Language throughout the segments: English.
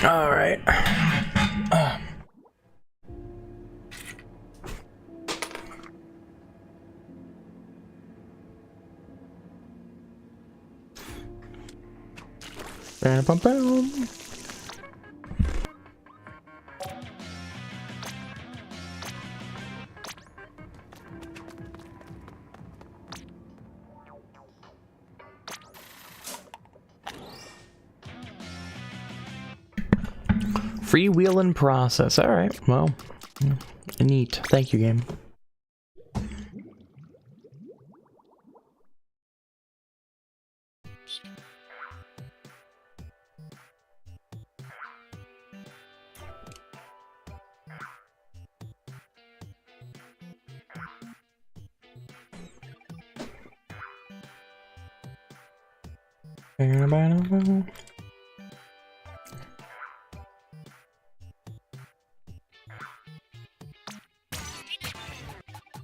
All right. Bam. Freewheeling process. All right. Well, neat. Thank you, game.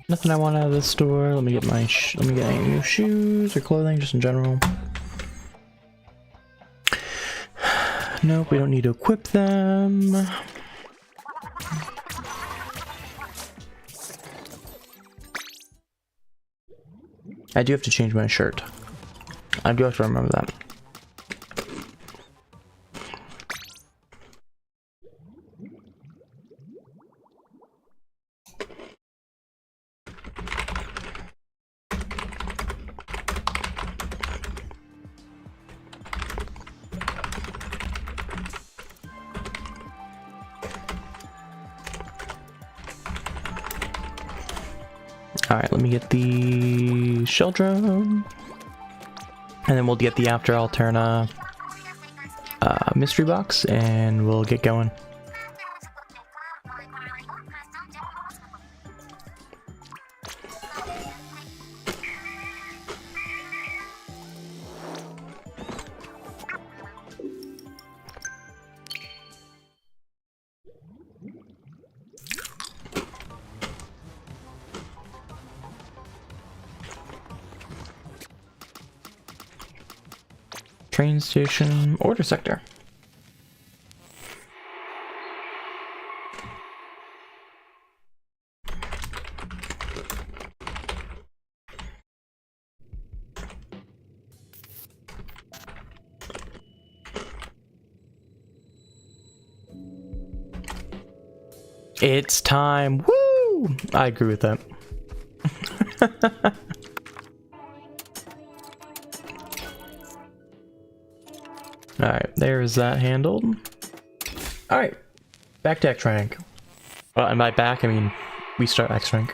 Nothing I want out of this store. Let me get my let me get any new shoes or clothing, just in general. Nope, we don't need to equip them. I do have to change my shirt. I do have to remember that. Alright, let me get the shell drone. And then we'll get the After Alterna mystery box, and we'll get going. Train station, order sector. It's time. Woo! I agree with that. Alright, there's that handled. Alright, back to X rank. And by back, I mean we start X rank.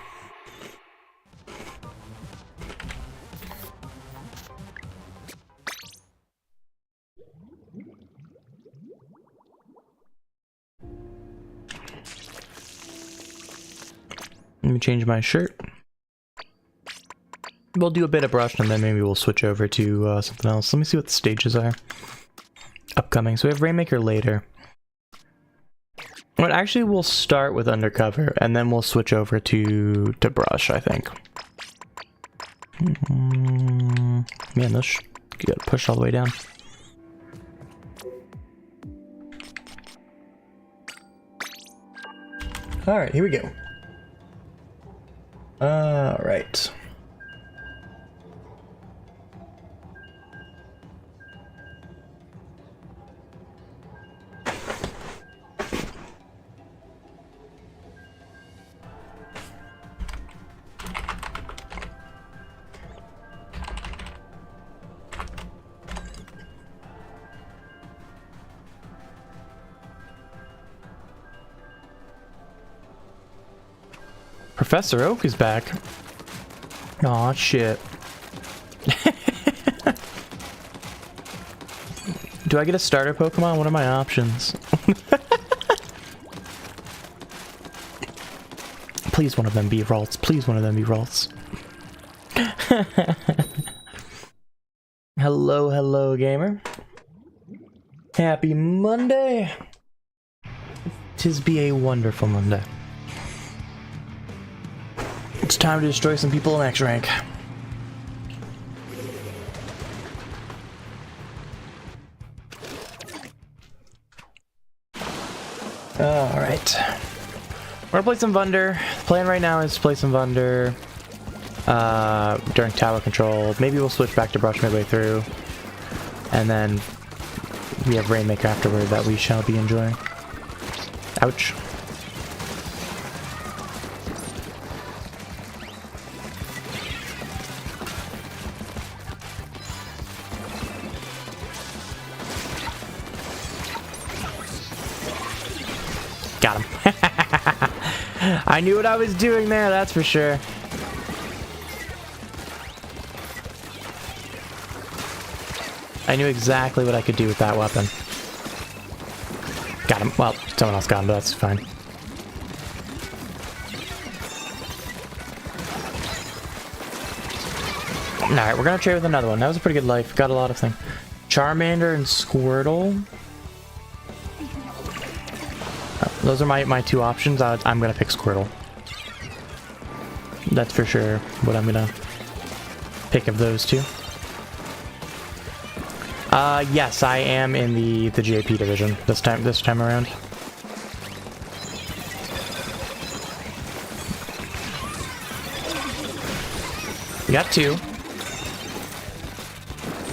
Let me change my shirt. We'll do a bit of brush and then maybe we'll switch over to something else. Let me see what the stages are. Upcoming. So we have Rainmaker later. But actually we'll start with Undercover and then we'll switch over to brush, I think. Man, this you gotta push all the way down. Alright, here we go. Alright. Professor Oak is back. Aw, shit. Do I get a starter Pokemon? What are my options? Please one of them be Ralts. Please one of them be Ralts. Hello, hello, gamer. Happy Monday. 'Tis be a wonderful Monday. It's time to destroy some people in X rank. Alright. We're gonna play some Vunder. The plan right now is to play some Vunder during tower control. Maybe we'll switch back to Brush midway through. And then we have Rainmaker afterward that we shall be enjoying. Ouch. Got him. I knew what I was doing there, that's for sure. I knew exactly what I could do with that weapon. Got him. Well, someone else got him, but that's fine. Alright, we're gonna trade with another one. That was a pretty good life. Got a lot of things. Charmander and Squirtle. Those are my two options. I'm gonna pick Squirtle. That's for sure what I'm gonna pick of those two. Yes, I am in the JP division this time around. We got two.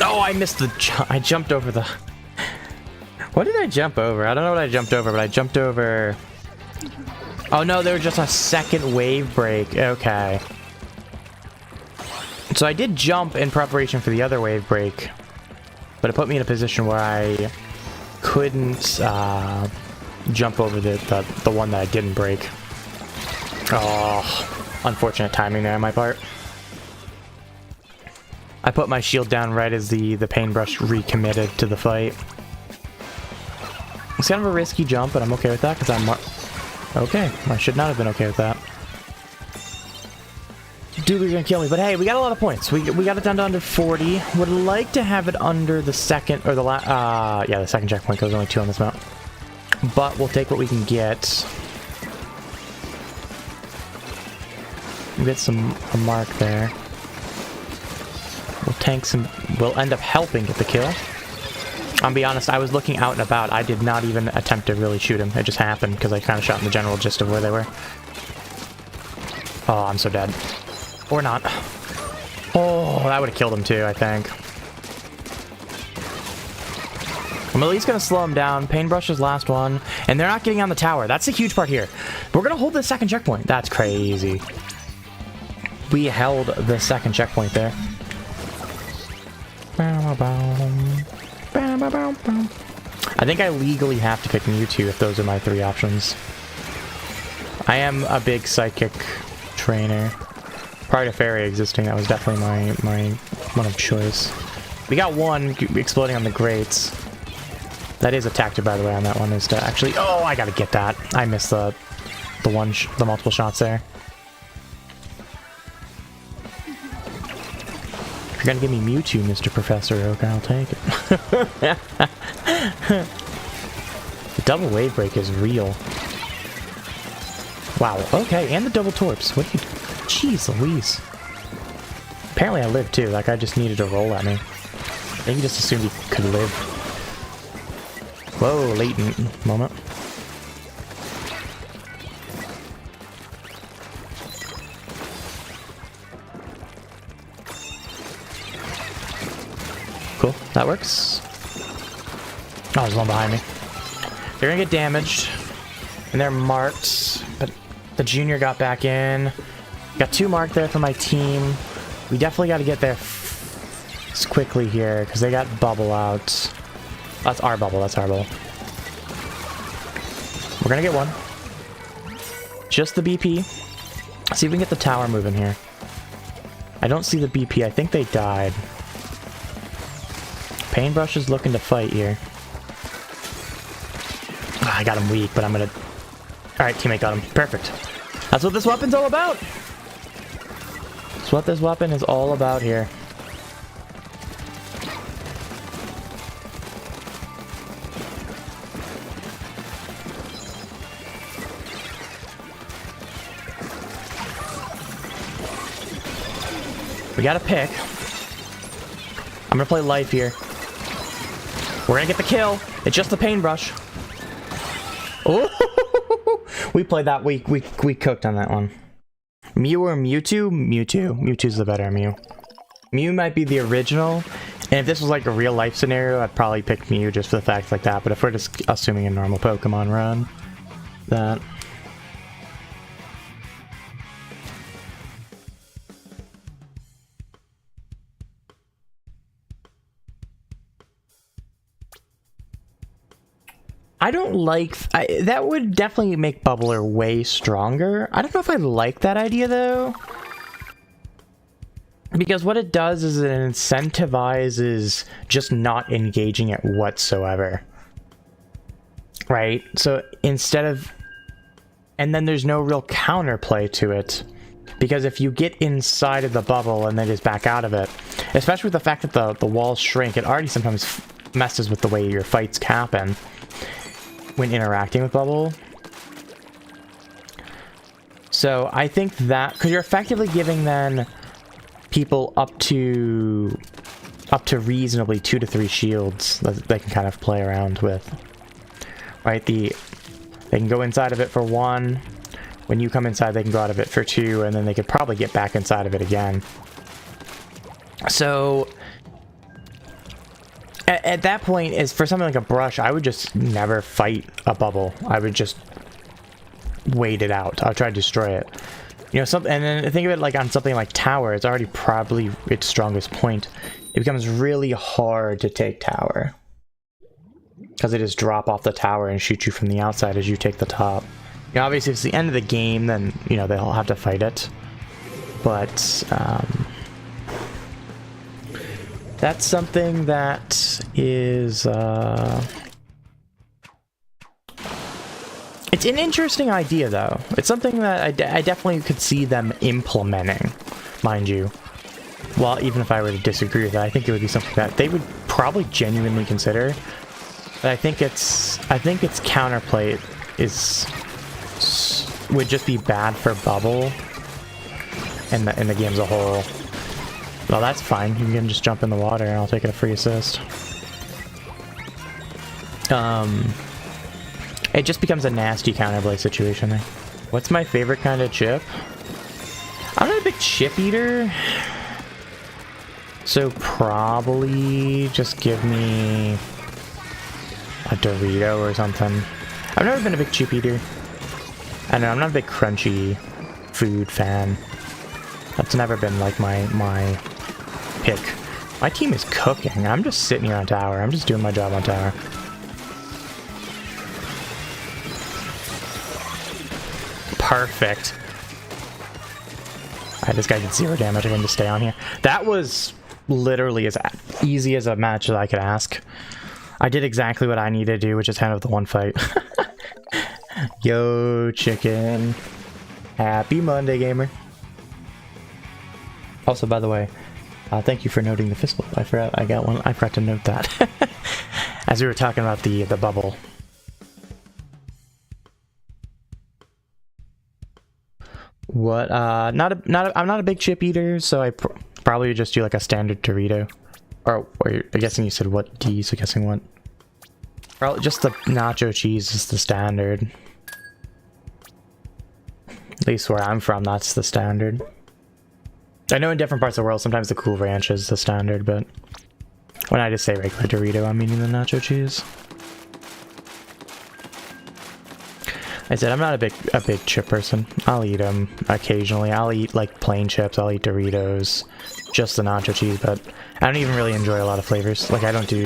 Oh, I missed I jumped over the... What did I jump over? I don't know what I jumped over, but I jumped over... Oh no, there was just a second wave break. Okay. So I did jump in preparation for the other wave break, but it put me in a position where I couldn't jump over the one that I didn't break. Oh, unfortunate timing there on my part. I put my shield down right as the paintbrush recommitted to the fight. It's kind of a risky jump, but I'm okay with that because I'm... Okay, I should not have been okay with that. Doobie's gonna kill me, but hey, we got a lot of points. We got it down to under 40. Would like to have it under the second, or the yeah, the second checkpoint, because there's only 2 on this map. But we'll take what we can get. We'll get a mark there. We'll tank some, we'll end up helping get the kill. I'll be honest, I was looking out and about. I did not even attempt to really shoot him. It just happened, because I kind of shot in the general gist of where they were. Oh, I'm so dead. Or not. Oh, that would have killed him too, I think. I'm at least going to slow him down. Paintbrush's last one. And they're not getting on the tower. That's a huge part here. We're going to hold the second checkpoint. That's crazy. We held the second checkpoint there. I think I legally have to pick Mewtwo if those are my 3 options. I am a big psychic trainer. Prior to Fairy existing, that was definitely my one of choice. We got one exploding on the grates. That is a tactic, by the way, on that one, is to actually... Oh, I gotta get that. I missed the multiple shots there. If you're gonna give me Mewtwo, Mr. Professor Oak, I'll take it. The double wave break is real. Wow, okay, and the double torps. What do you... Jeez Louise. Apparently I lived too, like I just needed to roll at me. I think he just assumed he could live. Whoa, latent moment. Cool, that works. Oh, there's one behind me. They're gonna get damaged. And they're marked, but the junior got back in. Got 2 marked there for my team. We definitely got to get there quickly here, because they got bubble out. That's our bubble, that's our bubble. We're gonna get one. Just the BP. See if we can get the tower moving here. I don't see the BP, I think they died. Paintbrush is looking to fight here. I got him weak, but I'm gonna... Alright, teammate got him. Perfect. That's what this weapon's all about! That's what this weapon is all about here. We gotta pick. I'm gonna play life here. We're gonna get the kill. It's just the paintbrush. Oh! We played that. We cooked on that one. Mew or Mewtwo? Mewtwo. Mewtwo's the better Mew. Mew might be the original, and if this was like a real life scenario, I'd probably pick Mew just for the fact like that. But if we're just assuming a normal Pokemon run, that. I don't like... that would definitely make Bubbler way stronger. I don't know if I like that idea, though. Because what it does is it incentivizes just not engaging it whatsoever. Right? So instead of... And then there's no real counterplay to it. Because if you get inside of the bubble and then just back out of it, especially with the fact that the walls shrink, it already sometimes messes with the way your fights happen when interacting with Bubble. So I think that, because you're effectively giving then people up to reasonably 2 to 3 shields that they can kind of play around with. Right? They can go inside of it for 1. When you come inside, they can go out of it for 2, and then they could probably get back inside of it again. So at that point, is for something like a brush, I would just never fight a bubble. I would just wait it out. I'll try to destroy it. You know, and then think of it like on something like Tower. It's already probably its strongest point. It becomes really hard to take Tower, because they just drop off the tower and shoot you from the outside as you take the top. You know, obviously, if it's the end of the game, then, you know, they'll have to fight it. But, that's something that is, it's an interesting idea, though. It's something that I definitely could see them implementing, mind you. Well, even if I were to disagree with that, I think it would be something that they would probably genuinely consider. But I think its counterplay would just be bad for Bubble and the game as a whole. Well, that's fine. You can just jump in the water and I'll take a free assist. It just becomes a nasty counterplay situation there. What's my favorite kind of chip? I'm not a big chip eater, so probably just give me a Dorito or something. I've never been a big chip eater. I don't know, I'm not a big crunchy food fan. That's never been like my pick. My team is cooking. I'm just sitting here on tower. I'm just doing my job on tower. Perfect. Alright, this guy did 0 damage. I can just stay on here. That was literally as easy as a match as I could ask. I did exactly what I needed to do, which is handle the one fight. Yo, chicken. Happy Monday, gamer. Also, by the way, thank you for noting the fist bump. I forgot to note that. As we were talking about the bubble. What? I'm not a big chip eater, so I probably would just do like a standard Dorito. Or I'm guessing you said what D, so guessing what? Probably just the nacho cheese is the standard. At least where I'm from, that's the standard. I know in different parts of the world, sometimes the Cool Ranch is the standard, but when I just say regular Dorito, I'm meaning the nacho cheese. I said I'm not a big chip person. I'll eat them occasionally. I'll eat like plain chips. I'll eat Doritos, just the nacho cheese. But I don't even really enjoy a lot of flavors. Like I don't do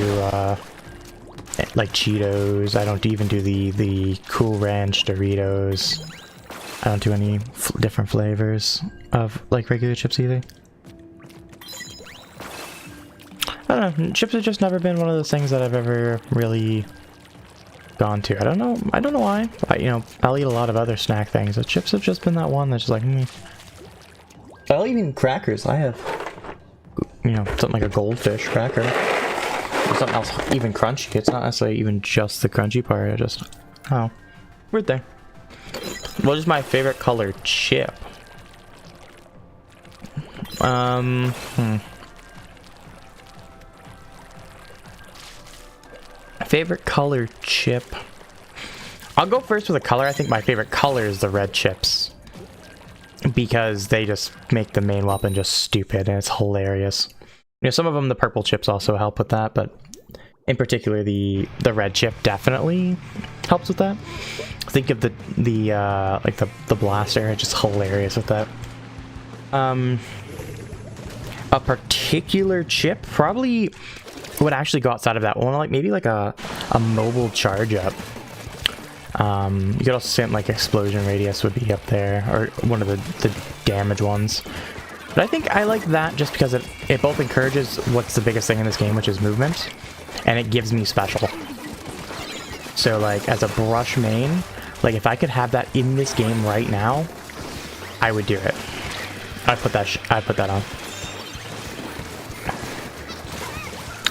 like Cheetos. I don't even do the Cool Ranch Doritos. I don't do any different flavors of like regular chips either. I don't know. Chips have just never been one of those things that I've ever really gone to. I don't know why. I'll eat a lot of other snack things, but chips have just been that one that's just like, I'll even crackers. I have, something like a goldfish cracker. Or something else even crunchy. It's not necessarily even just the crunchy part. Weird thing. What is my favorite color chip? Favorite color chip? I'll go first with a color. I think my favorite color is the red chips, because they just make the main weapon just stupid, and it's hilarious. You know, some of them, the purple chips also help with that, but in particular, the red chip definitely helps with that. Think of the blaster, it's just hilarious with that. A particular chip probably would actually go outside of that one, like maybe like a mobile charge up. You could also say like explosion radius would be up there, or one of the damage ones. But I think I like that just because it both encourages what's the biggest thing in this game, which is movement, and it gives me special. So like as a brush main, like if I could have that in this game right now, I would do it. I'd put that on.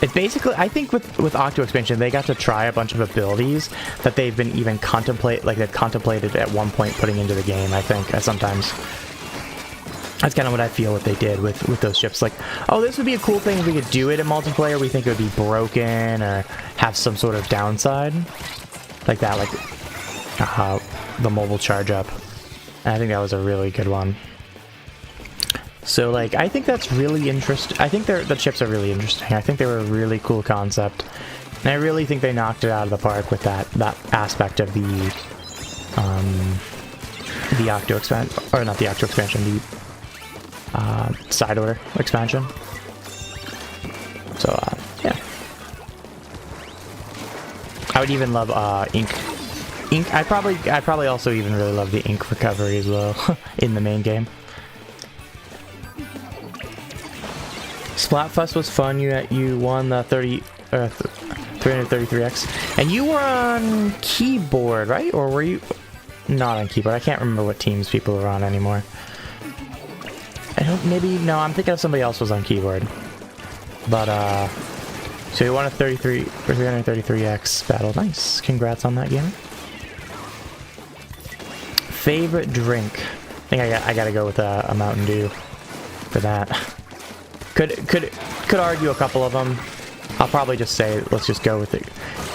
It's basically, I think with Octo Expansion, they got to try a bunch of abilities that they've been even they've contemplated at one point putting into the game, I think, sometimes. That's kind of what I feel what they did with those ships. Like, oh, this would be a cool thing if we could do it in multiplayer. We think it would be broken or have some sort of downside. Like that, like the mobile charge up. And I think that was a really good one. So, like, I think that's really interesting. I think the chips are really interesting. I think they were a really cool concept. And I really think they knocked it out of the park with that aspect of the Octo Expansion. Or not the Octo Expansion, the side order expansion. So, yeah. I would even love ink. I probably also even really love the ink recovery as well in the main game. Splatfest was fun. You won the 333X, and you were on keyboard, right? Or were you not on keyboard? I can't remember what teams people were on anymore. No, I'm thinking of somebody else was on keyboard. But so you won a 333X battle. Nice, congrats on that, gamer. Favorite drink? I think I gotta go with a Mountain Dew for that. Could argue a couple of them. I'll probably just say, let's just go with it.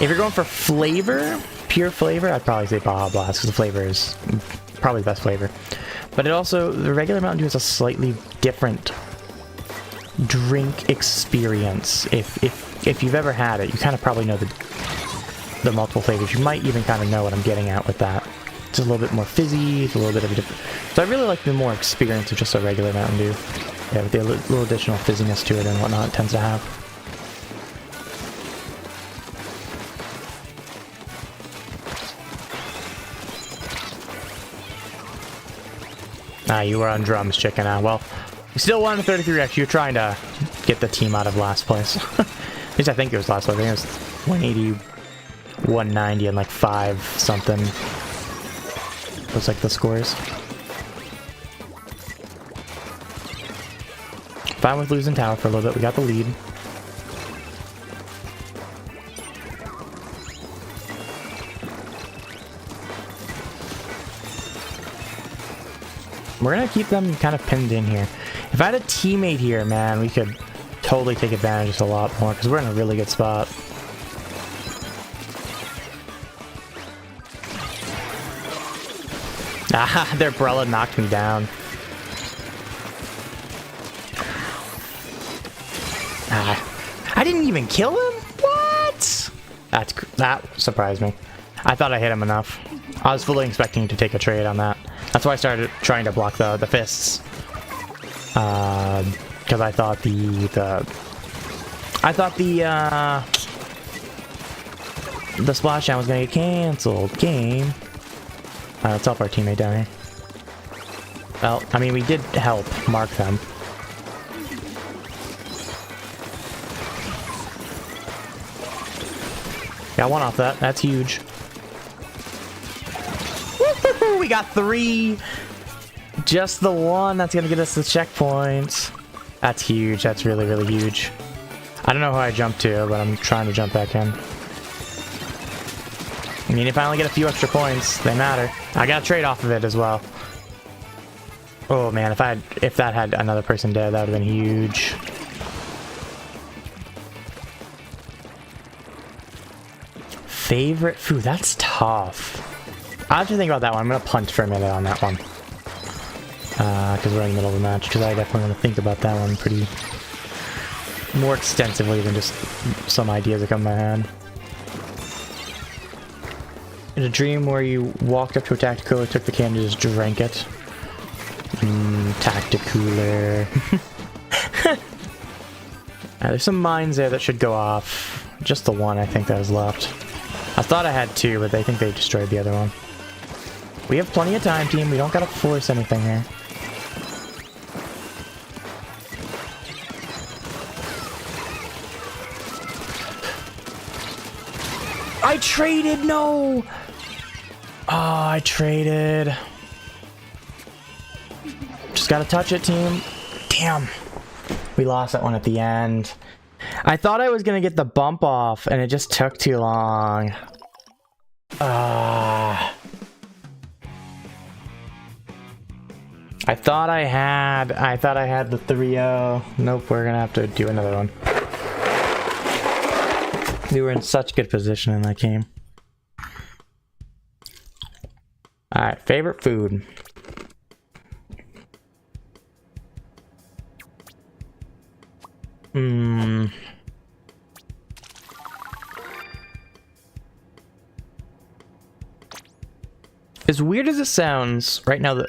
If you're going for flavor, pure flavor, I'd probably say Baja Blast, because the flavor is probably the best flavor. But the regular Mountain Dew has a slightly different drink experience. If you've ever had it, you kind of probably know the multiple flavors. You might even kind of know what I'm getting at with that. It's a little bit more fizzy, it's a little bit of a different... So I really like the more experience of just a regular Mountain Dew. Yeah, with the little additional fizziness to it and whatnot it tends to have. You were on drums, chicken. Well, you still won the 33X. You're trying to get the team out of last place. At least I think it was last place. I think it was 180, 190, and like 5 something. Looks like the scores. Fine with losing tower for a little bit. We got the lead. We're gonna keep them kind of pinned in here. If I had a teammate here, man, we could totally take advantage of this a lot more, because we're in a really good spot. Ah, their umbrella knocked me down. I didn't even kill him? What? That surprised me. I thought I hit him enough. I was fully expecting to take a trade on that. That's why I started trying to block the fists. Because I thought the splashdown was gonna get canceled. Game. Let's help our teammate down here. Well, I mean, we did help mark them. Got one off that. That's huge. Woo-hoo-hoo, we got 3. Just the one that's gonna get us the checkpoints. That's huge. That's really, really huge. I don't know who I jumped to, but I'm trying to jump back in. I mean, if I only get a few extra points, they matter. I got a trade off of it as well. Oh man, if that had another person dead, that would have been huge. Favorite food? That's tough. I have to think about that one. I'm gonna punt for a minute on that one. Because we're in the middle of the match, because I definitely want to think about that one pretty more extensively than just some ideas that come to my head. In a dream where you walked up to a tactical, took the can and just drank it. Tacticooler. There's some mines there that should go off. Just the one, I think, that was left. I thought I had two, but I think they destroyed the other one. We have plenty of time, team. We don't gotta force anything here. I traded! No! Oh, I traded. Just gotta touch it, team. Damn. We lost that one at the end. I thought I was gonna get the bump off, and it just took too long. I thought I had the 3-0. Nope, we're gonna have to do another one. We were in such good position in that game. Alright, favorite food. As weird as it sounds, right now,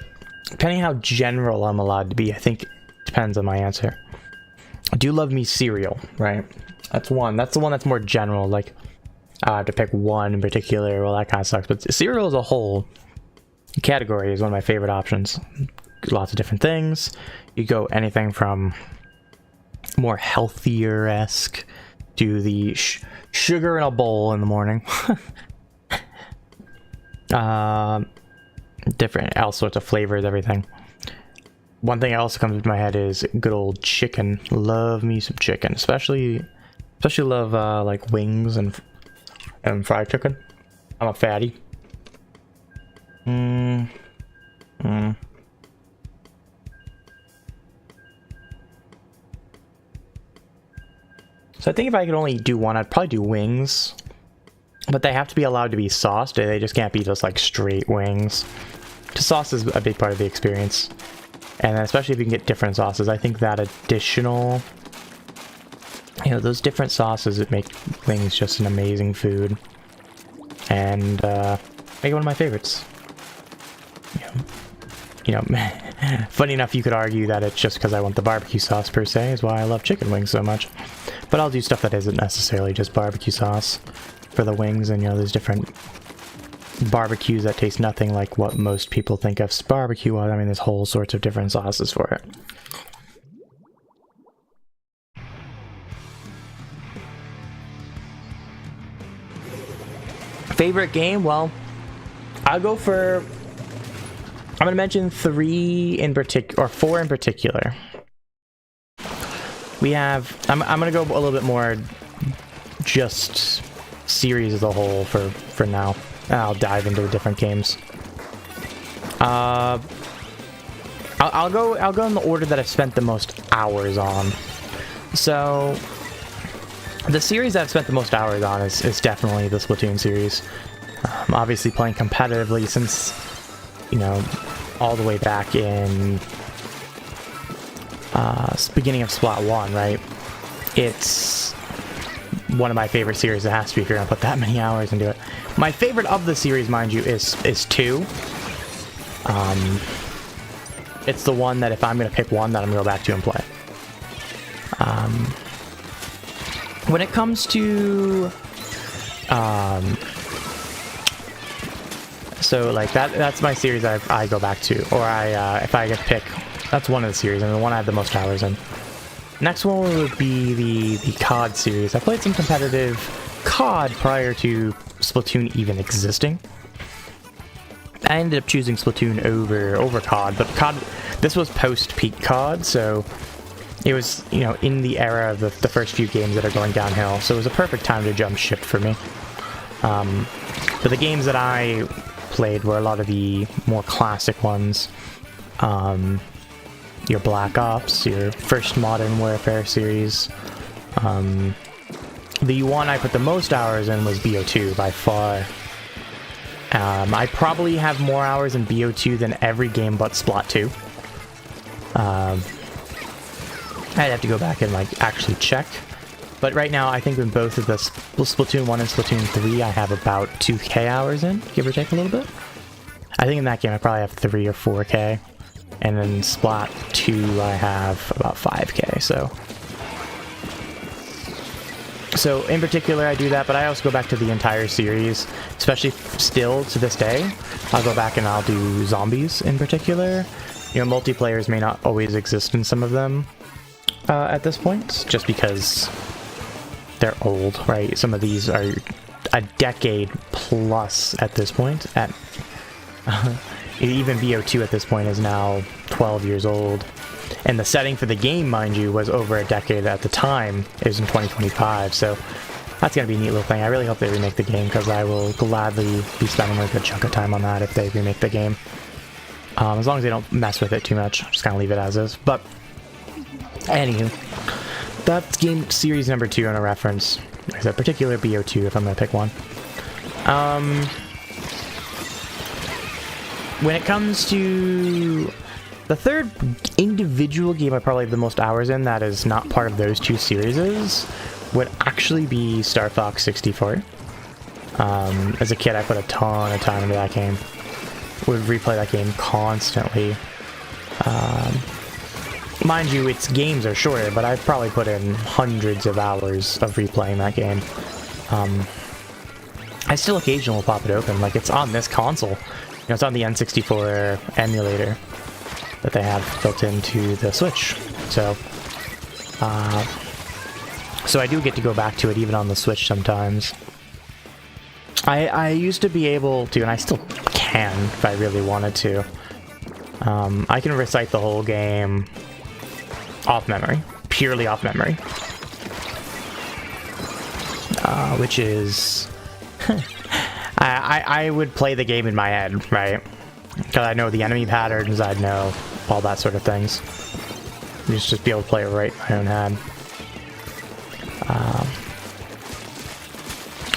depending how general I'm allowed to be, I think it depends on my answer. I do love me cereal, right? That's one. That's the one that's more general, like, to pick one in particular, well, that kind of sucks. But cereal as a whole category is one of my favorite options. Lots of different things. You go anything from more healthier-esque to the sugar in a bowl in the morning. Different, all sorts of flavors, everything. One thing that also comes to my head is good old chicken. Love me some chicken, especially love like wings and fried chicken. I'm a fatty. So I think if I could only do one, I'd probably do wings. But they have to be allowed to be sauced. They just can't be just like straight wings. Just sauce is a big part of the experience. And especially if you can get different sauces. I think that additional, you know, those different sauces that make wings just an amazing food. And make it one of my favorites. You know, funny enough, you could argue that it's just because I want the barbecue sauce per se is why I love chicken wings so much. But I'll do stuff that isn't necessarily just barbecue sauce for the wings, and you know, there's different barbecues that taste nothing like what most people think of barbecue. I mean, there's whole sorts of different sauces for it. Favorite game? Well, I'll go for, I'm gonna mention 3 in particular, or 4 in particular. We have, I'm gonna go a little bit more just series as a whole for now. I'll dive into the different games. I'll go in the order that I've spent the most hours on. So the series that I've spent the most hours on is definitely the Splatoon series. Obviously playing competitively since, you know, all the way back in beginning of Splat 1, right? It's one of my favorite series. It has to be if you're gonna put that many hours into it. My favorite of the series, mind you, is 2. It's the one that if I'm gonna pick one that I'm gonna go back to and play. When it comes to so like that's my series I go back to, or if I get to pick, that's one of the series and the one I have the most hours in. Next one would be the COD series. I played some competitive COD prior to Splatoon even existing. I ended up choosing Splatoon over COD, but COD, this was post-peak COD, so it was, you know, in the era of the first few games that are going downhill, so it was a perfect time to jump ship for me. But the games that I played were a lot of the more classic ones. Your Black Ops, your first Modern Warfare series. The one I put the most hours in was BO2 by far. I probably have more hours in BO2 than every game but Splat 2. I'd have to go back and like actually check. But right now, I think in both of the Splatoon 1 and Splatoon 3, I have about 2k hours in, give or take a little bit. I think in that game, I probably have 3 or 4k. And then Splat 2, I have about 5k, So in particular, I do that, but I also go back to the entire series, especially still to this day. I'll go back and I'll do zombies in particular. You know, multiplayers may not always exist in some of them at this point, just because they're old, right? Some of these are a decade plus at this point. Even BO2 at this point is now 12 years old. And the setting for the game, mind you, was over a decade at the time. It was in 2025, so that's going to be a neat little thing. I really hope they remake the game, because I will gladly be spending a good chunk of time on that if they remake the game. As long as they don't mess with it too much, I'm just going to leave it as is. But, anywho, that's game series number 2 on a reference. Like I said, particular BO2 if I'm going to pick one. When it comes to the third individual game I probably have the most hours in that is not part of those two series would actually be Star Fox 64. As a kid, I put a ton of time into that game. Would replay that game constantly. Mind you, its games are shorter, but I've probably put in hundreds of hours of replaying that game. I still occasionally will pop it open, like it's on this console. You know, it's on the N64 emulator that they have built into the Switch. So I do get to go back to it even on the Switch sometimes. I used to be able to, and I still can if I really wanted to. I can recite the whole game off memory, purely off memory. Which is... I would play the game in my head, right? Because I know the enemy patterns, I'd know all that sort of things. Just be able to play it right in my own head.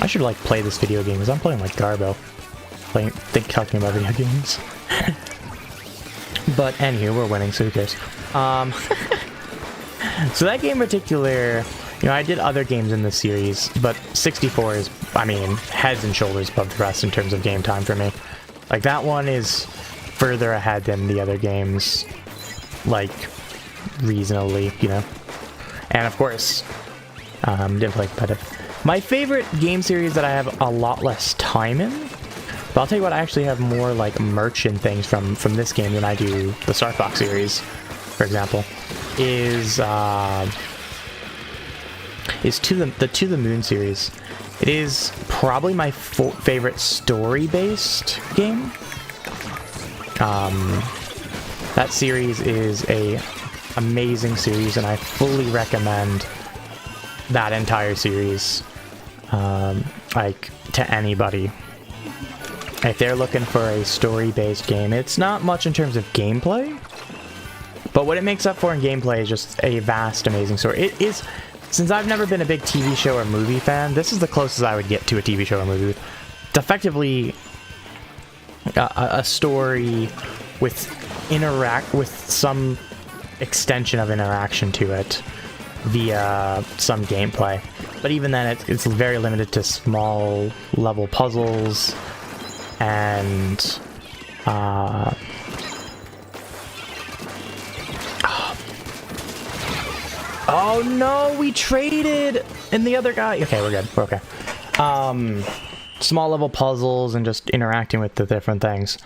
I should like play this video game because I'm playing like Garbo. Talking about video games. But anywho, we're winning, so who cares? So that game in particular, you know, I did other games in this series, but 64 is, I mean, heads and shoulders above the rest in terms of game time for me. Like, that one is further ahead than the other games, like, reasonably, you know? And of course, didn't play competitive. My favorite game series that I have a lot less time in, but I'll tell you what, I actually have more, like, merch and things from this game than I do the Star Fox series, for example, is the To the Moon series. It is probably my favorite story-based game. That series is a amazing series, and I fully recommend that entire series, like, to anybody. If they're looking for a story-based game, it's not much in terms of gameplay, but what it makes up for in gameplay is just a vast, amazing story. It is, since I've never been a big TV show or movie fan, this is the closest I would get to a TV show or movie. It's effectively a story with some extension of interaction to it via some gameplay. But even then, it's very limited to small level puzzles and oh no, we traded and the other guy. Okay, we're good. We're okay. Small level puzzles and just interacting with the different things.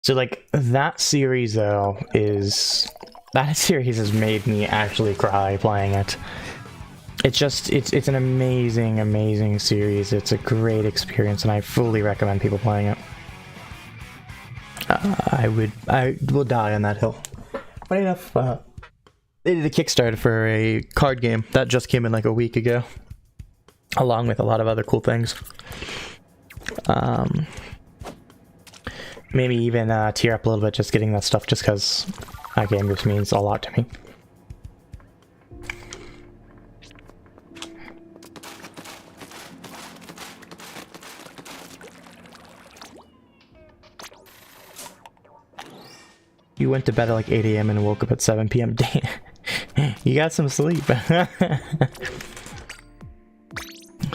So like that series though that series has made me actually cry playing it. It's an amazing series. It's a great experience, and I fully recommend people playing it. I will die on that hill. Funny enough, they did a Kickstarter for a card game that just came in like a week ago, along with a lot of other cool things. Maybe even tear up a little bit just getting that stuff, just because that game just means a lot to me. You went to bed at like 8 a.m. and woke up at 7 p.m. Damn. You got some sleep.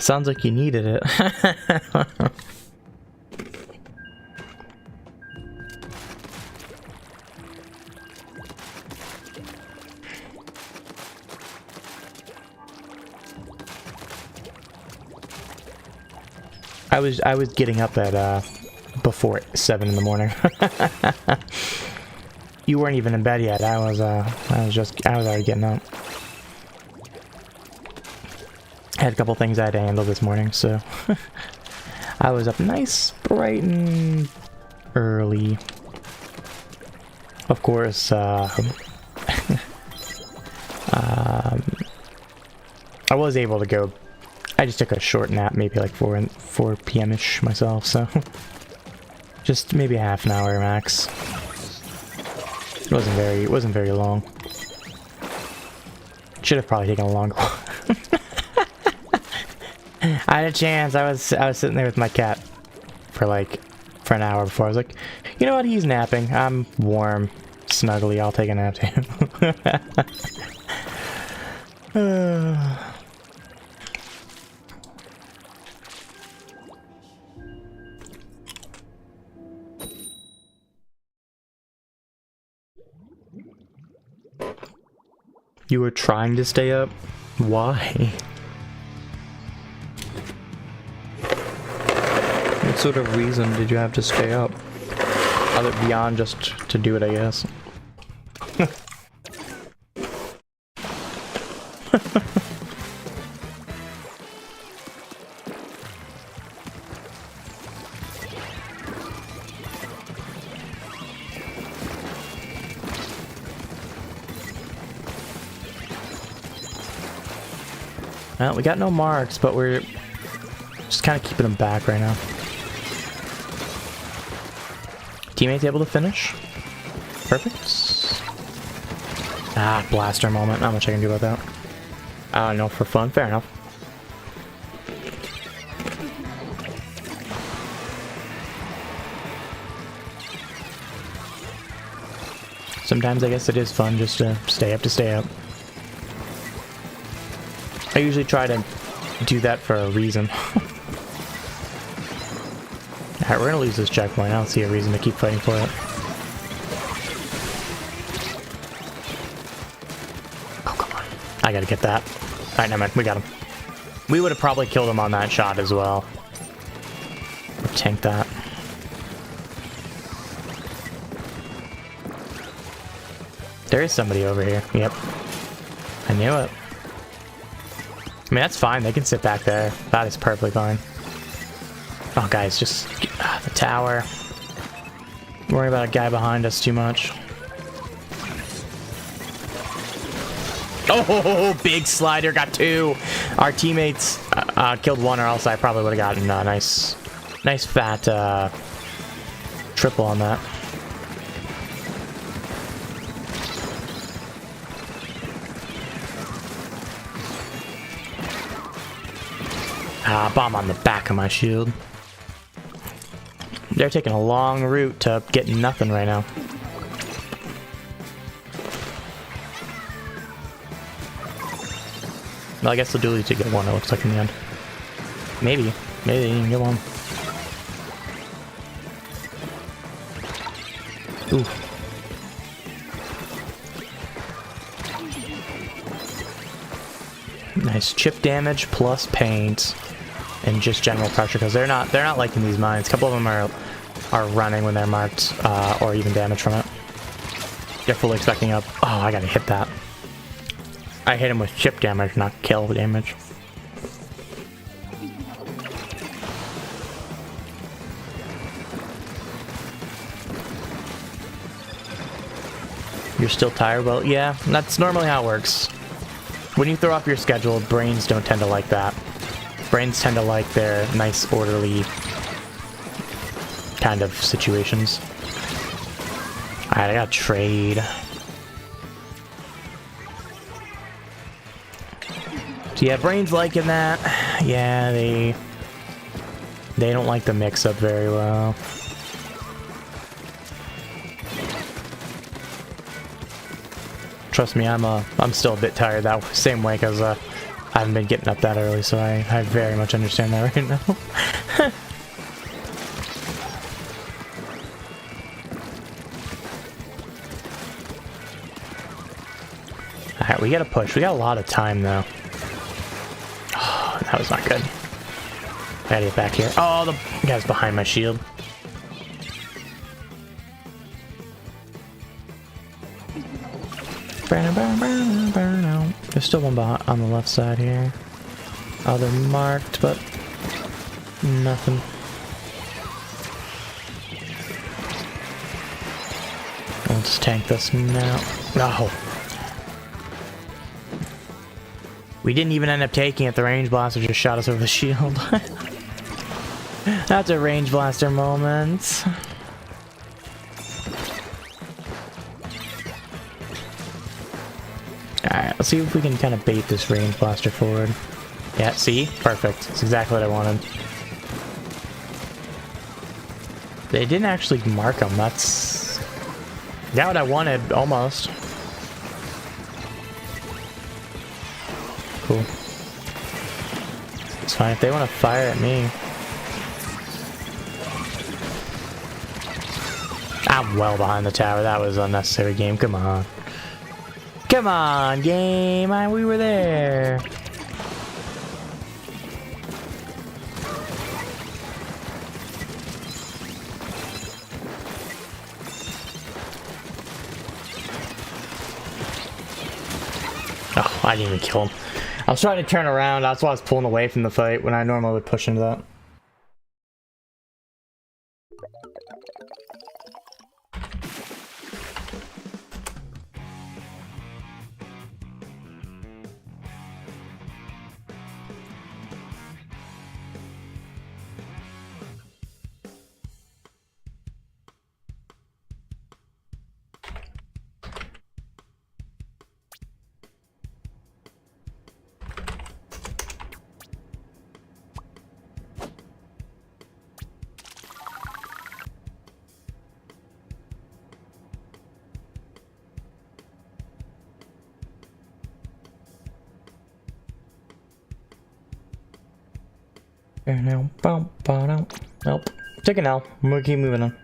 Sounds like you needed it. I was getting up at before 7 in the morning. You weren't even in bed yet. I was already getting up. I had a couple things I had to handle this morning, so I was up nice, bright and early. Of course, I was able to go. I just took a short nap, maybe like 4 p.m.-ish myself, so just maybe a half an hour max. It wasn't very long. Should have probably taken a longer one. I had a chance. I was sitting there with my cat for an hour before. I was like, you know what? He's napping. I'm warm, snuggly. I'll take a nap too. You were trying to stay up? Why? What sort of reason did you have to stay up? Other beyond just to do it, I guess. Well, we got no marks, but we're just kind of keeping them back right now. Teammates able to finish. Perfect. Ah, blaster moment. Not much I can do about that. I don't know, for fun. Fair enough. Sometimes I guess it is fun just to stay up to stay up. I usually try to do that for a reason. Alright, we're gonna lose this checkpoint. I don't see a reason to keep fighting for it. Oh, come on. I gotta get that. Alright, never mind. We got him. We would have probably killed him on that shot as well. Or tanked that. There is somebody over here. Yep. I knew it. I mean, that's fine. They can sit back there. That is perfectly fine. Oh, guys, just... the tower. Worry about a guy behind us too much. Oh, big slider. Got 2. Our teammates killed 1, or else I probably would have gotten a nice fat triple on that. Bomb on the back of my shield. They're taking a long route to get nothing right now. Well, I guess they'll do need to get 1, it looks like, in the end. Maybe. Maybe they can get 1. Ooh. Nice chip damage plus paint. And just general pressure, because they're not liking these mines. A couple of them are running when they're marked, or even damage from it. They're fully expecting up. Oh, I gotta hit that. I hit him with chip damage, not kill damage. You're still tired? Well, yeah, that's normally how it works. When you throw off your schedule, brains don't tend to like that. Brains tend to like their nice, orderly kind of situations. Alright, I gotta trade. So yeah, brains liking that. Yeah, they don't like the mix-up very well. trust me, I'm still a bit tired that same way because I haven't been getting up that early, so I very much understand that right now. Alright, we gotta push. We got a lot of time though. Oh, that was not good. Gotta get back here. Oh, the guy's behind my shield. There's still one on the left side here. Oh, they're marked, but nothing. I'll just tank this now. No. We didn't even end up taking it. The range blaster just shot us over the shield. That's a range blaster moment. Alright, let's see if we can kind of bait this range blaster forward. Yeah, see? Perfect. That's exactly what I wanted. They didn't actually mark them. That's what I wanted, almost. Cool. It's fine if they want to fire at me. I'm well behind the tower. That was unnecessary, game. Come on. Come on, game. We were there. Oh, I didn't even kill him. I was trying to turn around. That's why I was pulling away from the fight when I normally would push into that. Nope. Take an L. I'm gonna keep moving on.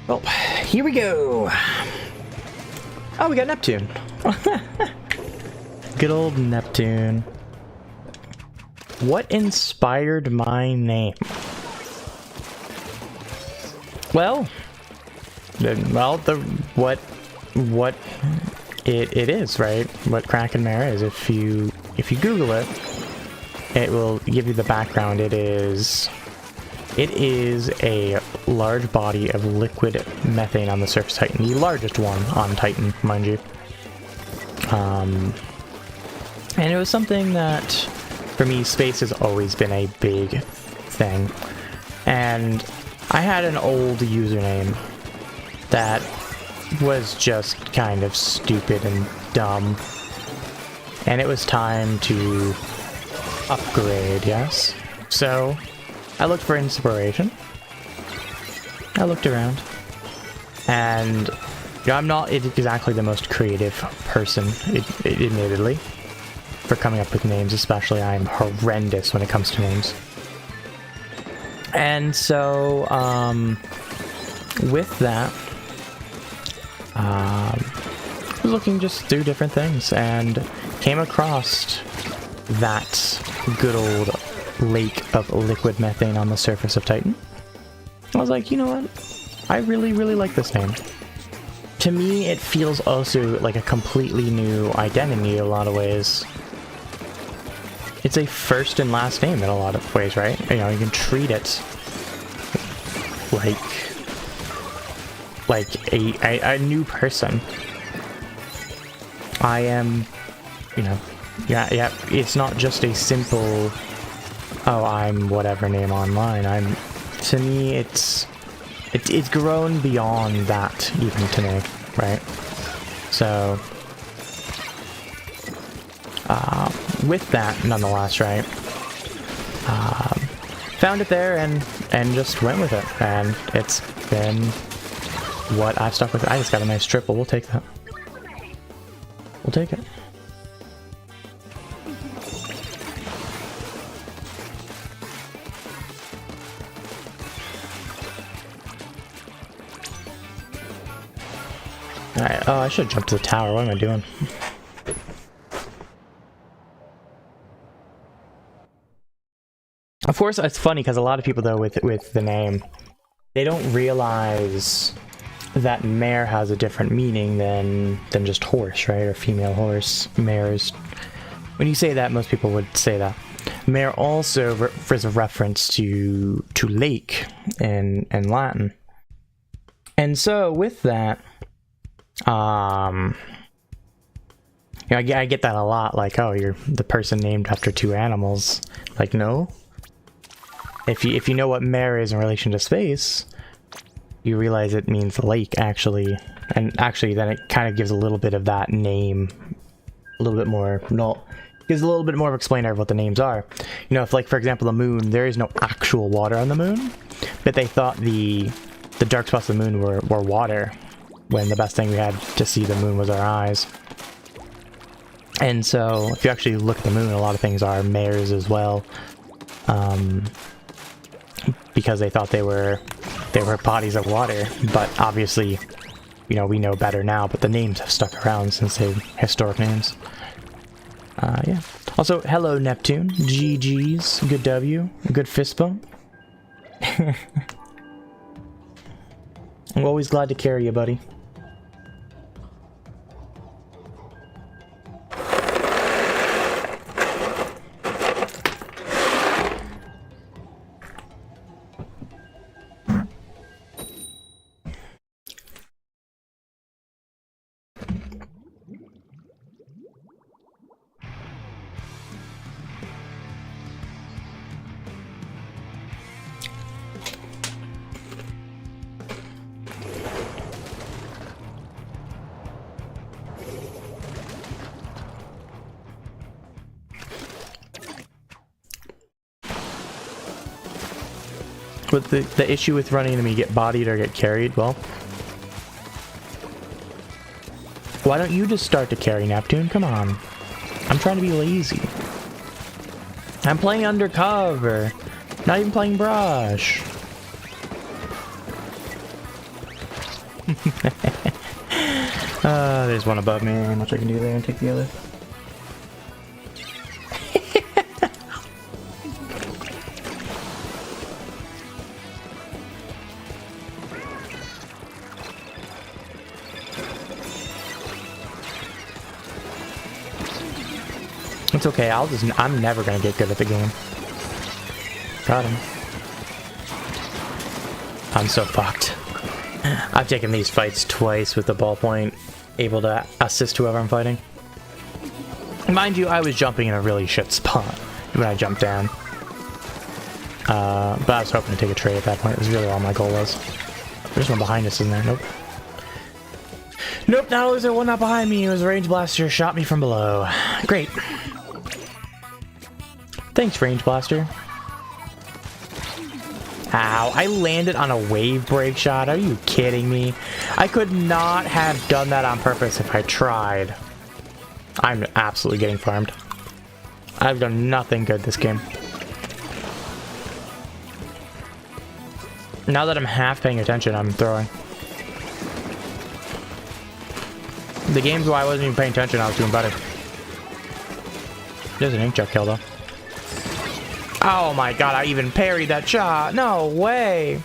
Well, here we go. Oh, we got Neptune. Good old Neptune. What inspired my name? Well, what it is, right? What Kraken Mare is. If you Google it, it will give you the background. It is a large body of liquid methane on the surface Titan, the largest one on Titan, mind you. And it was something that, for me, space has always been a big thing. And I had an old username that was just kind of stupid and dumb. And it was time to upgrade, yes? So I looked for inspiration. I looked around. And I'm not exactly the most creative person, admittedly, for coming up with names, especially. I'm horrendous when it comes to names. And so, with that, I was looking just through different things and came across that good old lake of liquid methane on the surface of Titan. I was like, you know what? I really, really like this name. To me, it feels also like a completely new identity in a lot of ways. It's a first and last name in a lot of ways, right? You know, you can treat it like a new person. I am, you know, yeah, it's not just a simple, oh, I'm whatever name online. To me, it's grown beyond that, even to me, right? So, with that, nonetheless, right? Found it there and just went with it, and it's been what I've stuck with. I just got a nice triple. We'll take that. We'll take it. Alright, oh, I should jump to the tower. What am I doing? Of course, it's funny because a lot of people, though, with the name, they don't realize that mare has a different meaning than just horse, right? Or female horse. Mare is... When you say that, most people would say that. Mare also is a reference to lake in Latin. And so, with that... you know, I get that a lot, like, oh, you're the person named after two animals. Like, no. If you know what mare is in relation to space, you realize it means lake, actually. And actually, then it kind of gives a little bit of that name, a little bit more, gives a little bit more of explainer of what the names are. You know, if, like, for example, the moon, there is no actual water on the moon, but they thought the dark spots of the moon were water, when the best thing we had to see the moon was our eyes. And so, if you actually look at the moon, a lot of things are mares as well. Because they thought they were bodies of water, but obviously, you know, we know better now, but the names have stuck around since they're historic names. Yeah. Also, hello Neptune, GG's, good W, good fist bump. I'm always glad to carry you, buddy. But the issue with running them, you get bodied or get carried, well... Why don't you just start to carry, Neptune? Come on. I'm trying to be lazy. I'm playing undercover. Not even playing brush. There's one above me. How much I can do there and take the other. It's okay, I'm never gonna get good at the game. Got him. I'm so fucked. I've taken these fights twice with the ballpoint, able to assist whoever I'm fighting. Mind you, I was jumping in a really shit spot when I jumped down. But I was hoping to take a trade at that point. It was really all my goal was. There's one behind us, isn't there? Nope. Nope, not only is there one not behind me, it was a range blaster, shot me from below. Great. Thanks, Range Blaster. Ow, I landed on a wave break shot. Are you kidding me? I could not have done that on purpose if I tried. I'm absolutely getting farmed. I've done nothing good this game. Now that I'm half paying attention, I'm throwing. The games where I wasn't even paying attention, I was doing better. There's an inkjet kill, though. Oh my god, I even parried that shot. No way.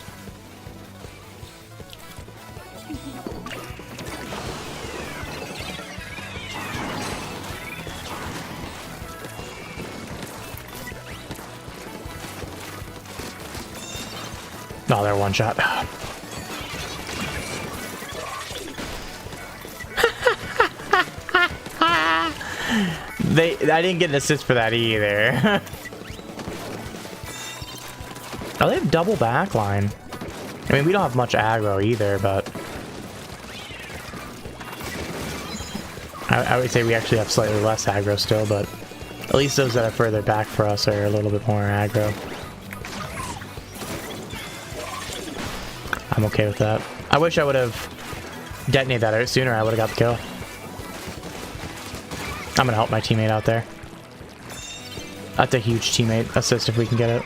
No, they're one shot. I didn't get an assist for that either. Oh, they have double backline. I mean, we don't have much aggro either, but I would say we actually have slightly less aggro still, but at least those that are further back for us are a little bit more aggro. I'm okay with that. I wish I would have detonated that sooner. I would have got the kill. I'm gonna help my teammate out there. That's a huge teammate assist if we can get it.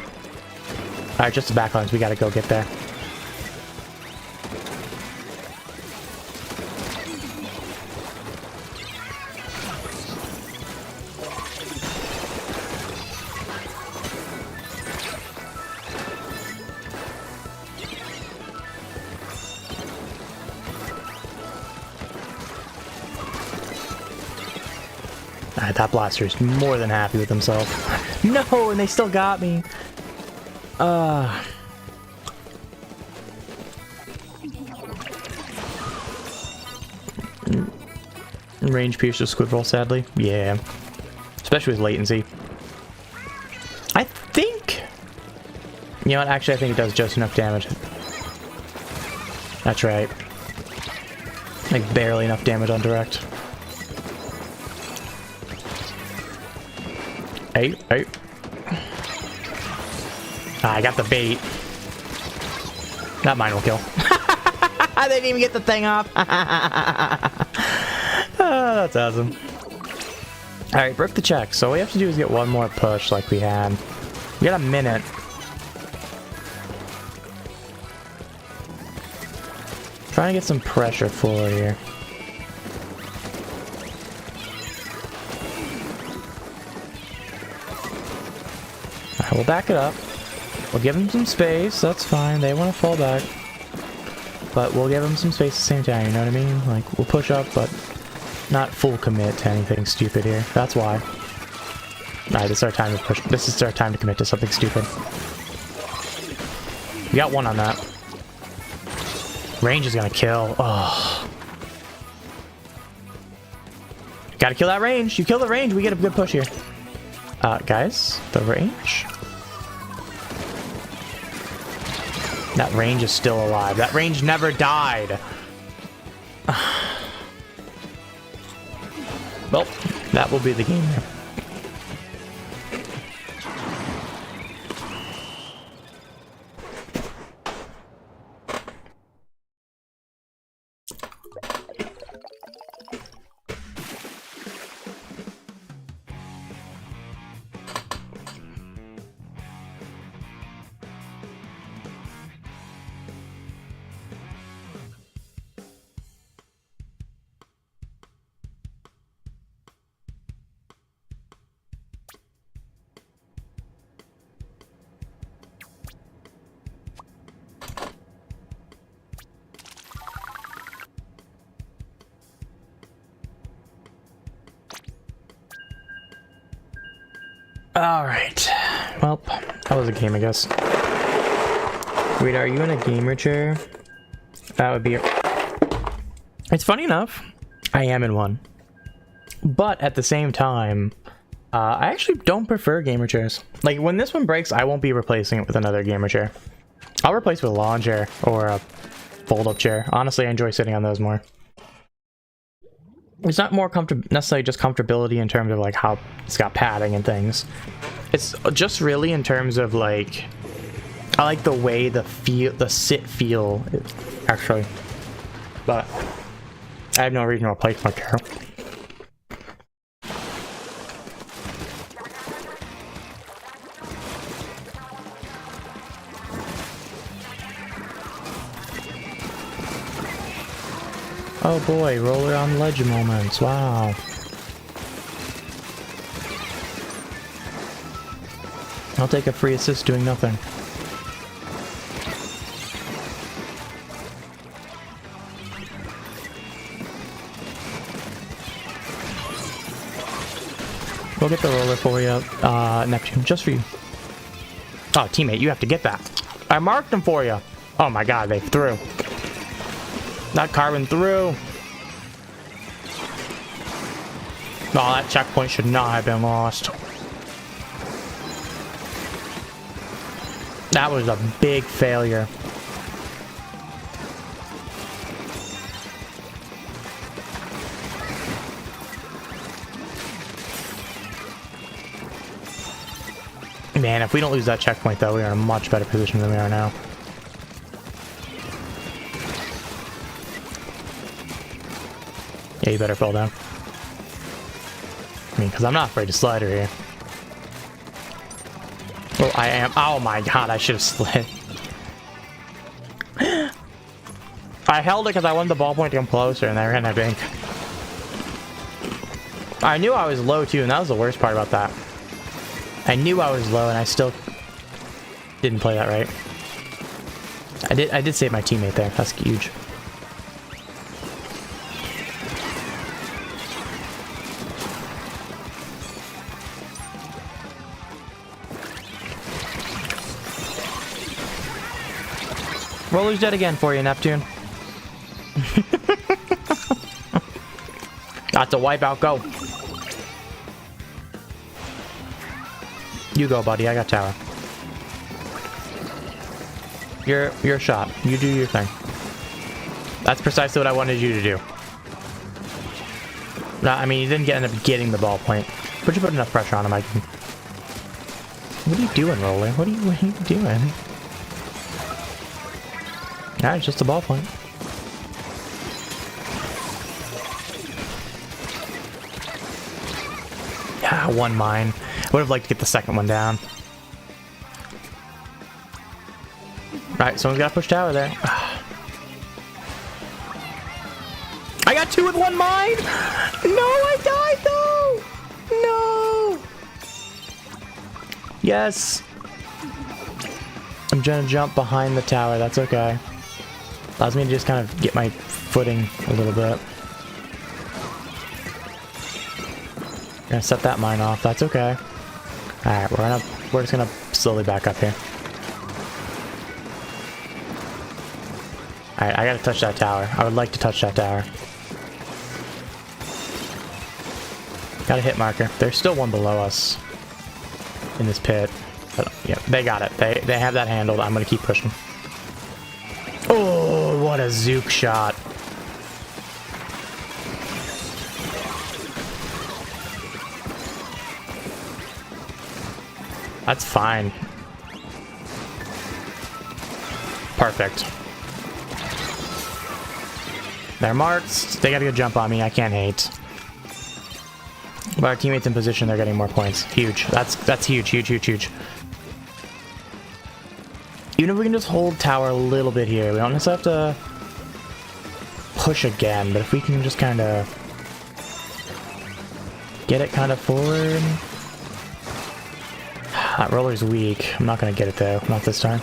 Alright, just the backlines. We gotta go get there. Alright, that blaster is more than happy with himself. No, and they still got me. Range pierce to squid roll, sadly. Yeah. Especially with latency. I think... You know what? Actually, I think it does just enough damage. That's right. Like, barely enough damage on direct. Hey. Ah, I got the bait. That mine will kill. I didn't even get the thing off. Oh, that's awesome. Alright, broke the check. So all we have to do is get one more push like we had. We got a minute. Trying to get some pressure forward here. Alright, we'll back it up. We'll give them some space. That's fine. They want to fall back. But we'll give them some space at the same time, you know what I mean? Like, we'll push up, but not full commit to anything stupid here. That's why. Alright, this is our time to push. This is our time to commit to something stupid. We got one on that. Range is gonna kill. Oh. Gotta kill that range. You kill the range, we get a good push here. Guys, the range? That range is still alive. That range never died. Well, that will be the game there. Alright. Well, that was a game, I guess. Wait, are you in a gamer chair? That would be... It's funny enough, I am in one. But at the same time, I actually don't prefer gamer chairs. Like, when this one breaks, I won't be replacing it with another gamer chair. I'll replace it with a lawn chair or a fold-up chair. Honestly, I enjoy sitting on those more. It's not more necessarily just comfortability in terms of like how it's got padding and things. It's just really in terms of like, I like the way the sit feel actually. But I have no reason to replace my chair. Oh boy, roller on ledge moments, wow. I'll take a free assist doing nothing. We'll get the roller for you, Neptune, just for you. Oh, teammate, you have to get that. I marked them for you. Oh my god, they threw. That carbon threw. Oh, that checkpoint should not have been lost. That was a big failure. Man, if we don't lose that checkpoint, though, we are in a much better position than we are now. Yeah, you better fall down. I mean, because I'm not afraid to slide her here. Oh, I am. Oh my god, I should have slid. I held it because I wanted the ballpoint to come closer, and they ran that bank. I knew I was low, too, and that was the worst part about that. I knew I was low, and I still didn't play that right. I did save my teammate there. That's huge. Roller's dead again for you, Neptune. That's a wipeout. Go. You go, buddy. I got tower. Your shot. You do your thing. That's precisely what I wanted you to do. No, I mean, you didn't end up getting the ball point. But you put enough pressure on him, I can... What are you doing, Roller? What are you doing? Alright, it's just a ball point. Yeah, one mine. Would have liked to get the second one down. Right, someone's got to push tower there. I got two with one mine! No, I died though! No! Yes! I'm trying to jump behind the tower, that's okay. Allows me to just kind of get my footing a little bit. Gonna set that mine off, that's okay. Alright, we're just gonna slowly back up here. Alright, I gotta touch that tower. I would like to touch that tower. Got a hit marker. There's still one below us in this pit. But yeah, they got it. They have that handled. I'm gonna keep pushing. Oh, what a Zook shot. That's fine. Perfect. They're marked. They got a good jump on me. I can't hate. But our teammates in position, they're getting more points. Huge. That's huge, huge, huge, huge. Even if we can just hold tower a little bit here, we don't necessarily have to push again, but if we can just kind of get it kind of forward. That roller's weak. I'm not going to get it though. Not this time.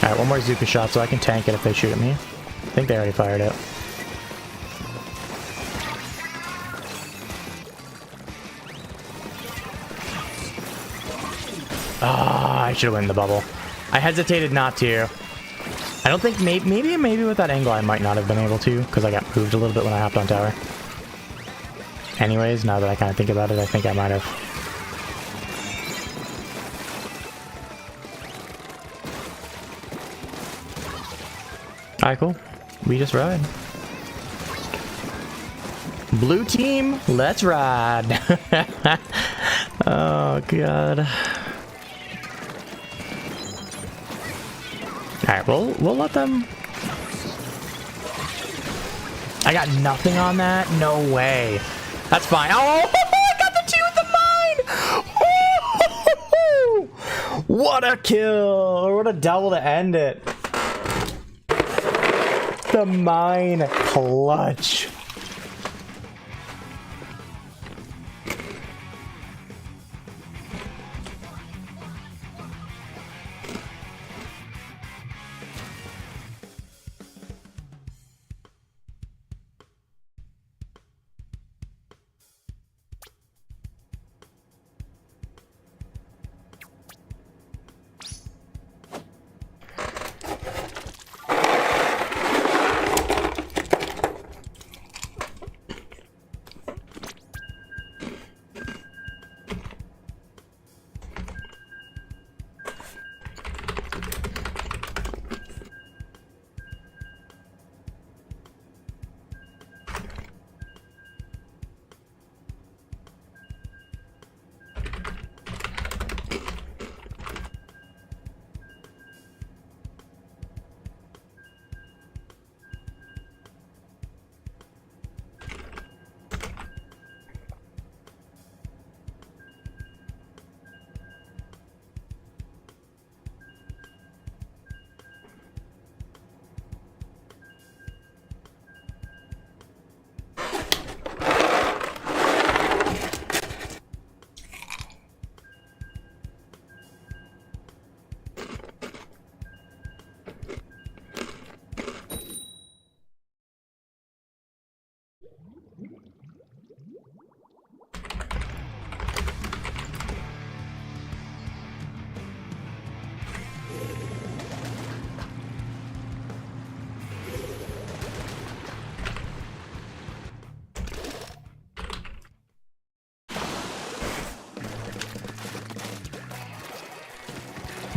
Alright, one more Zuka shot so I can tank it if they shoot at me. I think they already fired it. Ah, I should have won the bubble. I hesitated not to. I don't think maybe with that angle I might not have been able to because I got moved a little bit when I hopped on tower. Anyways, now that I kind of think about it, I think I might have. Alright, cool. We just ride. Blue team, let's ride. Oh, God. Alright, we'll let them... I got nothing on that? No way. That's fine. Oh, I got the two with the mine! Oh, what a kill! Or what a double to end it. The mine clutch.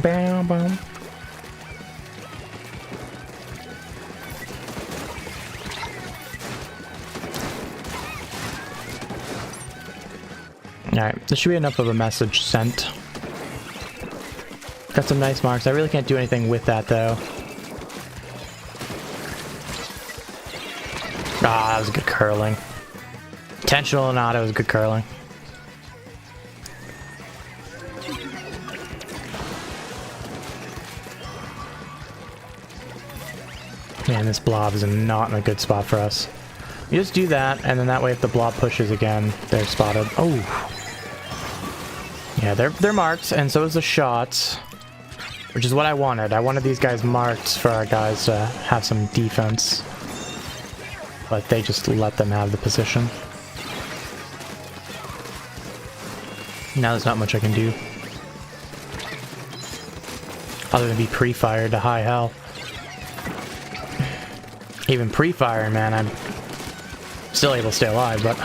Bam, bam. Alright, this should be enough of a message sent. Got some nice marks. I really can't do anything with that, though. Ah, that was good curling. Intentional or not, it was good curling. Man, this blob is not in a good spot for us. You just do that, and then that way if the blob pushes again, they're spotted. Oh! Yeah, they're marked, and so is the shots. Which is what I wanted. I wanted these guys marked for our guys to have some defense. But they just let them have the position. Now there's not much I can do. Other than be pre-fired to high hell. Even pre-firing, man, I'm still able to stay alive, but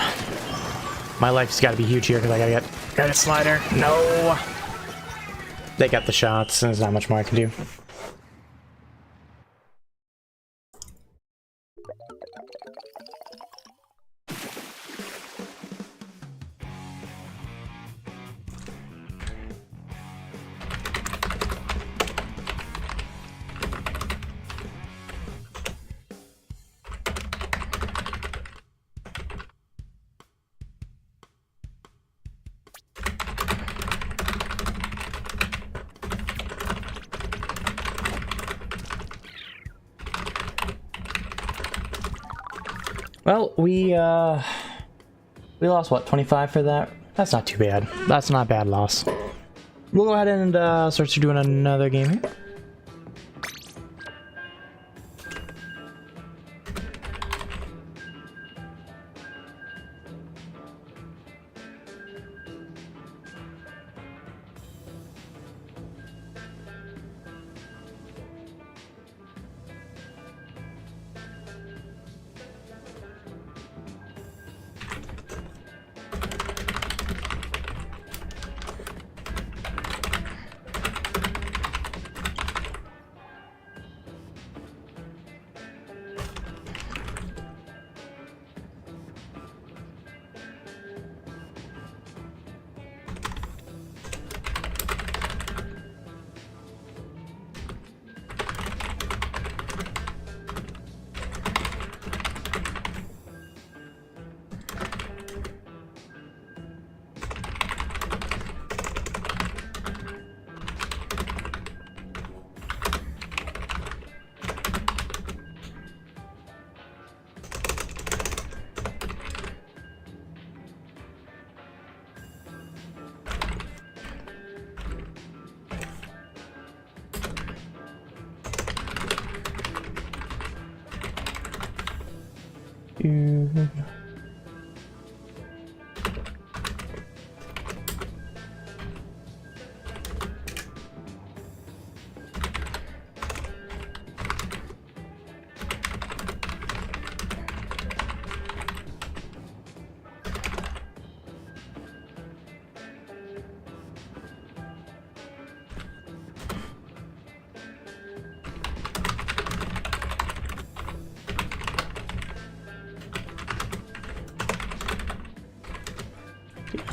my life's got to be huge here because I gotta get a slider. No! They got the shots, and there's not much more I can do. Well, we lost, what, 25 for that? That's not too bad. That's not a bad loss. We'll go ahead and start doing another game here.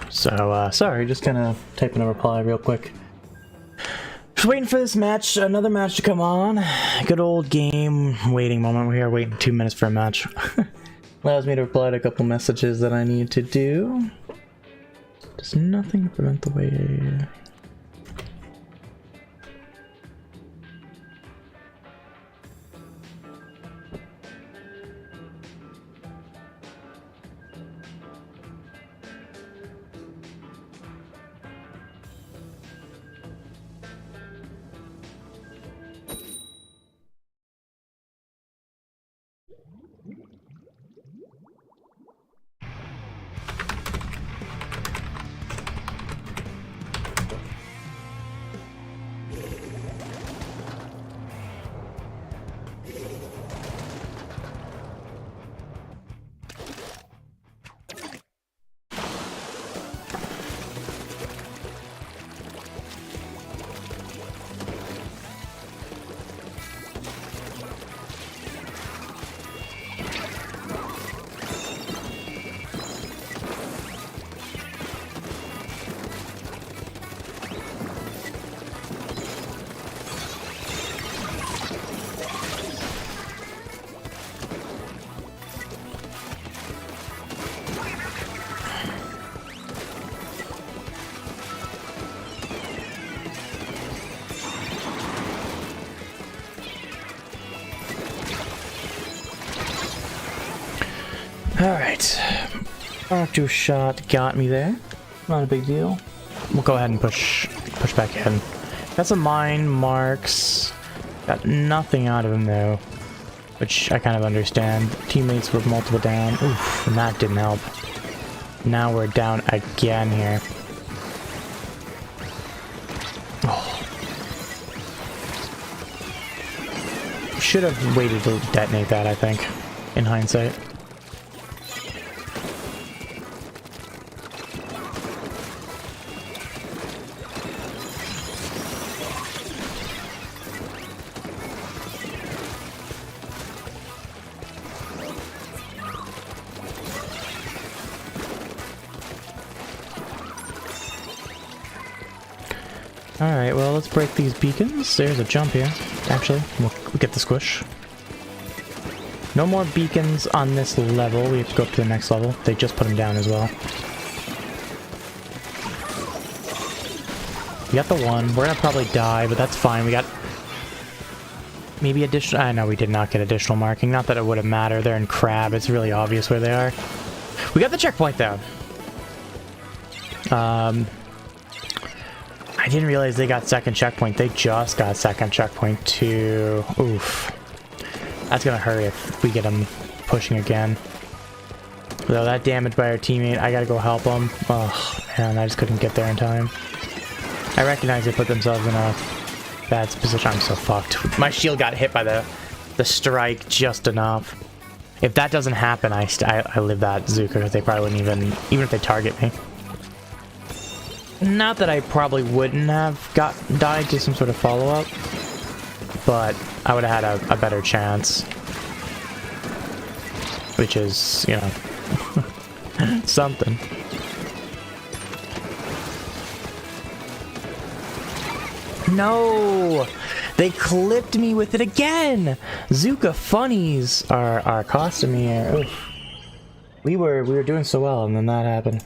So, sorry, just gonna type in a reply real quick. Just waiting for this match, another match to come on. Good old game waiting moment. We're here waiting 2 minutes for a match. Allows me to reply to a couple messages that I need to do. Does nothing prevent the way. Archer shot got me there. Not a big deal. We'll go ahead and push back in. Got some mine marks. Got nothing out of him though, which I kind of understand. Teammates were multiple down. Oof, and that didn't help. Now we're down again here. Oh. Should have waited to detonate that, I think, in hindsight. Alright, well, let's break these beacons. There's a jump here. Actually, we'll get the squish. No more beacons on this level. We have to go up to the next level. They just put them down as well. We got the one. We're gonna probably die, but that's fine. We got maybe additional... I know we did not get additional marking. Not that it would have mattered. They're in crab. It's really obvious where they are. We got the checkpoint, though. I didn't realize they got second checkpoint. They just got second checkpoint too. Oof. That's gonna hurt if we get them pushing again. Though that damage by our teammate, I gotta go help them. Oh, man, I just couldn't get there in time. I recognize they put themselves in a bad position. I'm so fucked. My shield got hit by the strike just enough. If that doesn't happen, I live that Zuka, because they probably wouldn't even if they target me. Not that I probably wouldn't have died to some sort of follow-up, but I would have had a better chance. Which is, you know, something. No! They clipped me with it again! Zuka funnies are costing me here. Oof. We were doing so well, and then that happened.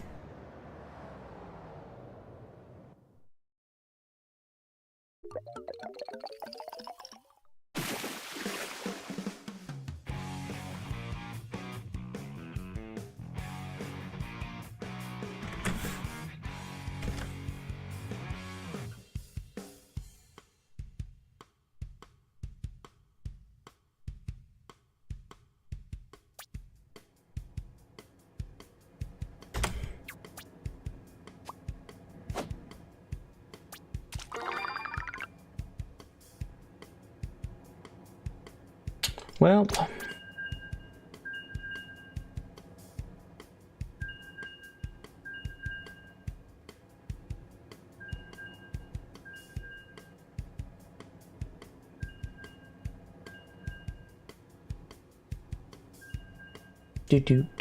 Well, do.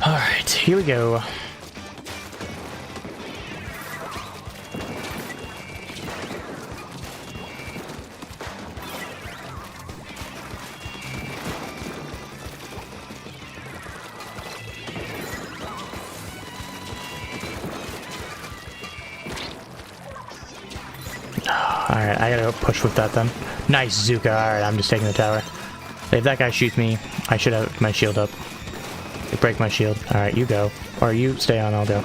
Alright, here we go. Alright, I gotta go push with that then. Nice, Zuka. Alright, I'm just taking the tower. If that guy shoots me, I should have my shield up. Break my shield. Alright, you go. Or you stay on, I'll go.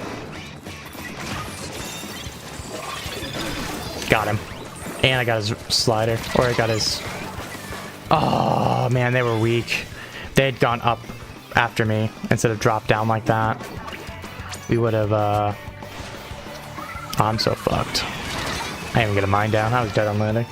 Got him. And I got his slider. Or I got his... Oh, man, they were weak. They had gone up after me instead of dropped down like that. We would have, Oh, I'm so fucked. I didn't even get a mine down. I was dead on landing.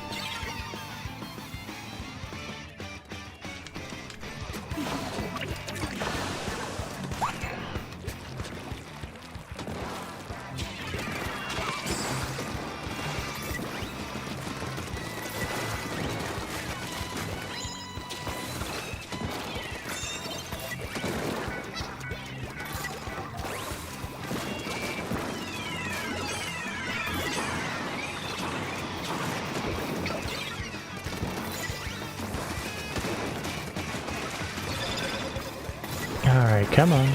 Alright, come on.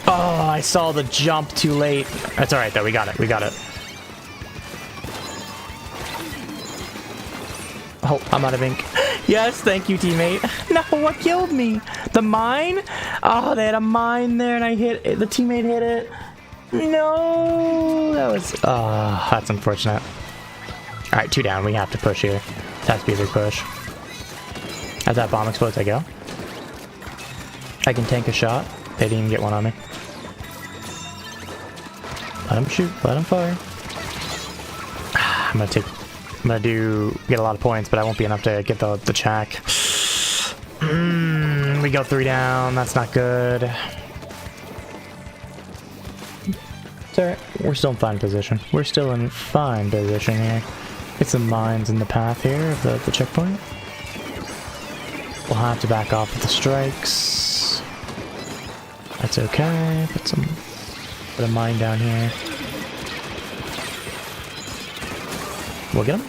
Oh, I saw the jump too late. That's alright though, we got it, we got it. Oh, I'm out of ink. Yes, thank you, teammate. No, what killed me? The mine? Oh, they had a mine there and I hit it. The teammate hit it. No, that was... Oh, that's unfortunate. Alright, 2 down. We have to push here. It has to be a big push. As that bomb explodes, I go. I can tank a shot. They didn't even get one on me. Let him shoot. Let him fire. I'm gonna get a lot of points, but I won't be enough to get the check. We go 3 down. That's not good. It's alright. We're still in fine position. We're still in fine position here. Get some mines in the path here of the checkpoint. We'll have to back off with the strikes. That's okay. Put a mine down here. We'll get him.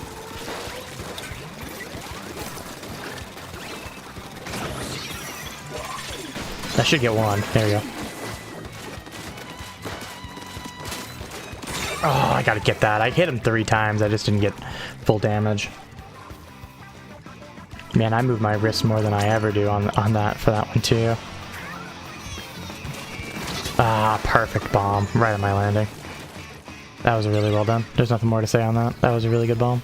That should get one. There we go. Oh, I gotta get that. I hit him 3 times. I just didn't get full damage. Man, I move my wrist more than I ever do on that for that one too. Ah, perfect bomb. Right on my landing. That was really well done. There's nothing more to say on that. That was a really good bomb.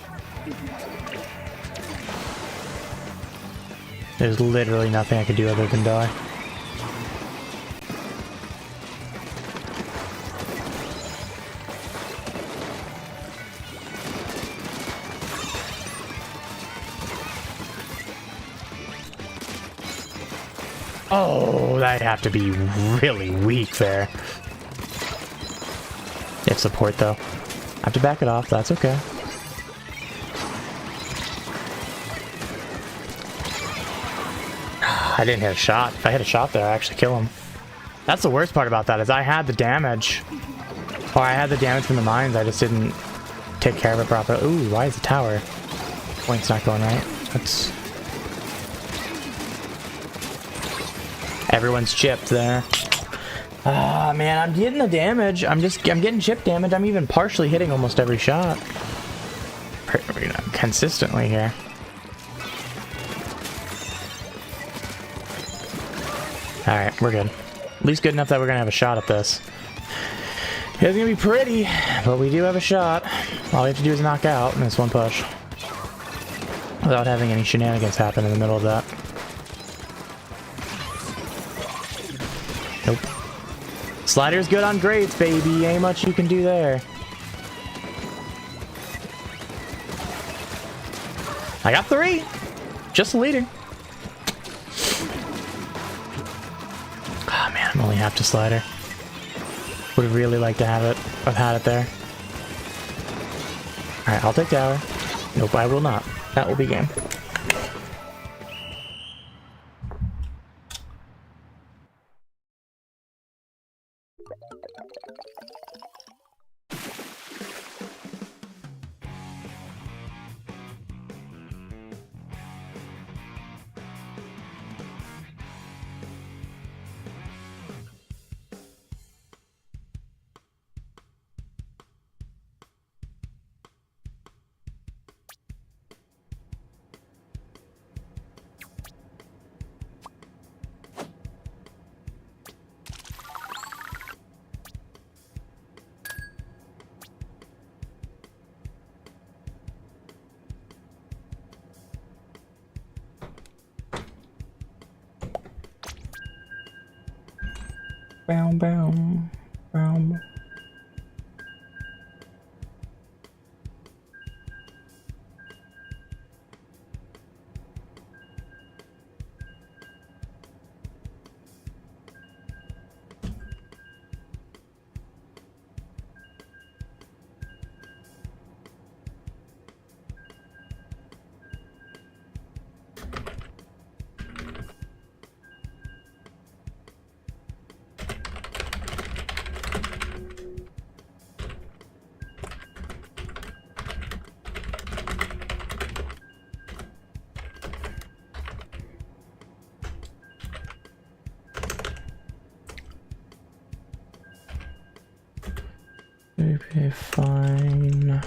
There's literally nothing I could do other than die. Oh, I have to be really weak there. They have support though. I have to back it off, that's okay. I didn't hit a shot. If I hit a shot there, I actually kill him. That's the worst part about that, is I had the damage. Or I had the damage from the mines, I just didn't take care of it properly. Ooh, why is the tower? Point's not going right. That's... Everyone's chipped there. Ah, man, I'm getting the damage. I'm getting chip damage. I'm even partially hitting almost every shot. Consistently here. Alright, we're good. At least good enough that we're gonna have a shot at this. It's gonna be pretty, but we do have a shot. All we have to do is knock out in this one push. Without having any shenanigans happen in the middle of that. Nope. Slider's good on grades, baby. Ain't much you can do there. I got 3. Just a leader. Oh man, I'm only half to slider. Would have really liked to have it. I've had it there. Alright, I'll take tower. Nope, I will not. That will be game. Bow, bow, bow. Okay, fine.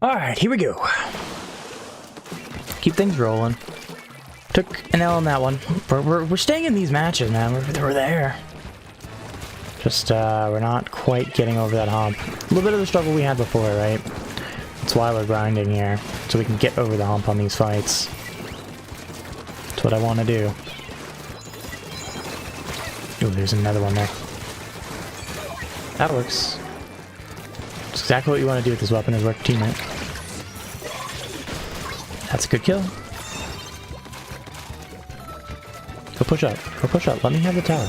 All right, here we go. Keep things rolling. Took an L on that one. We're staying in these matches, man. We're there. Just, we're not quite getting over that hump. A little bit of the struggle we had before, right? That's why we're grinding here. So we can get over the hump on these fights. That's what I want to do. Ooh, there's another one there. That works. That's exactly what you want to do with this weapon, is work teammate. That's a good kill. Go push up. Go push up. Let me have the tower.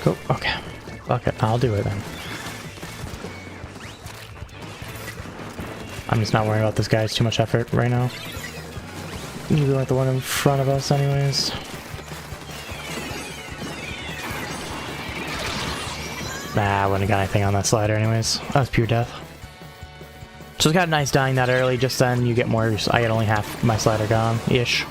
Go. Okay. Fuck it. I'll do it then. I'm just not worrying about this guy. It's too much effort right now. We like the one in front of us anyways. Nah, I wouldn't have got anything on that slider anyways. That was pure death. So it's kind of nice dying that early. Just then you get more. I get only half my slider gone-ish.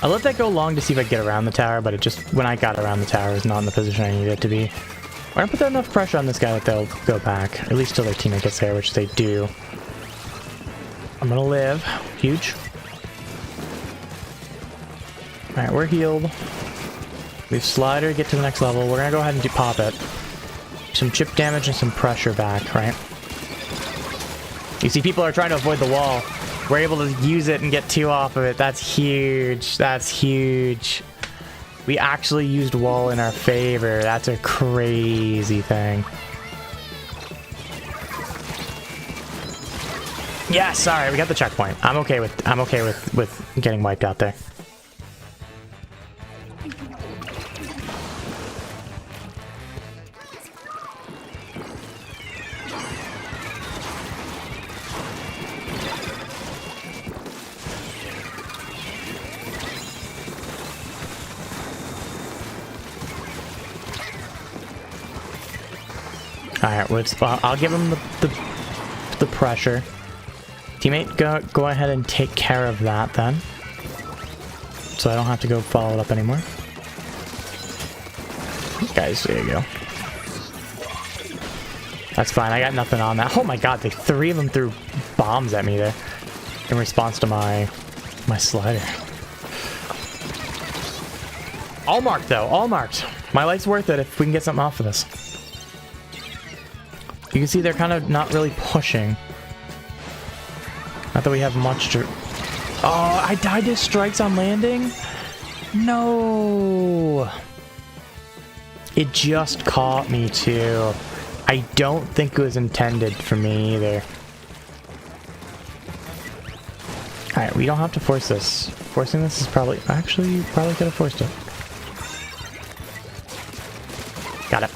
I let that go long to see if I could get around the tower, but it just, when I got around the tower, it was not in the position I needed it to be. I'm gonna put enough pressure on this guy that they'll go back, at least till their teammate gets there, which they do. I'm gonna live. Huge. Alright, we're healed. We've slider, get to the next level. We're gonna go ahead and pop it. Some chip damage and some pressure back, right? You see, people are trying to avoid the wall. We're able to use it and get 2 off of it. That's huge. That's huge. We actually used wall in our favor. That's a crazy thing. Yes, sorry, we got the checkpoint. I'm okay with getting wiped out there. Alright, I'll give him the pressure. Teammate, go ahead and take care of that then. So I don't have to go follow it up anymore. Guys, there you go. That's fine, I got nothing on that. Oh my god, 3 of them threw bombs at me there. In response to my slider. All marked though, all marked. My life's worth it if we can get something off of this. You can see they're kind of not really pushing. Not that we have much to... Oh, I died to strikes on landing? No! It just caught me too. I don't think it was intended for me either. Alright, we don't have to force this. Forcing this is probably... Actually, you probably could have forced it. Got it.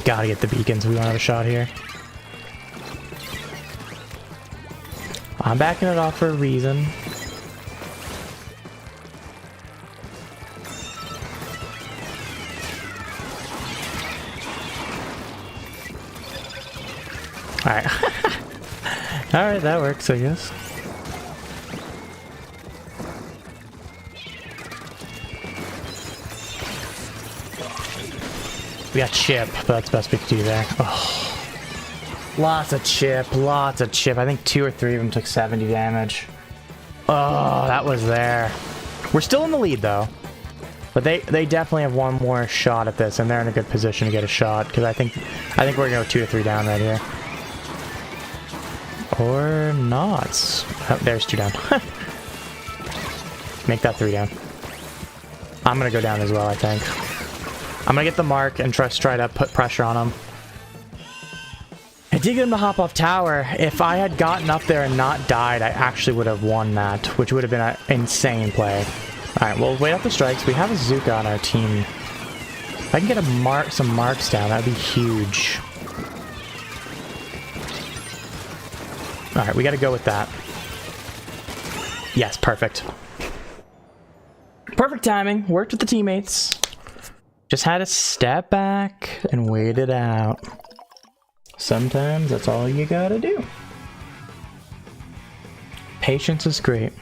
Gotta get the beacons. We don't have a shot here. I'm backing it off for a reason. Alright. Alright, that works, I guess. We got chip, but that's the best we could do there. Oh. Lots of chip, lots of chip. I think 2 or 3 of them took 70 damage. Oh, that was there. We're still in the lead, though. But they definitely have one more shot at this, and they're in a good position to get a shot, because I think we're going to go 2 or 3 down right here. Or not. Oh, there's 2 down. Make that 3 down. I'm going to go down as well, I think. I'm going to get the mark and try to put pressure on him. I did get him to hop off tower. If I had gotten up there and not died, I actually would have won that, which would have been an insane play. Alright, we'll wait up the strikes. We have a Zuka on our team. If I can get some marks down, that would be huge. Alright, we got to go with that. Yes, perfect. Perfect timing. Worked with the teammates. Just had to step back and wait it out. Sometimes that's all you gotta do. Patience is great.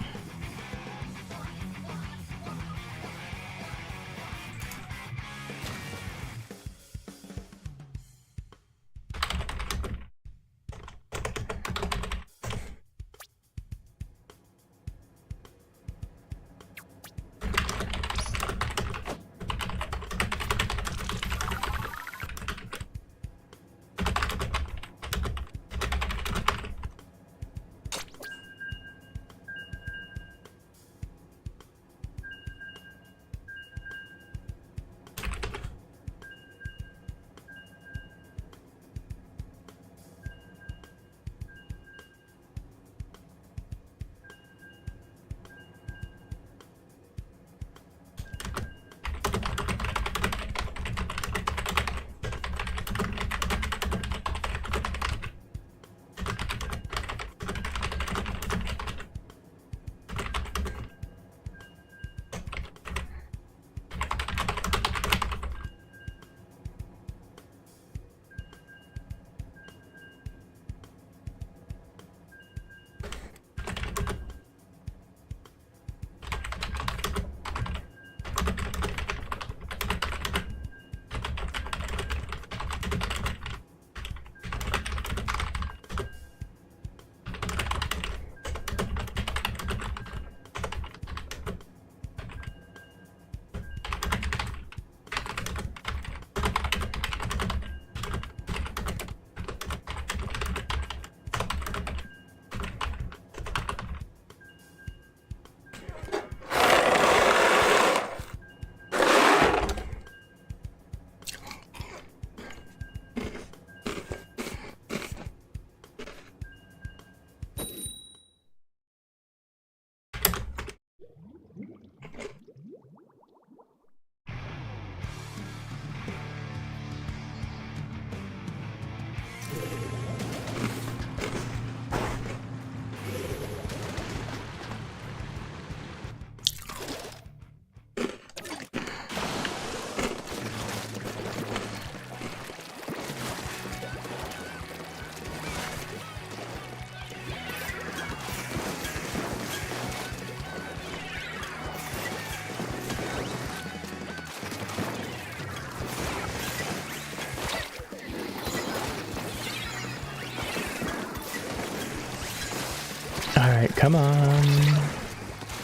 Alright, come on.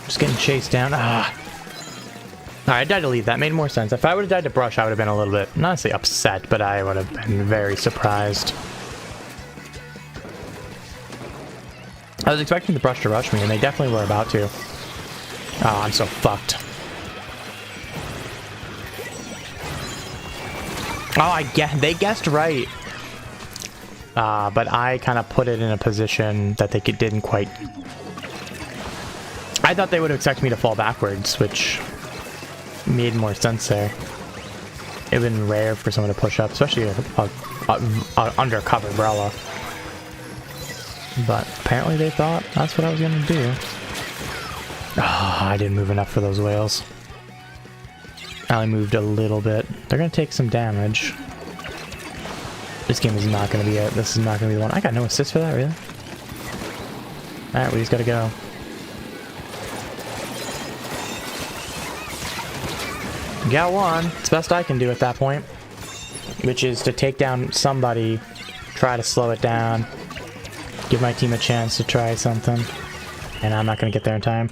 Just getting chased down. Ah. Alright, I died to leave. That made more sense. If I would have died to brush, I would have been a little bit, not say upset, but I would have been very surprised. I was expecting the brush to rush me, and they definitely were about to. Oh, I'm so fucked. Oh, they guessed right. but I kind of put it in a position that they didn't quite... I thought they would expect me to fall backwards, which made more sense there. It would have been rare for someone to push up, especially a undercover umbrella. But apparently they thought that's what I was going to do. Oh, I didn't move enough for those whales. I only moved a little bit. They're going to take some damage. This game is not going to be it. This is not going to be the one. I got no assist for that, really? Alright, we just got to go. Got one. It's the best I can do at that point. Which is to take down somebody, try to slow it down, give my team a chance to try something. And I'm not going to get there in time.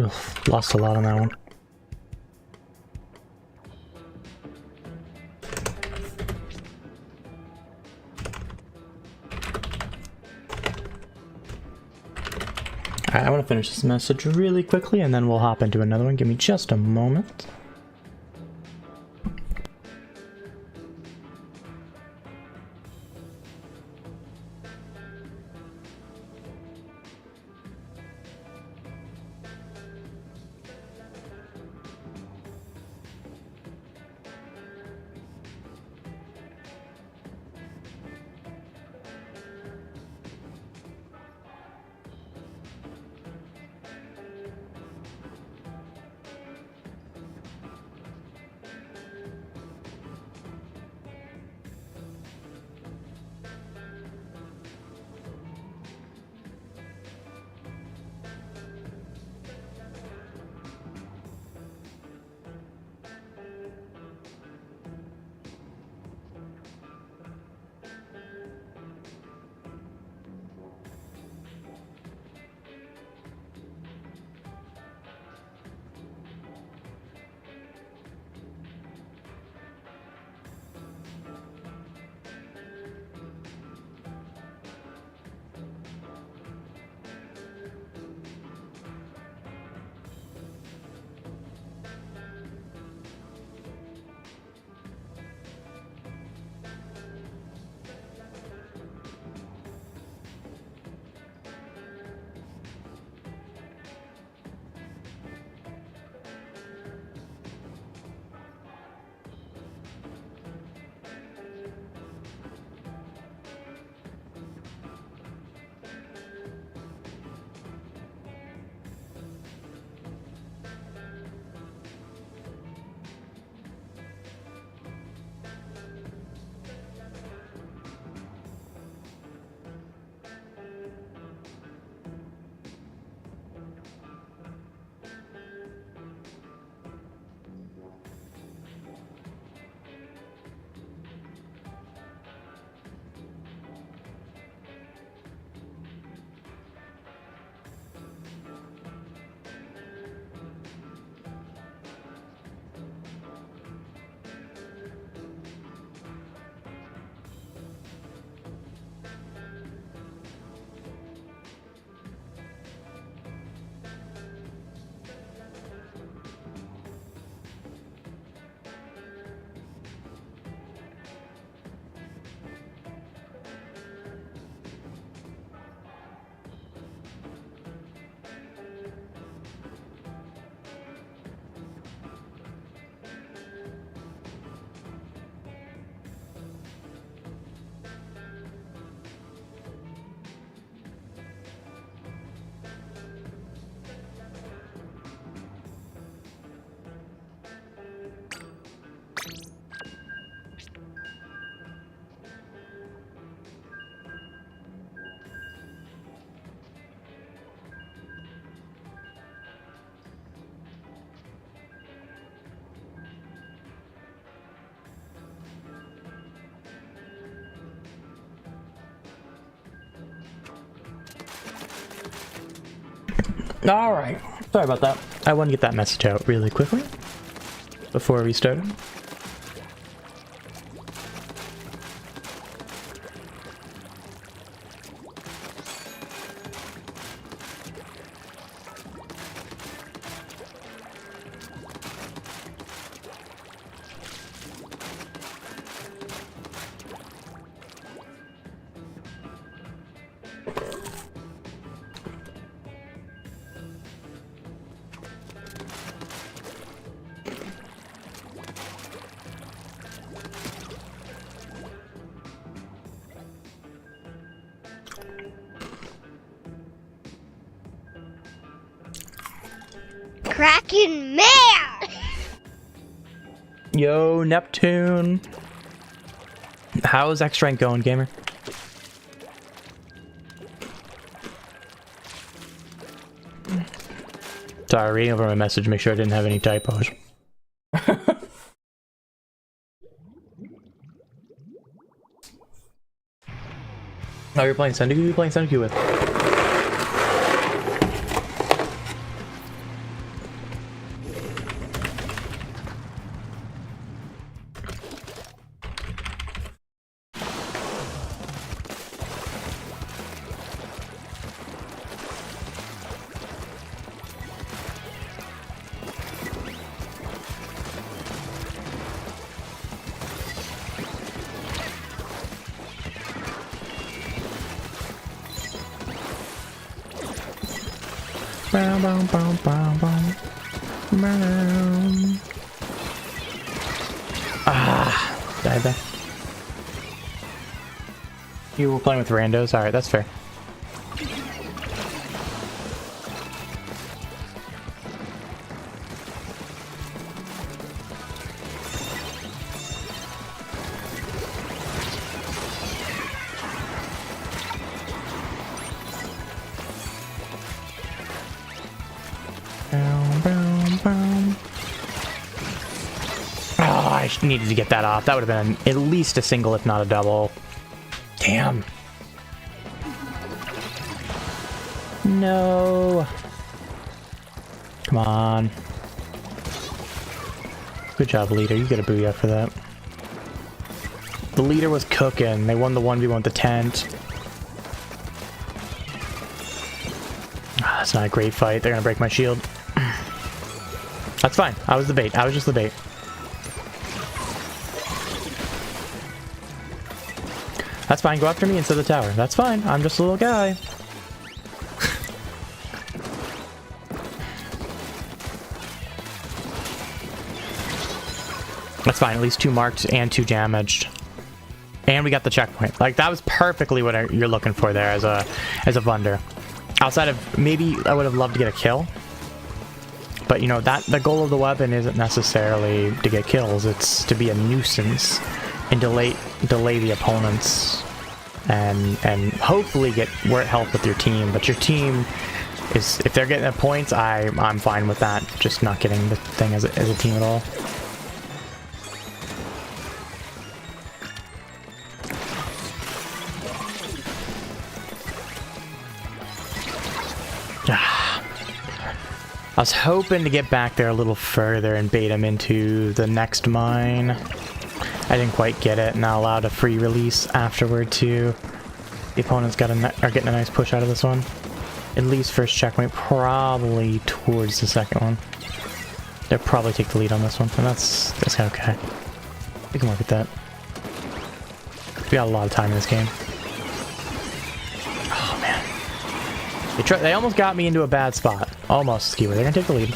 Ugh, lost a lot on that one. Alright, I want to finish this message really quickly and then we'll hop into another one. Give me just a moment. Alright. Sorry about that. I want to get that message out really quickly before we started. Kraken Mare! Yo, Neptune. How's X rank going, gamer? Sorry, reading over my message, make sure I didn't have any typos. Oh, you're playing Sendoku? Who are you playing Sendoku with? Died there. You were playing with randos? Alright, that's fair. I needed to get that off. That would have been at least a single, if not a double. Damn. No. Come on. Good job, leader. You get a booyah for that. The leader was cooking. They won the 1v1 with the tent. That's not a great fight. They're gonna break my shield. That's fine. I was the bait. I was just the bait. That's fine. Go after me instead of the tower. That's fine. I'm just a little guy. That's fine. At least 2 marked and 2 damaged. And we got the checkpoint. Like, that was perfectly what you're looking for there as a Vunder. Outside of, maybe I would have loved to get a kill. But, you know, the goal of the weapon isn't necessarily to get kills. It's to be a nuisance and delay the opponents and hopefully get help with your team. But your team is, if they're getting the points, I'm fine with that. Just not getting the thing as a team at all. I was hoping to get back there a little further and bait him into the next mine. I didn't quite get it. Not allowed a free release afterward too. The opponents are getting a nice push out of this one. At least first checkpoint, probably towards the second one. They'll probably take the lead on this one, and that's okay. We can work with that. We got a lot of time in this game. Oh man. They almost got me into a bad spot. Almost, Skewer. They're gonna take the lead.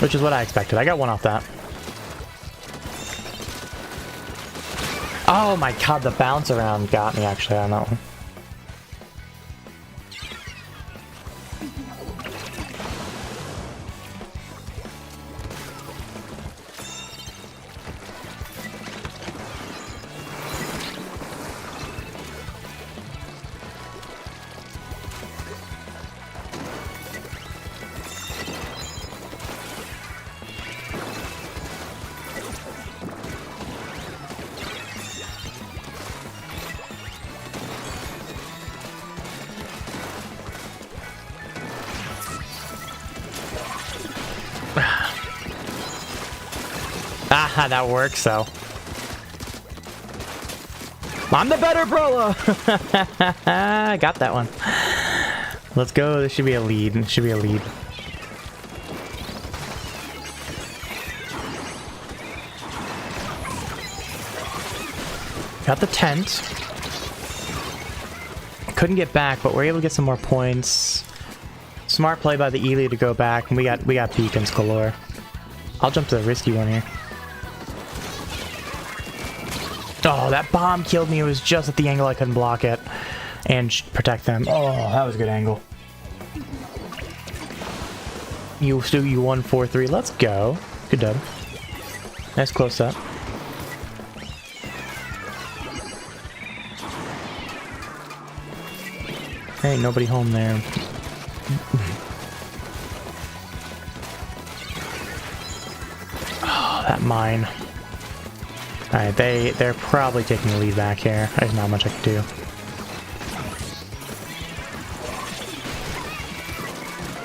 Which is what I expected. I got one off that. Oh my god, the bounce around got me actually on that one. Ah, that works, though. I'm the better brawler! I got that one. Let's go. This should be a lead. This should be a lead. Got the tent. Couldn't get back, but we're able to get some more points. Smart play by the Ely to go back, and we got beacons galore. I'll jump to the risky one here. Oh, that bomb killed me. It was just at the angle I couldn't block it and protect them. Oh, that was a good angle. You 1-4-3. Let's go. Good dub. Nice close up. Ain't nobody home there. Oh, that mine. Alright, they're probably taking the lead back here. There's not much I can do.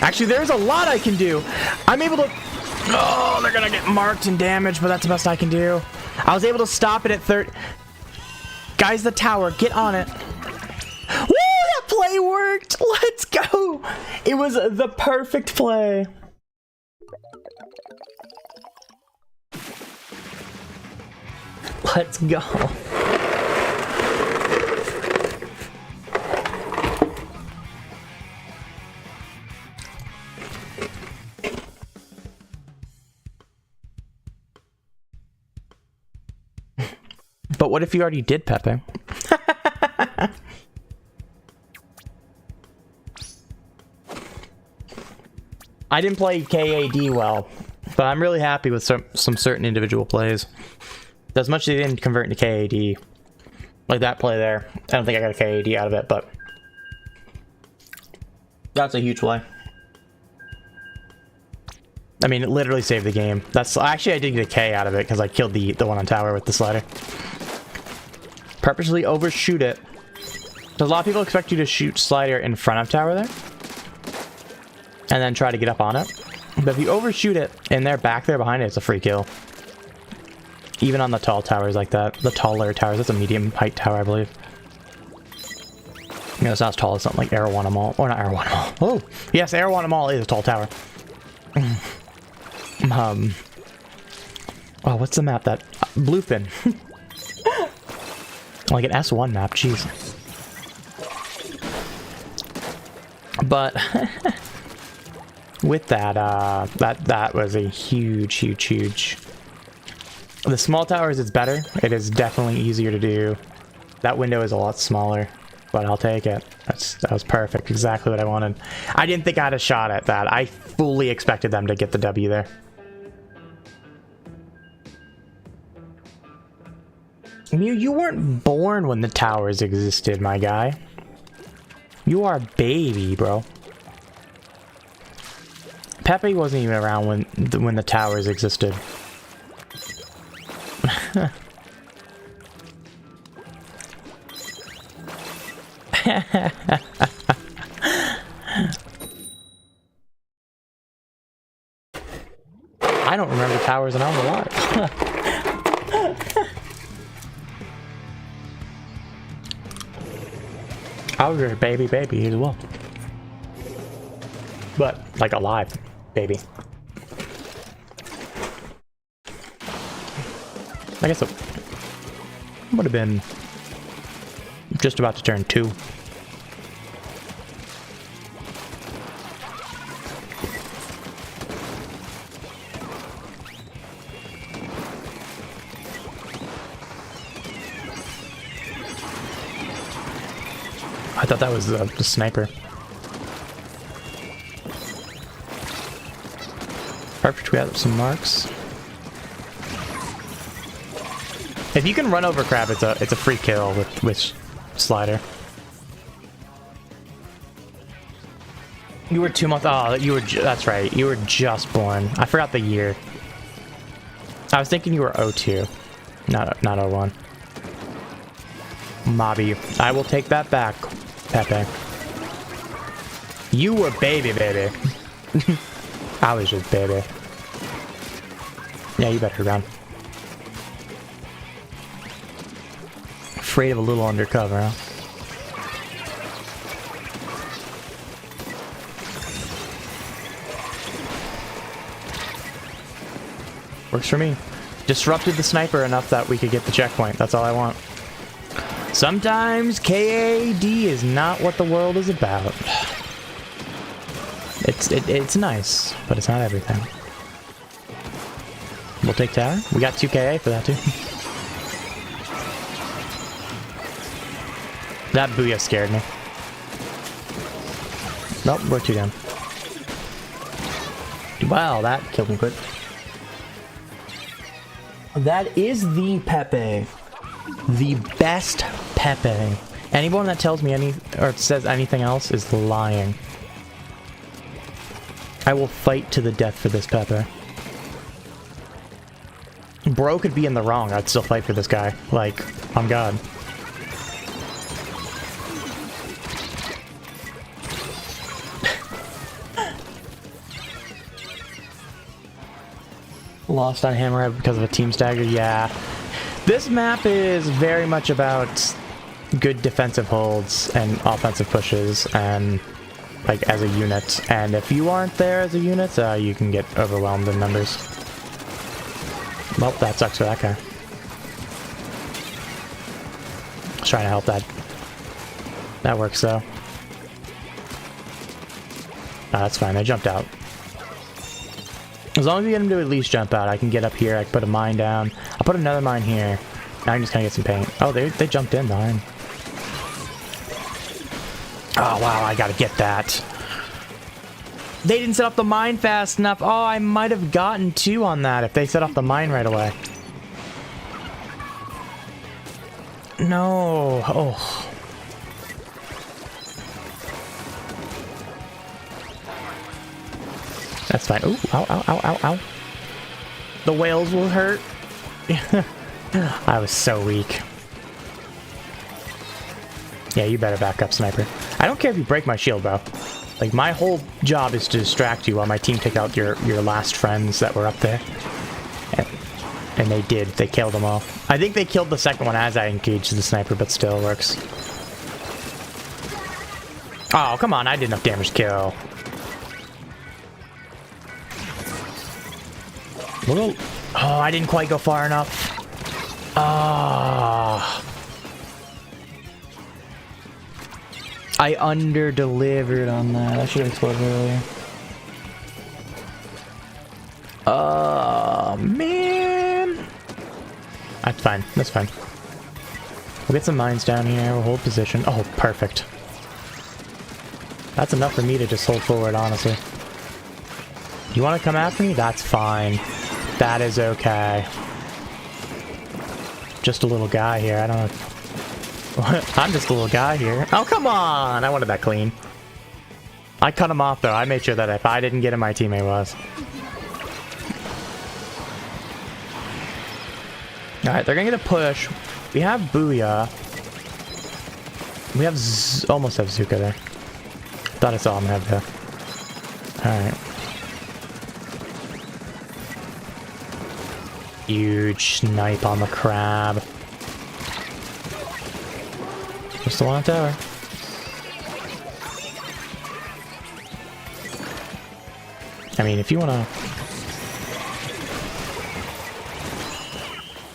Actually, there's a lot I can do. I'm able to... Oh, they're gonna get marked and damaged, but that's the best I can do. I was able to stop it at 30... Guys, the tower, get on it. Play worked. Let's go. It was the perfect play. Let's go. But what if you already did, Pepe? I didn't play KAD well, but I'm really happy with some certain individual plays. As much as they didn't convert into KAD, like that play there, I don't think I got a KAD out of it, but that's a huge play. I mean, it literally saved the game. That's actually, I did get a K out of it because I killed the one on tower with the slider. Purposely overshoot it. So a lot of people expect you to shoot slider in front of tower there, and then try to get up on it. But if you overshoot it and they're back there behind it, it's a free kill. Even on the tall towers like that. The taller towers, that's a medium height tower, I believe. You know, it's not as tall as something like Arowana Mall. Or not Arowana Mall. Oh, yes, Arowana Mall is a tall tower. Oh, what's the map that... Bluefin. Like an S1 map, jeez. But... with that, that was a huge. The small towers is better. It is definitely easier to do. That window is a lot smaller, but I'll take it. That was perfect. Exactly what I wanted. I didn't think I had a shot at that. I fully expected them to get the W there. You weren't born when the towers existed, my guy. You are a baby, bro. Pepe wasn't even around when the towers existed. I don't remember towers and I was alive. I was a baby as well. But, like, alive baby. I guess it would have been just about to turn 2. I thought that was the sniper. Perfect, we have some marks. If you can run over crab, it's a free kill with slider. You were 2 months. Oh, that's right. You were just born. I forgot the year. I was thinking you were 02, not 01. Mobby, I will take that back, Pepe. You were baby. I was just baby. Yeah, you better run. afraid of a little undercover, huh? Works for me. Disrupted the sniper enough that we could get the checkpoint. That's all I want. Sometimes KAD is not what the world is about. It's nice, but it's not everything. We'll take tower. We got 2 KA for that too. That booyah scared me. Nope, we're 2 down. Wow, that killed me quick. That is the Pepe. The best Pepe. Anyone that tells me or says anything else is lying. I will fight to the death for this Pepe. Bro could be in the wrong. I'd still fight for this guy. Like, on God. Lost on Hammerhead because of a team stagger? Yeah. This map is very much about good defensive holds and offensive pushes and like as a unit. And if you aren't there as a unit, you can get overwhelmed in numbers. Well, that sucks for that guy. I was trying to help that. That works though. Oh, that's fine. I jumped out. As long as we get him to at least jump out, I can get up here, I can put a mine down. I'll put another mine here. Now I'm just gonna get some paint. Oh, they jumped in behind. Oh, wow, I gotta get that. They didn't set up the mine fast enough. Oh, I might have gotten 2 on that if they set up the mine right away. No. Oh. That's fine. Ooh, ow, ow, ow, ow, ow. The whales will hurt. I was so weak. Yeah, you better back up, sniper. I don't care if you break my shield, bro. Like, my whole job is to distract you while my team take out your last friends that were up there. And they did. They killed them all. I think they killed the second one as I engaged the sniper, but still works. Oh, come on. I did enough damage to kill. Oh, I didn't quite go far enough. Ah. I under-delivered on that. I should have exploded earlier. Oh, man. That's fine. That's fine. We'll get some mines down here. We'll hold position. Oh, perfect. That's enough for me to just hold forward, honestly. You want to come after me? That's fine. That is okay. Just a little guy here. I don't know. I'm just a little guy here. Oh, come on! I wanted that clean. I cut him off, though. I made sure that if I didn't get him, my teammate was. Alright, they're gonna get a push. We have Booyah. We have almost have Zuka there. Thought I saw him have there. Alright. Huge snipe on the crab. We're still on tower. I mean, if you wanna...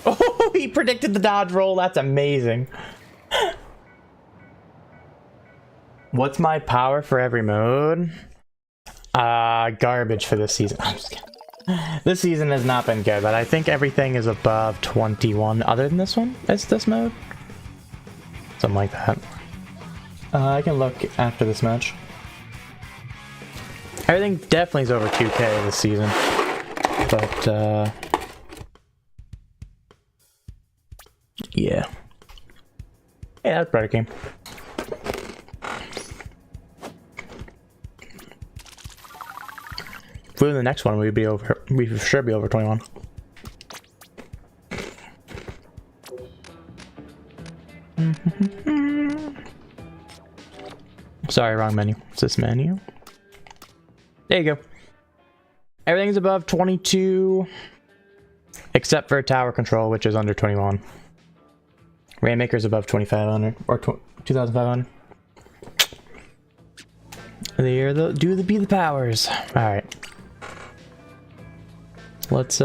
Oh, he predicted the dodge roll. That's amazing. What's my power for every mode? Garbage for this season. I'm just kidding. This season has not been good, but I think everything is above 21 other than this one. It's this mode. Something like that. I can look after this match. Everything definitely is over 2K this season. But, yeah. Yeah, that's a better game. If we win the next one, we'd for sure be over 21. Sorry, wrong menu. It's this menu. There you go. Everything's above 22, except for tower control, which is under 21. Rainmaker's above 2,500 or 2,500. There, be the powers. All right. Let's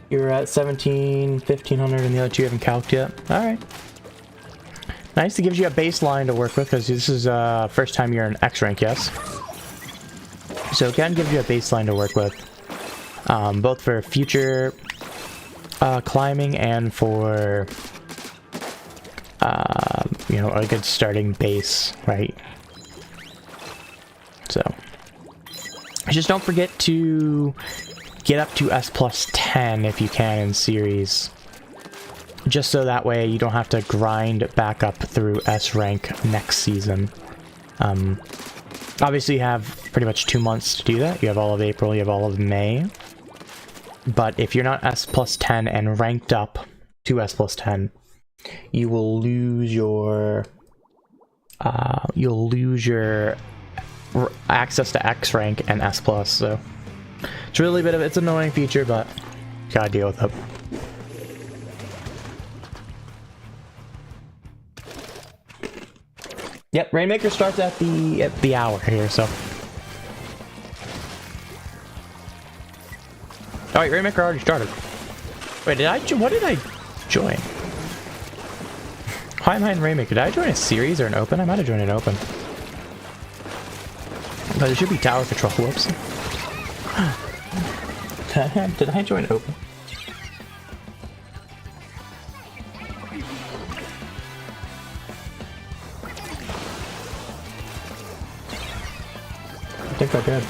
You're at 1,500 and the other two haven't calced yet. Alright. Nice, it gives you a baseline to work with because this is first time you're in X rank, yes? So it can give you a baseline to work with. Both for future climbing and for you know, a good starting base, right? So just don't forget to get up to S plus 10 if you can in series. Just so that way you don't have to grind back up through S rank next season. Obviously you have pretty much 2 months to do that. You have all of April, you have all of May. But if you're not S plus 10 and ranked up to S plus 10, you will lose your access to X rank and S plus. So it's really it's an annoying feature, but gotta deal with it. Yep, Rainmaker starts at the hour here, so. Oh wait, Rainmaker already started. Wait, what did I join? Why am I in Rainmaker? Did I join a series or an open? I might have joined an open. But it should be tower control. Whoops. Did I join open? I think I did.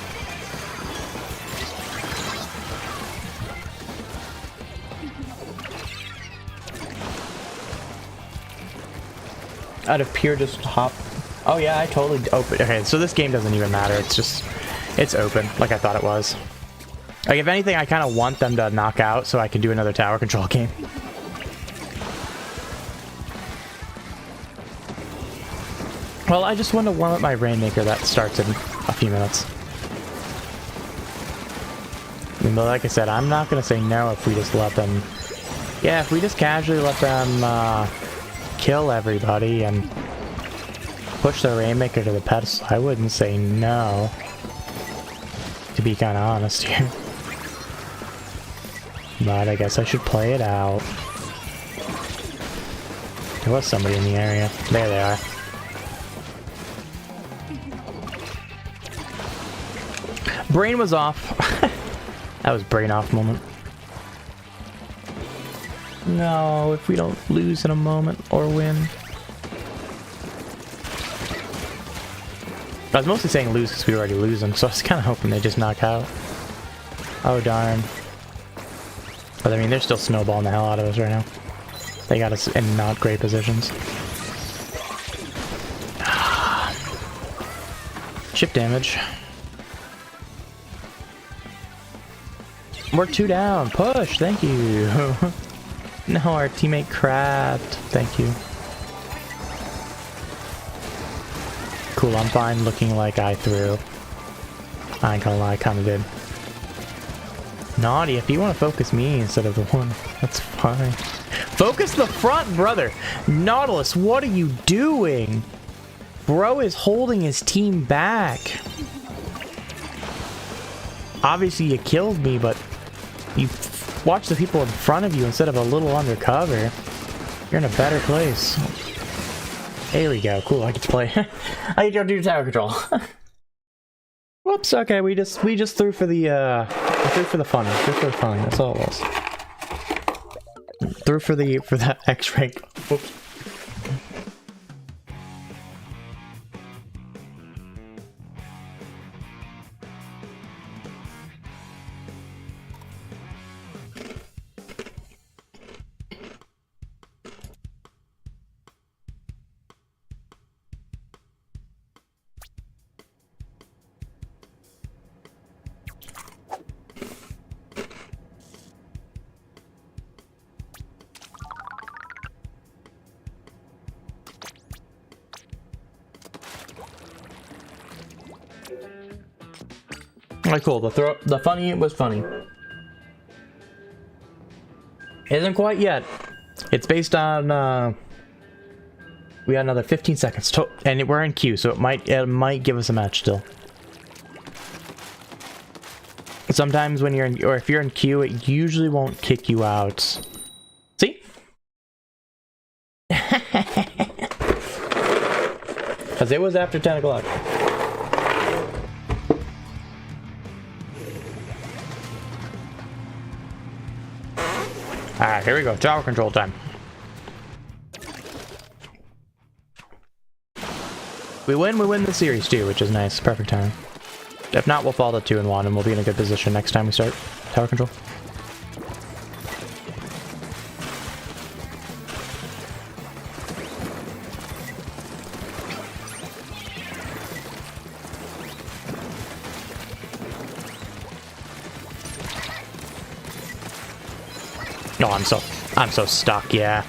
Out of pure just hop. Oh yeah, I totally open. Okay, so this game doesn't even matter. It's just, it's open like I thought it was. Like if anything, I kind of want them to knock out so I can do another tower control game. Well, I just want to warm up my Rainmaker that starts in a few minutes. But like I said, I'm not going to say no if we just let them... Yeah, if we just casually let them kill everybody and push the Rainmaker to the pedestal, I wouldn't say no. To be kind of honest here. But I guess I should play it out. There was somebody in the area. There they are. Brain was off. That was brain off moment. No, if we don't lose in a moment or win. I was mostly saying lose because we were already losing, so I was kind of hoping they just knock out. Oh darn. But I mean, they're still snowballing the hell out of us right now. They got us in not great positions. Chip damage. We're 2 down. Push. Thank you. No, our teammate crapped. Thank you. Cool, I'm fine looking like I threw. I ain't gonna lie, I kinda did. Naughty, if you want to focus me instead of the one, that's fine. Focus the front, brother! Nautilus, what are you doing? Bro is holding his team back. Obviously you killed me, but you watch the people in front of you instead of a little undercover. You're in a better place. There we go. Cool, I get to play. I get to do tower control. Whoops, okay, we just threw for the threw for the fun. Threw for the fun, that's all it was. Threw for that X rank. Whoops. Alright, cool. The funny was funny. Isn't quite yet. It's based on, we got another 15 seconds, and we're in queue, so it might give us a match still. Sometimes when you're in, or if you're in queue, it usually won't kick you out. See? Because it was after 10 o'clock. Alright, here we go. Tower control time. We win the series too, which is nice. Perfect time. If not, we'll fall to 2-1 and we'll be in a good position next time we start tower control. No, I'm so stuck, yeah.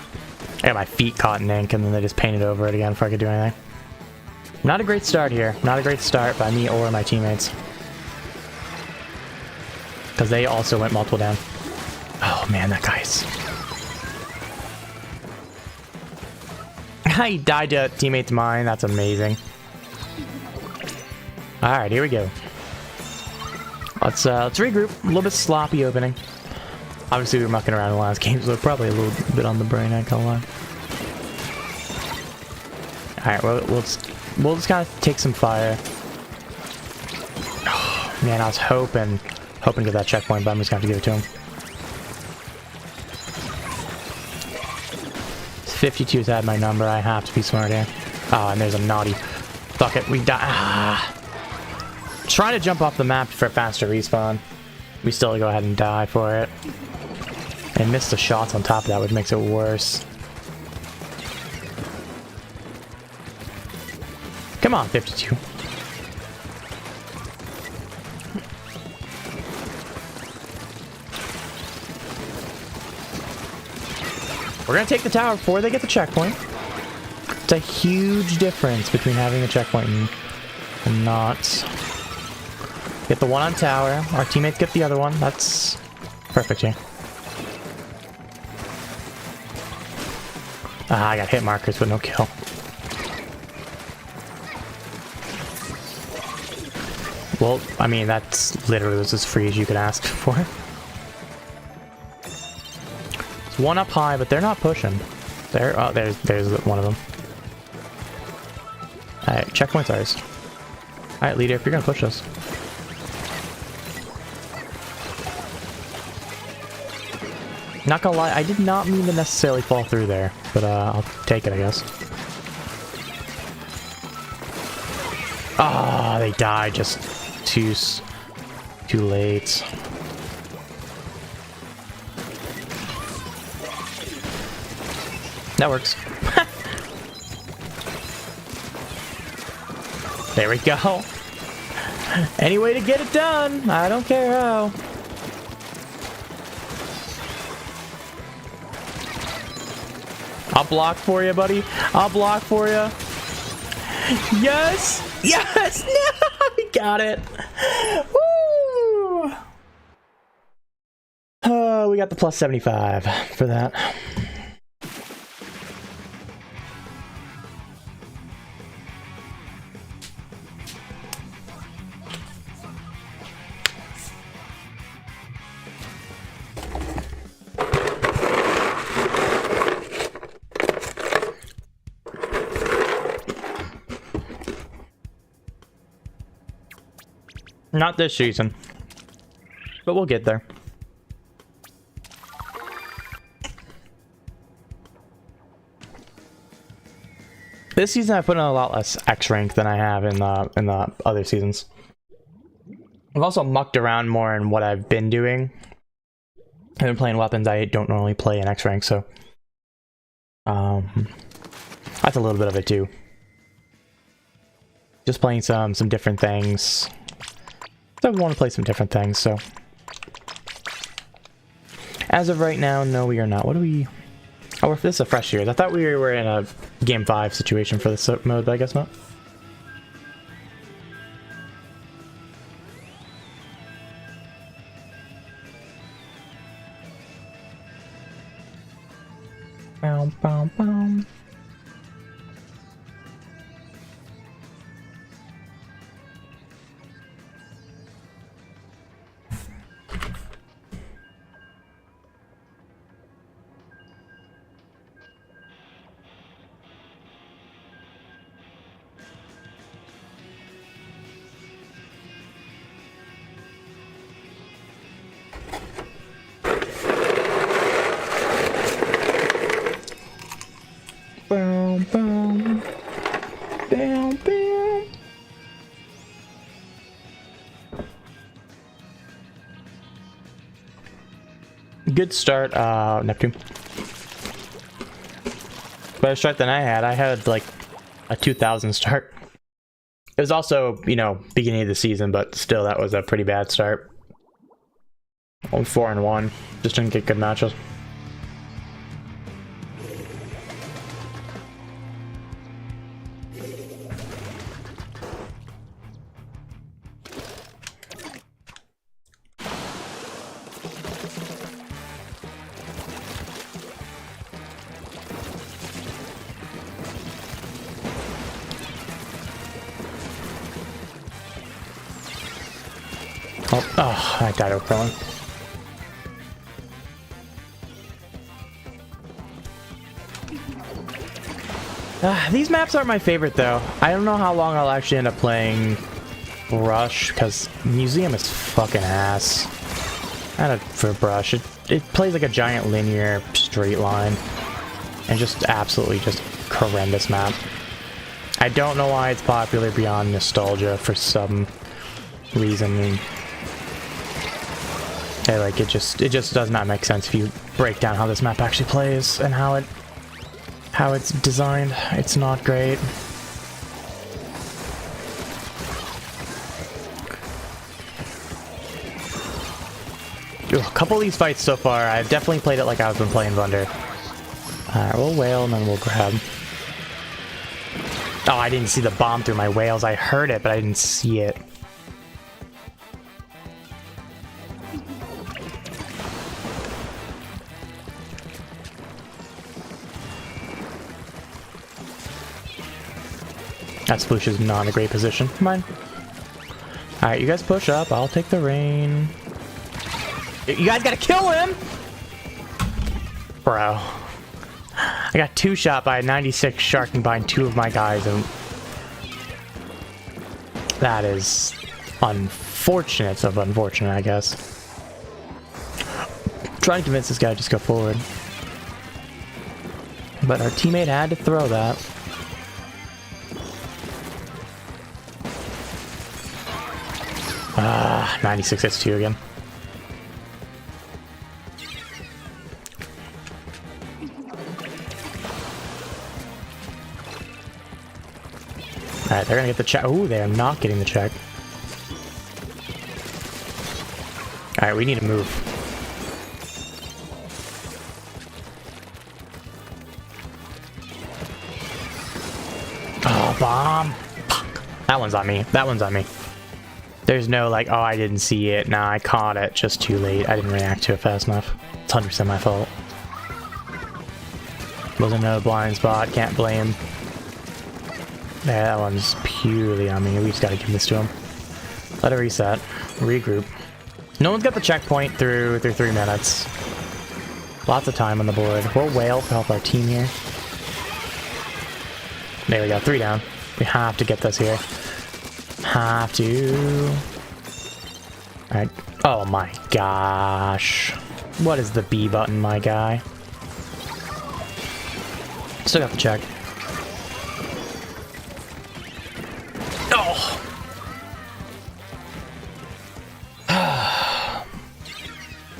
I got my feet caught in ink and then they just painted over it again before I could do anything. Not a great start here. Not a great start by me or my teammates. Because they also went multiple down. Oh man, that guy's... He died to teammate's mine. That's amazing. Alright, here we go. Let's regroup. A little bit sloppy opening. Obviously, we were mucking around in the last game, so probably a little bit on the brain, I ain't gonna lie. Alright, well, we'll just kind of take some fire. Oh, man, I was hoping to get that checkpoint, but I'm just gonna have to give it to him. 52's had my number. I have to be smart here. Oh, and there's a naughty. Fuck it, we die. Ah. Trying to jump off the map for a faster respawn. We still go ahead and die for it. And miss the shots on top of that, which makes it worse. Come on, 52. We're gonna take the tower before they get the checkpoint. It's a huge difference between having the checkpoint and not. Get the one on tower. Our teammates get the other one. That's perfect here. Ah, I got hit markers but no kill. Well, I mean, that's literally as free as you could ask for. It's one up high, but they're not pushing. There, oh, there's one of them. Alright, checkpoint's ours. Alright, leader, if you're gonna push us. Not gonna lie, I did not mean to necessarily fall through there, but I'll take it, I guess. Ah, they died just too late. That works. There we go. Any way to get it done. I don't care how. I'll block for you, buddy. I'll block for you. Yes! Yes! No! We got it! Woo! Oh, we got the plus 75 for that. Not this season, but we'll get there. This season I put in a lot less X rank than I have in the other seasons. I've also mucked around more in what I've been doing. I've been playing weapons I don't normally play in X rank, so that's a little bit of it too. Just playing some different things. I want to play some different things, so. As of right now, no, we are not. What do we... Oh, this is a fresh series. I thought we were in a Game 5 situation for this mode, but I guess not. Bow, bow, bow. Boom, boom. Boom, boom. Good start, Neptune. Better start than I had. I had like a 2000 start. It was also, you know, beginning of the season, but still that was a pretty bad start. I'm 4-1. Just didn't get good matches. Oh, I died over Krillin. These maps aren't my favorite though. I don't know how long I'll actually end up playing Brush, because Museum is fucking ass. And for Brush, it plays like a giant linear straight line. And just absolutely just horrendous map. I don't know why it's popular beyond nostalgia for some reason. Hey, like it just does not make sense if you break down how this map actually plays and how it's designed. It's not great. Ooh, a couple of these fights so far, I've definitely played it like I've been playing Thunder. Alright, we'll wail and then we'll grab. Oh, I didn't see the bomb through my wails. I heard it, but I didn't see it. That sploosh is not a great position. Come on. Alright, you guys push up. I'll take the rain. You guys gotta kill him! Bro. I got two shot by a 96 shark combined two of my guys, and that is unfortunate of unfortunate, I guess. I'm trying to convince this guy to just go forward. But our teammate had to throw that. Ah, 96 hits 2 again. Alright, they're gonna get the check. Ooh, they are not getting the check. Alright, we need to move. Oh, bomb! Fuck. That one's on me. That one's on me. There's no like, oh, I didn't see it. Nah, I caught it just too late. I didn't react to it fast enough. It's 100% my fault. Wasn't no blind spot. Can't blame. Yeah, that one's purely on me. We just gotta give this to him. Let it reset. Regroup. No one's got the checkpoint through 3 minutes. Lots of time on the board. We'll wail to help our team here. There we go. 3 down. We have to get this here. Have to. Alright. Oh my gosh. What is the B button, my guy? Still got the check. Oh!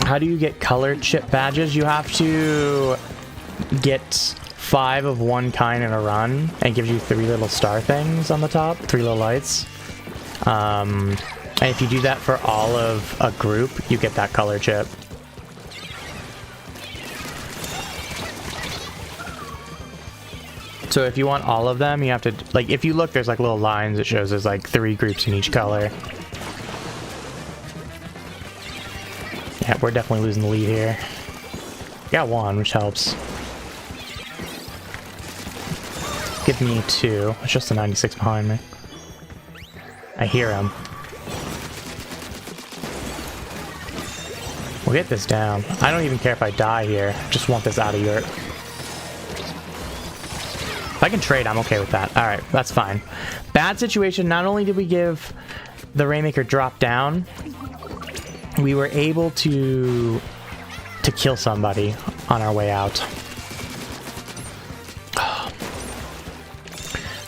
How do you get colored chip badges? You have to get 5 of one kind in a run, and it gives you 3 little star things on the top, 3 little lights. And if you do that for all of a group, you get that color chip. So if you want all of them, you have to, like, if you look, there's like little lines that shows there's like 3 groups in each color. Yeah, we're definitely losing the lead here. Got 1, which helps. give me 2. It's just a 96 behind me. I hear him. We'll get this down. I don't even care if I die here. Just want this out of Europe. If I can trade, I'm okay with that. Alright, that's fine. Bad situation. Not only did we give the Rainmaker drop down, we were able to kill somebody on our way out.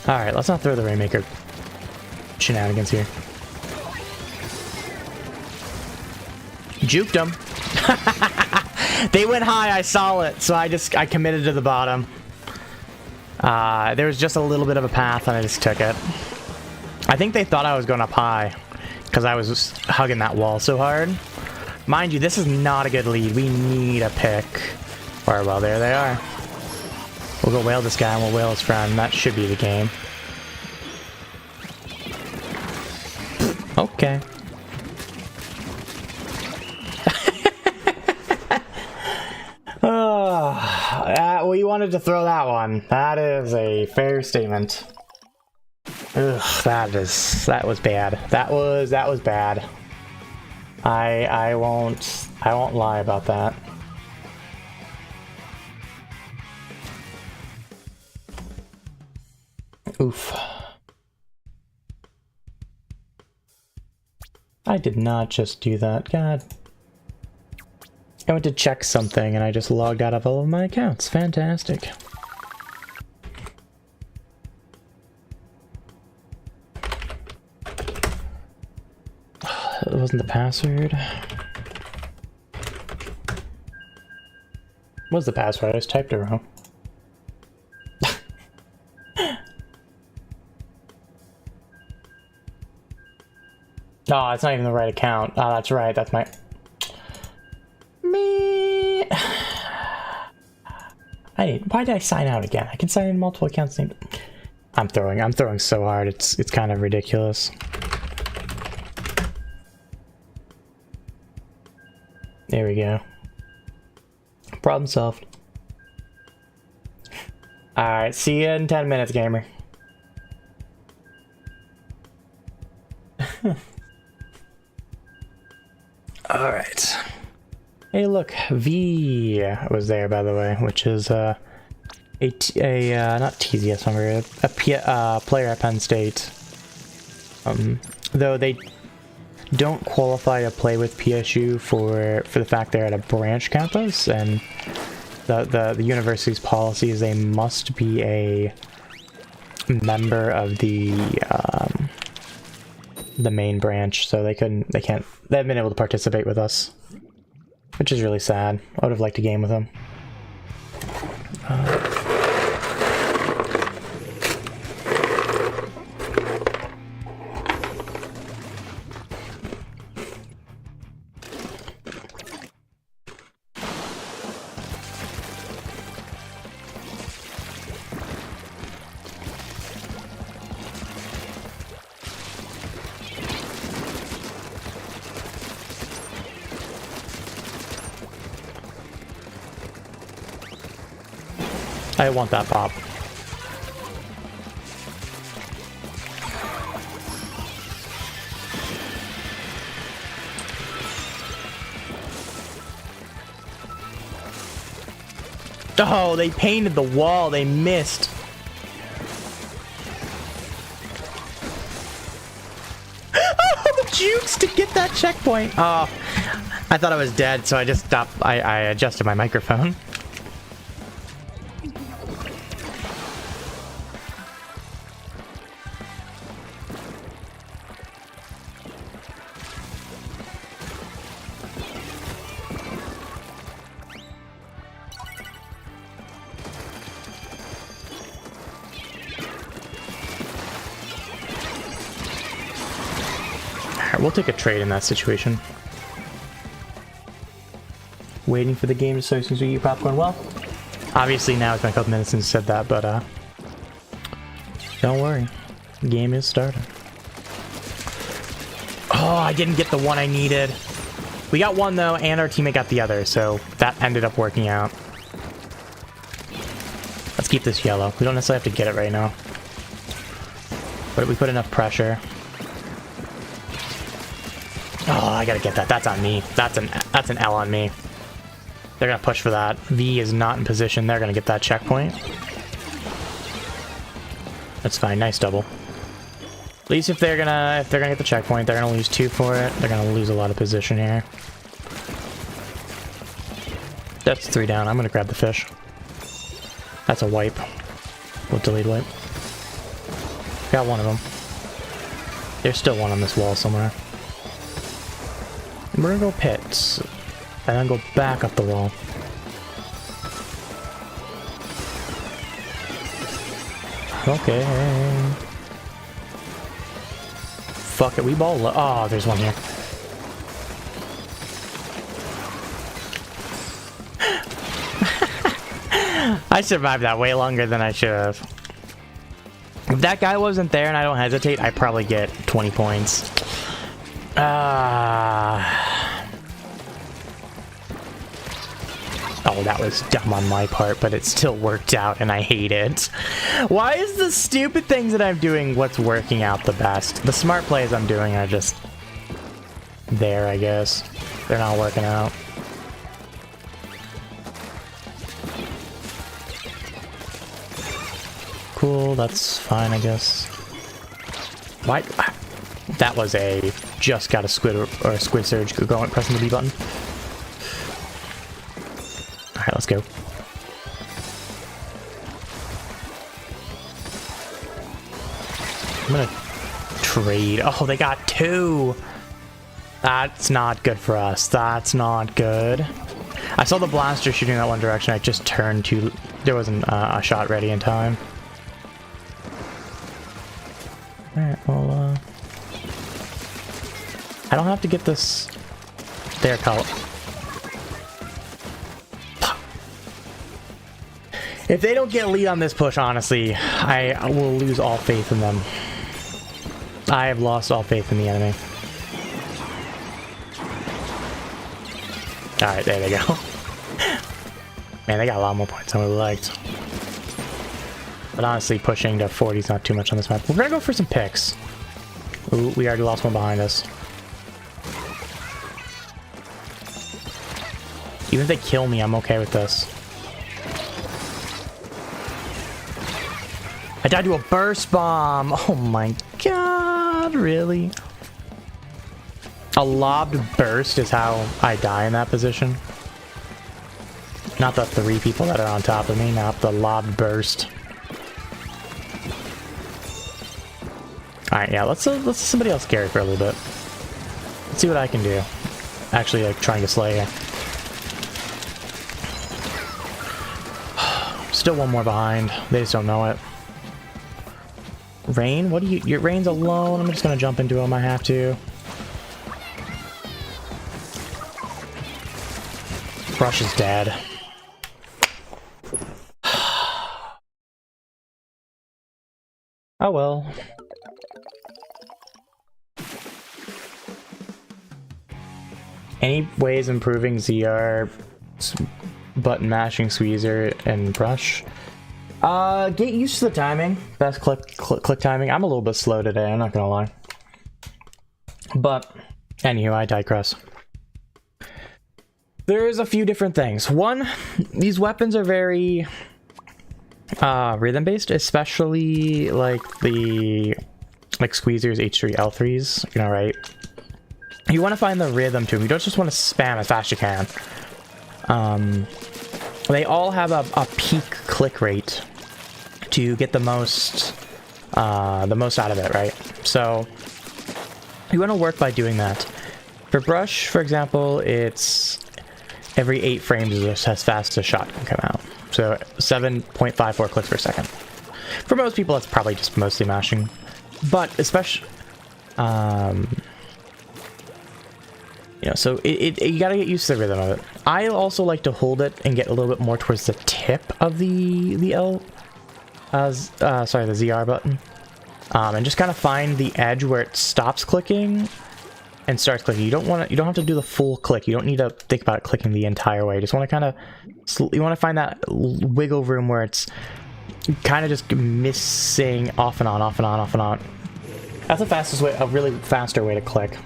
Alright, let's not throw the Rainmaker shenanigans here. Juked them. They went high, I saw it, so I committed to the bottom. There was just a little bit of a path and I just took it. I think they thought I was going up high because I was just hugging that wall so hard. Mind you, this is not a good lead. We need a pick. Or, well, there they are. We'll go whale this guy and we'll whale his friend. That should be the game. Okay. Well, you wanted to throw that one. That is a fair statement. Ugh, that was bad. That was bad. I won't lie about that. Oof. I did not just do that. God. I went to check something and I just logged out of all of my accounts. Fantastic. That wasn't the password. What was the password? I just typed it wrong. Oh, it's not even the right account. Oh, that's right. That's my... Why did I sign out again? I can sign in multiple accounts. I'm throwing so hard. It's kind of ridiculous. There we go. Problem solved. Alright, see you in 10 minutes, gamer. Alright. Hey, look, V was there, by the way, which is not TZS number, a player at Penn State. Though they don't qualify to play with PSU for the fact they're at a branch campus, and the university's policy is they must be a member of the main branch, so they haven't been able to participate with us. Which is really sad. I would have liked a game with him. I want that pop. Oh, they painted the wall. They missed. Oh, the jukes to get that checkpoint. Oh, I thought I was dead, so I just stopped. I adjusted my microphone. We'll take a trade in that situation. Waiting for the game to start as soon as we eat popcorn. Well, obviously now it's been a couple minutes since I said that, but don't worry. The game is starting. Oh, I didn't get the one I needed. We got one though, and our teammate got the other, so that ended up working out. Let's keep this yellow. We don't necessarily have to get it right now. But we put enough pressure. Oh, I gotta get that. That's on me. That's an L on me. They're gonna push for that. V is not in position. They're gonna get that checkpoint. That's fine. Nice double. At least if they're gonna get the checkpoint, they're gonna lose 2 for it. They're gonna lose a lot of position here. That's 3 down. I'm gonna grab the fish. That's a wipe. With delayed wipe. Got one of them. There's still one on this wall somewhere. And we're gonna go pits. And then go back up the wall. Okay. Fuck it, we ball. Oh, there's one here. I survived that way longer than I should have. If that guy wasn't there and I don't hesitate, I'd probably get 20 points. Oh, that was dumb on my part, but it still worked out and I hate it. Why is the stupid things that I'm doing what's working out the best? The smart plays I'm doing are just there, I guess. They're not working out. Cool, that's fine, I guess. Why? That was a just got a squid or a squid surge going, pressing the B button. Alright, let's go. I'm gonna trade. Oh, they got 2! That's not good for us. That's not good. I saw the blaster shooting that one direction. I just turned to... There wasn't a shot ready in time. Alright, well, I don't have to get this... There, color. If they don't get lead on this push, honestly, I will lose all faith in them. I have lost all faith in the enemy. Alright, there they go. Man, they got a lot more points than we liked. But honestly, pushing to 40 is not too much on this map. We're gonna go for some picks. Ooh, we already lost one behind us. Even if they kill me, I'm okay with this. I died to a burst bomb! Oh my god, really? A lobbed burst is how I die in that position. Not the 3 people that are on top of me, not the lobbed burst. Alright, yeah, let's somebody else carry for a little bit. Let's see what I can do. Actually, like, trying to slay here. Still one more behind. They just don't know it. Rain? What do you... Your Rain's alone. I'm just gonna jump into him. I have to. Brush is dead. Oh well. Any ways improving ZR, button mashing, squeezer, and brush? Get used to the timing. Best click timing. I'm a little bit slow today, I'm not gonna lie. But, anywho, I digress. There's a few different things. One, these weapons are very rhythm-based, especially like the squeezers, H3, L3s, you know, right? You want to find the rhythm to them. You don't just want to spam as fast as you can. They all have a peak click rate to get the most out of it, right? So you want to work by doing that. For brush, for example, it's every 8 frames is just as fast as a shot can come out. So 7.54 clicks per second. For most people, that's probably just mostly mashing. But especially, you know, so you gotta get used to the rhythm of it. I also like to hold it and get a little bit more towards the tip of the ZR button, and just kind of find the edge where it stops clicking and starts clicking. You don't have to do the full click. You don't need to think about clicking the entire way. You just want to kind of, you want to find that wiggle room where it's kind of just missing off and on, off and on, off and on. That's the fastest way, a really faster way to click.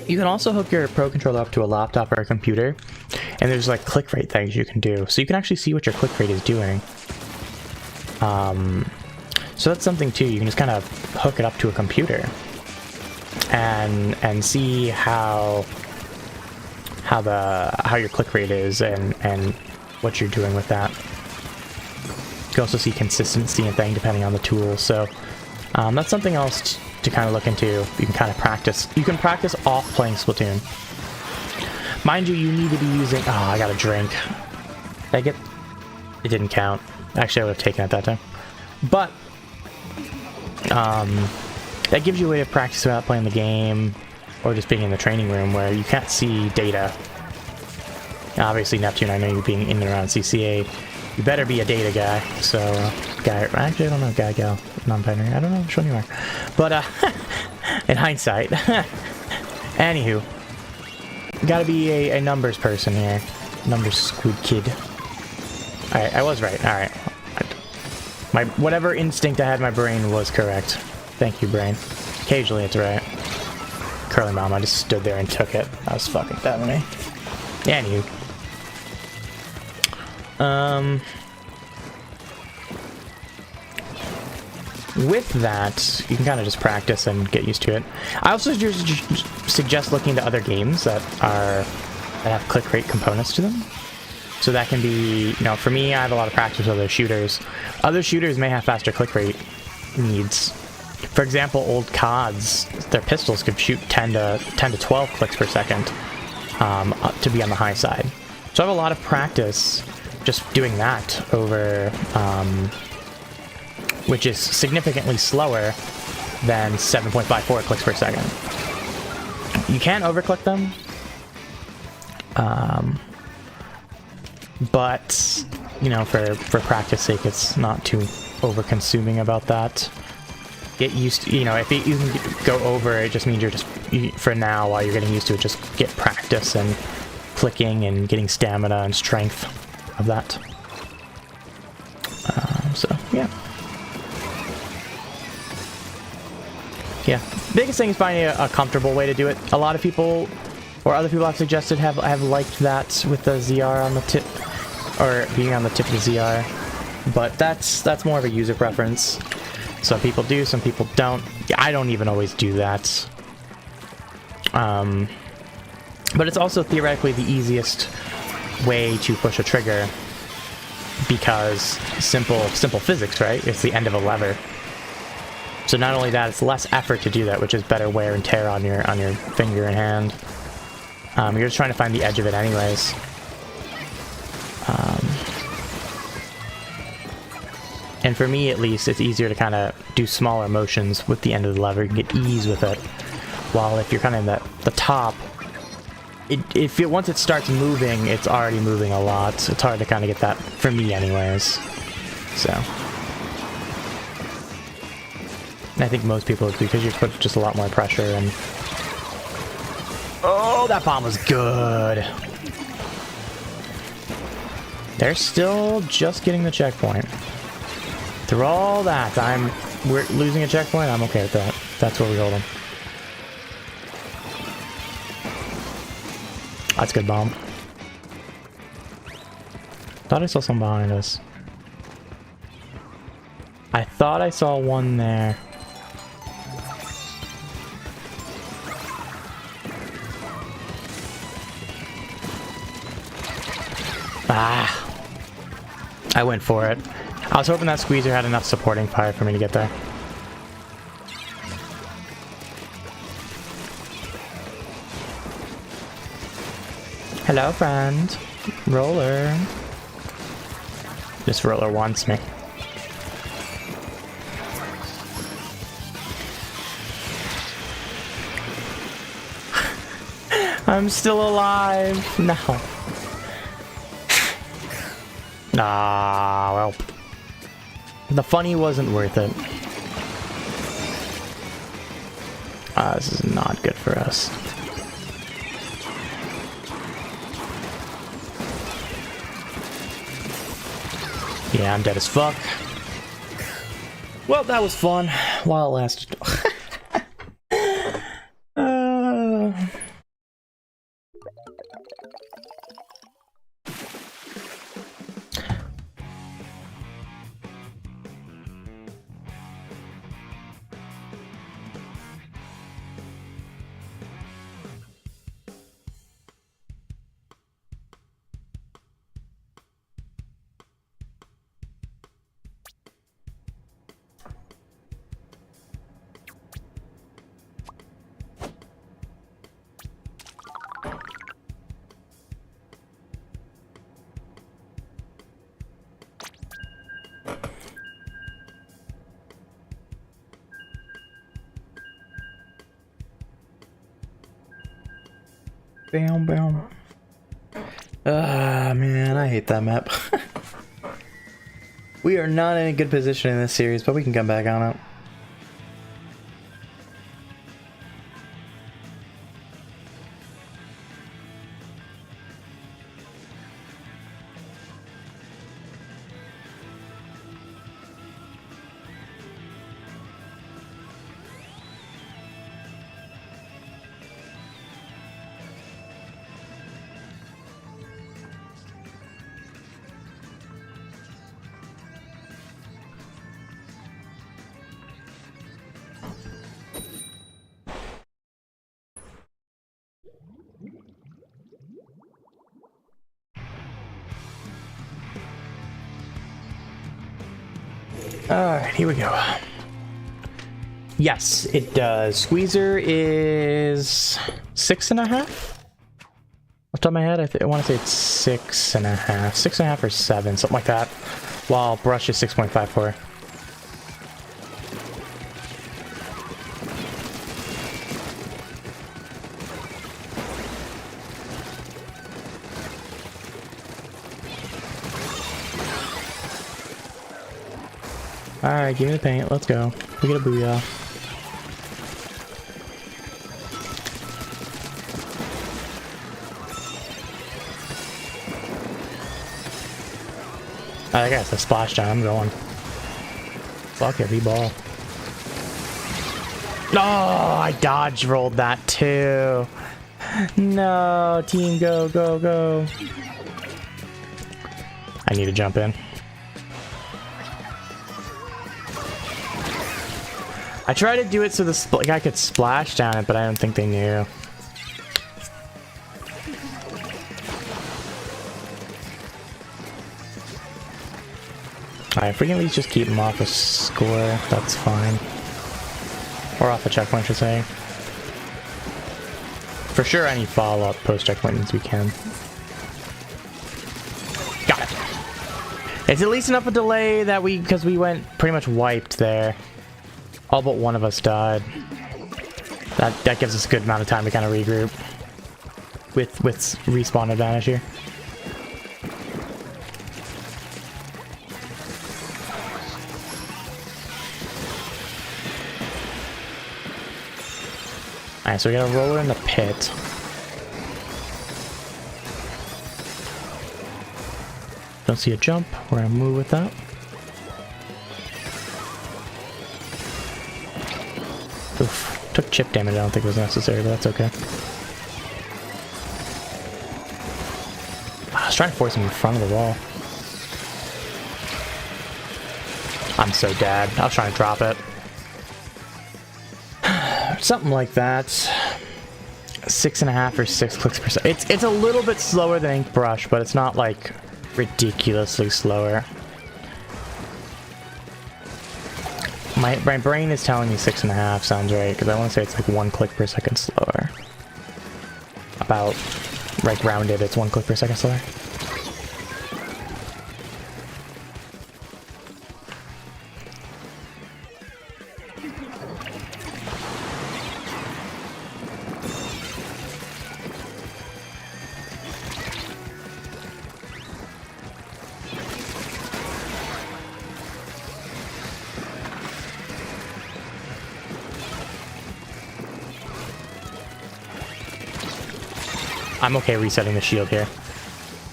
You can also hook your Pro Controller up to a laptop or a computer, and there's like click rate things you can do. So you can actually see what your click rate is doing. So that's something too. You can just kind of hook it up to a computer and see how your click rate is and what you're doing with that. You can also see consistency and thing depending on the tool. So that's something else to kind of look into. You can kind of practice. You can practice off playing Splatoon. Mind you, you need to be using... Oh, I got a drink. Did I get... It didn't count. Actually, I would have taken it that time. But that gives you a way to practice without playing the game or just being in the training room where you can't see data. Obviously, Neptune, I know you're being in and around CCA. You better be a data guy. So, guy... Actually, I don't know, guy, gal, non-binary. I don't know which one you are. But, in hindsight. Anywho. Gotta be a numbers person here. Numbers squid kid. Alright, I was right. Alright. My whatever instinct I had in my brain was correct. Thank you, brain. Occasionally it's right. Curly mom, I just stood there and took it. That was fucking bad of me. Anywho. With that, you can kind of just practice and get used to it. I also just suggest looking to other games that have click rate components to them. So that can be, you know, for me, I have a lot of practice with other shooters. Other shooters may have faster click rate needs. For example, old CODs, their pistols could shoot 10 to 12 clicks per second to be on the high side. So I have a lot of practice just doing that over, which is significantly slower than 7.54 clicks per second. You can overclick them, but, you know, for practice sake, it's not too over-consuming about that. Get used to, you know, if you can go over, it just means you're just, for now, while you're getting used to it, just get practice and clicking and getting stamina and strength of that. So, yeah. Yeah, biggest thing is finding a comfortable way to do it. A lot of people, or other people I've suggested, have liked that with the ZR on the tip, or being on the tip of the ZR. But that's more of a user preference. Some people do, some people don't. Yeah, I don't even always do that. But it's also theoretically the easiest way to push a trigger because simple physics, right? It's the end of a lever. So not only that, it's less effort to do that, which is better wear and tear on your finger and hand. You're just trying to find the edge of it anyways. And for me, at least, it's easier to kind of do smaller motions with the end of the lever. You can get ease with it. While if you're kind of in the top, once it starts moving, it's already moving a lot. So it's hard to kind of get that, for me anyways. So. And I think most people agree, because you put just a lot more pressure and... Oh, that bomb was good! They're still just getting the checkpoint. Through all that, we're losing a checkpoint, I'm okay with that. That's where we hold them. That's a good bomb. Thought I saw some behind us. I thought I saw one there. Ah! I went for it. I was hoping that squeezer had enough supporting fire for me to get there. Hello, friend. Roller. This roller wants me. I'm still alive. No. Ah, well. The funny wasn't worth it. This is not good for us. Yeah, I'm dead as fuck. Well, that was fun while it lasted. Bam, bam. Ah, man, I hate that map. We are not in a good position in this series, but we can come back on it. Alright, here we go. Yes, it does. Squeezer is 6.5? Off the top of my head, I want to say it's 6.5. 6.5 or 7, something like that. While Brush is 6.54. Alright, give me the paint. Let's go. We get a booyah. I guess a splash down. I'm going. Fuck every ball. Oh, I dodge rolled that too. No, team, go, go, go. I need to jump in. I tried to do it so the guy could splash down it, but I don't think they knew. Alright, if we can at least just keep him off a score, that's fine. Or off a checkpoint, I should say. For sure, any follow-up post-checkpoint means we can. Got it! It's at least enough of a delay that because we went pretty much wiped there. All but one of us died. That gives us a good amount of time to kind of regroup. With respawn advantage here. Alright, so we got a roller in the pit. Don't see a jump. We're gonna move with that. Oof. Took chip damage. I don't think it was necessary, but that's okay. I was trying to force him in front of the wall. I'm so dead. I was trying to drop it. Something like that. 6.5 or 6 clicks per second. It's a little bit slower than Ink Brush, but it's not like ridiculously slower. My brain is telling me 6.5 sounds right, because I want to say it's like 1 click per second slower. About, like rounded, it's 1 click per second slower. I'm okay resetting the shield here.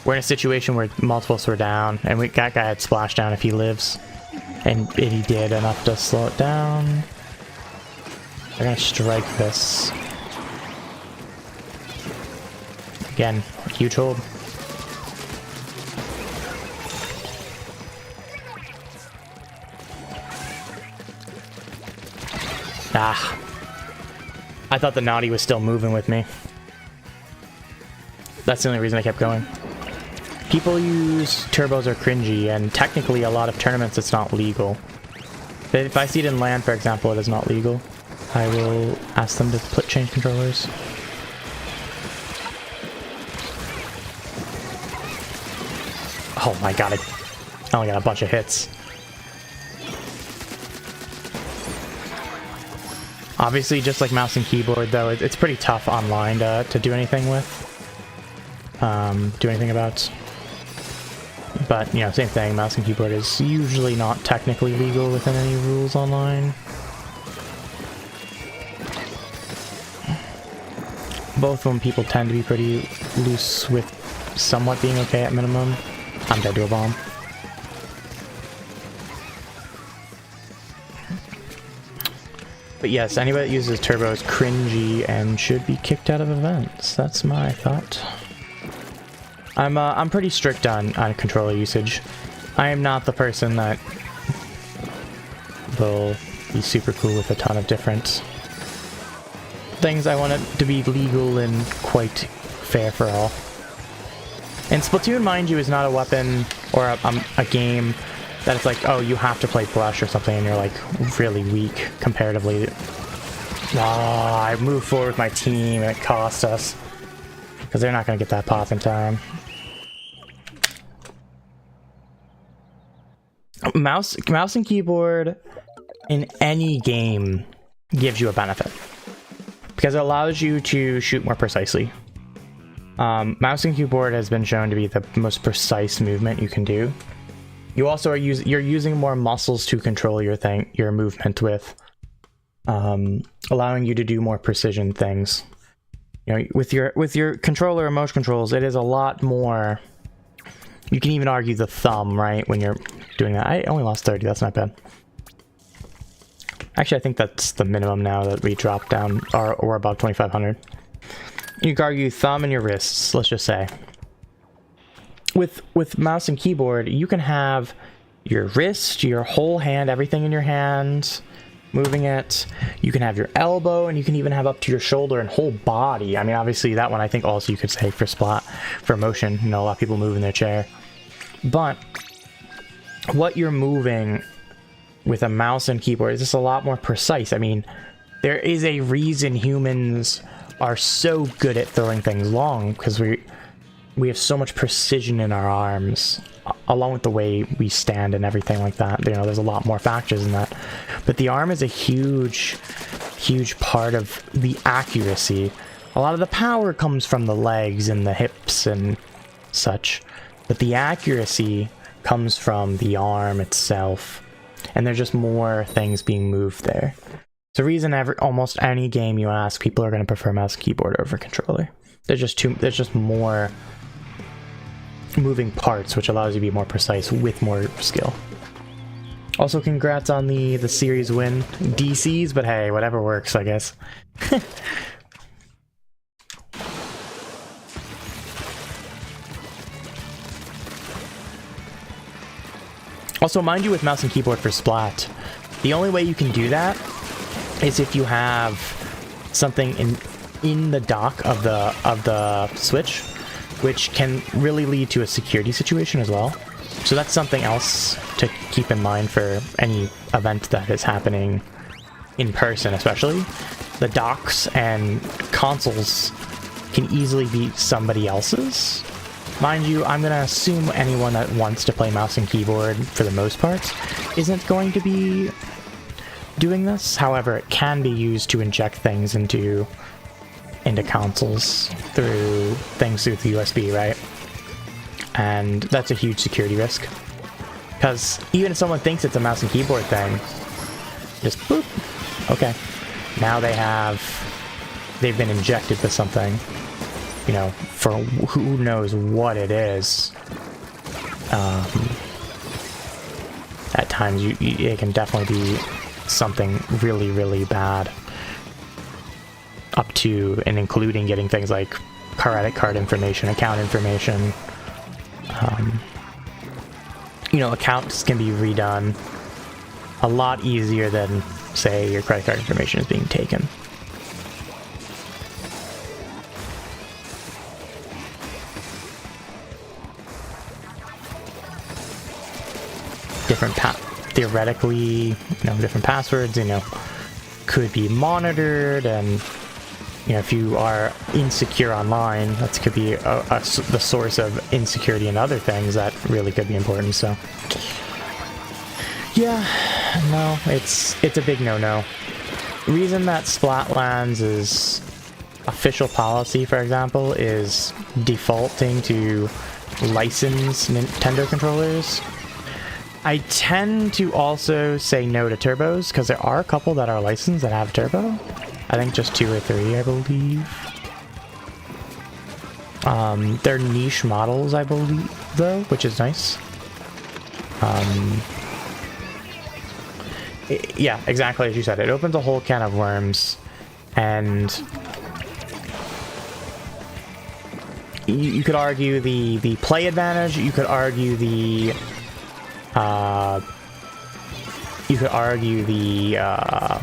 We're in a situation where multiples were down, and that guy had splashdown if he lives. And he did enough to slow it down. They're gonna strike this. Again, huge hold. Ah. I thought the naughty was still moving with me. That's the only reason I kept going. People use turbos are cringy, and technically a lot of tournaments it's not legal. If I see it in LAN, for example, it is not legal. I will ask them to change controllers. Oh my god, I only got a bunch of hits. Obviously, just like mouse and keyboard, though, it's pretty tough online to do anything with. Do anything about. But, you know, same thing, mouse and keyboard is usually not technically legal within any rules online. Both of them people tend to be pretty loose with somewhat being okay at minimum. I'm dead to a bomb. But yes, anybody that uses turbo is cringy and should be kicked out of events. That's my thought. I'm pretty strict on controller usage. I am not the person that will be super cool with a ton of different things. I want it to be legal and quite fair for all. And Splatoon, mind you, is not a weapon or a game that it's like, oh, you have to play Blush or something and you're like really weak comparatively. Ah, I moved forward with my team and it cost us. Because they're not going to get that pop in time. Mouse and keyboard in any game gives you a benefit. Because it allows you to shoot more precisely. Mouse and keyboard has been shown to be the most precise movement you can do. You also are you're using more muscles to control your movement with, allowing you to do more precision things. You know, with your controller or motion controls, it is a lot more. You can even argue the thumb, right, when you're doing that. I only lost 30. That's not bad. Actually, I think that's the minimum now that we dropped down, or about 2,500. You can argue thumb and your wrists. Let's just say. With mouse and keyboard, you can have your wrist, your whole hand, everything in your hand, moving it. You can have your elbow, and you can even have up to your shoulder and whole body. I mean, obviously that one I think also you could say for motion. You know, a lot of people move in their chair. But what you're moving with a mouse and keyboard is just a lot more precise. I mean, there is a reason humans are so good at throwing things long, because we have so much precision in our arms, along with the way we stand and everything like that. You know, there's a lot more factors in that. But the arm is a huge part of the accuracy. A lot of the power comes from the legs and the hips and such. But the accuracy comes from the arm itself. And there's just more things being moved there. It's the reason almost any game you ask, people are going to prefer mouse and keyboard over controller. There's just more moving parts, which allows you to be more precise with more skill. Also, congrats on the series win. DCs, but hey, whatever works, I guess. Also, mind you, with mouse and keyboard for Splat, the only way you can do that is if you have something in the dock of the Switch, which can really lead to a security situation as well. So that's something else to keep in mind for any event that is happening in person, especially. The docks and consoles can easily be somebody else's. Mind you, I'm going to assume anyone that wants to play mouse and keyboard, for the most part, isn't going to be doing this. However, it can be used to inject things into consoles through the USB, right? And that's a huge security risk. Because even if someone thinks it's a mouse and keyboard thing, just boop. Okay. Now they've been injected with something. you know, for who knows what it is. At times, it can definitely be something really, really bad. Up to and including getting things like credit card information, account information. You know, accounts can be redone a lot easier than, say, your credit card information is being taken. Different theoretically, you know, different passwords, you know, could be monitored, and you know, if you are insecure online, that could be the source of insecurity and other things that really could be important. So, yeah, no, it's a big no-no. Reason that Splatlands is official policy, for example, is defaulting to licensed Nintendo controllers. I tend to also say no to turbos, because there are a couple that are licensed that have turbo. I think just 2 or 3, I believe. They're niche models, I believe, though, which is nice. Yeah, exactly as you said. It opens a whole can of worms, and you could argue the play advantage. You could argue the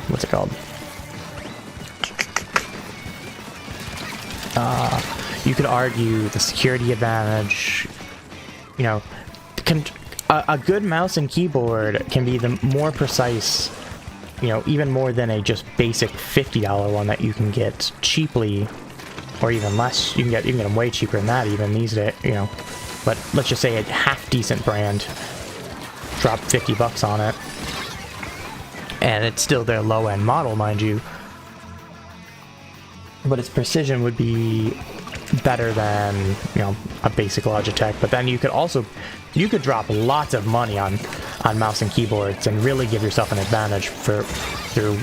what's it called? You could argue the security advantage. You know, a good mouse and keyboard can be the more precise, you know, even more than a just basic $50 one that you can get cheaply, or even less. You can get them way cheaper than that even these days, you know. But let's just say a half decent brand, drop $50 on it, and it's still their low end model, mind you. But its precision would be better than, you know, a basic Logitech. But then you could drop lots of money on mouse and keyboards and really give yourself an advantage through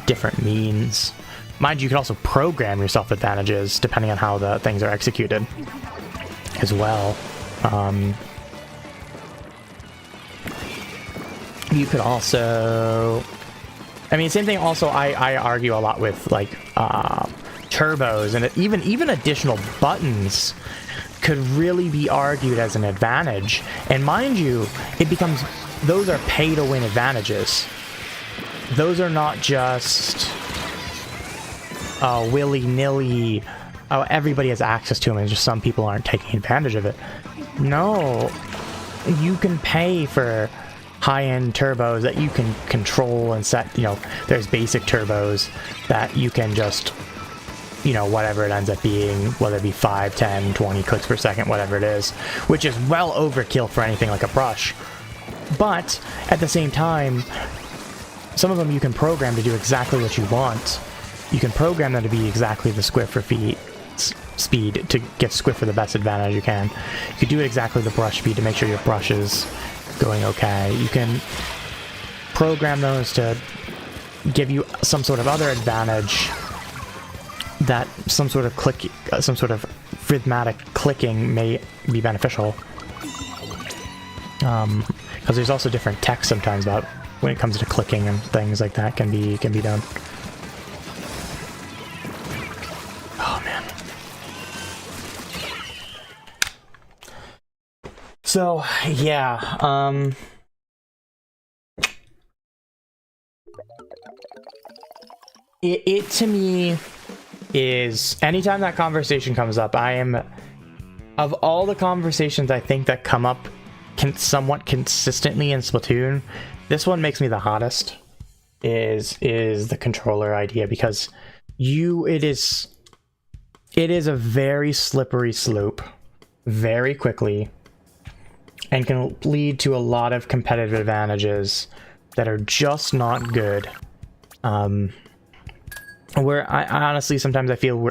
different means. Mind you, you can also program yourself advantages depending on how the things are executed as well. You could also, I mean, same thing. Also, I argue a lot with like turbos, and even additional buttons could really be argued as an advantage. And mind you, those are pay to win advantages. Those are not just willy-nilly, everybody has access to them and just some people aren't taking advantage of it. No, you can pay for high-end turbos that you can control and set. You know, there's basic turbos that you can just, you know, whatever it ends up being, whether it be 5, 10, 20 clicks per second, whatever it is, which is well overkill for anything like a brush. But at the same time, some of them you can program to do exactly what you want. You can program them to be exactly the square for feet speed to get squiff for the best advantage you can. You can do it exactly the brush speed to make sure your brush is going okay. You can program those to give you some sort of other advantage, that some sort of rhythmic clicking may be beneficial. Because there's also different text sometimes about when it comes to clicking and things like that can be done. Oh man. So yeah, it to me is, anytime that conversation comes up, of all the conversations I think that come up somewhat consistently in Splatoon, this one makes me the hottest, is the controller idea, because it is a very slippery slope very quickly and can lead to a lot of competitive advantages that are just not good. Where I honestly, sometimes I feel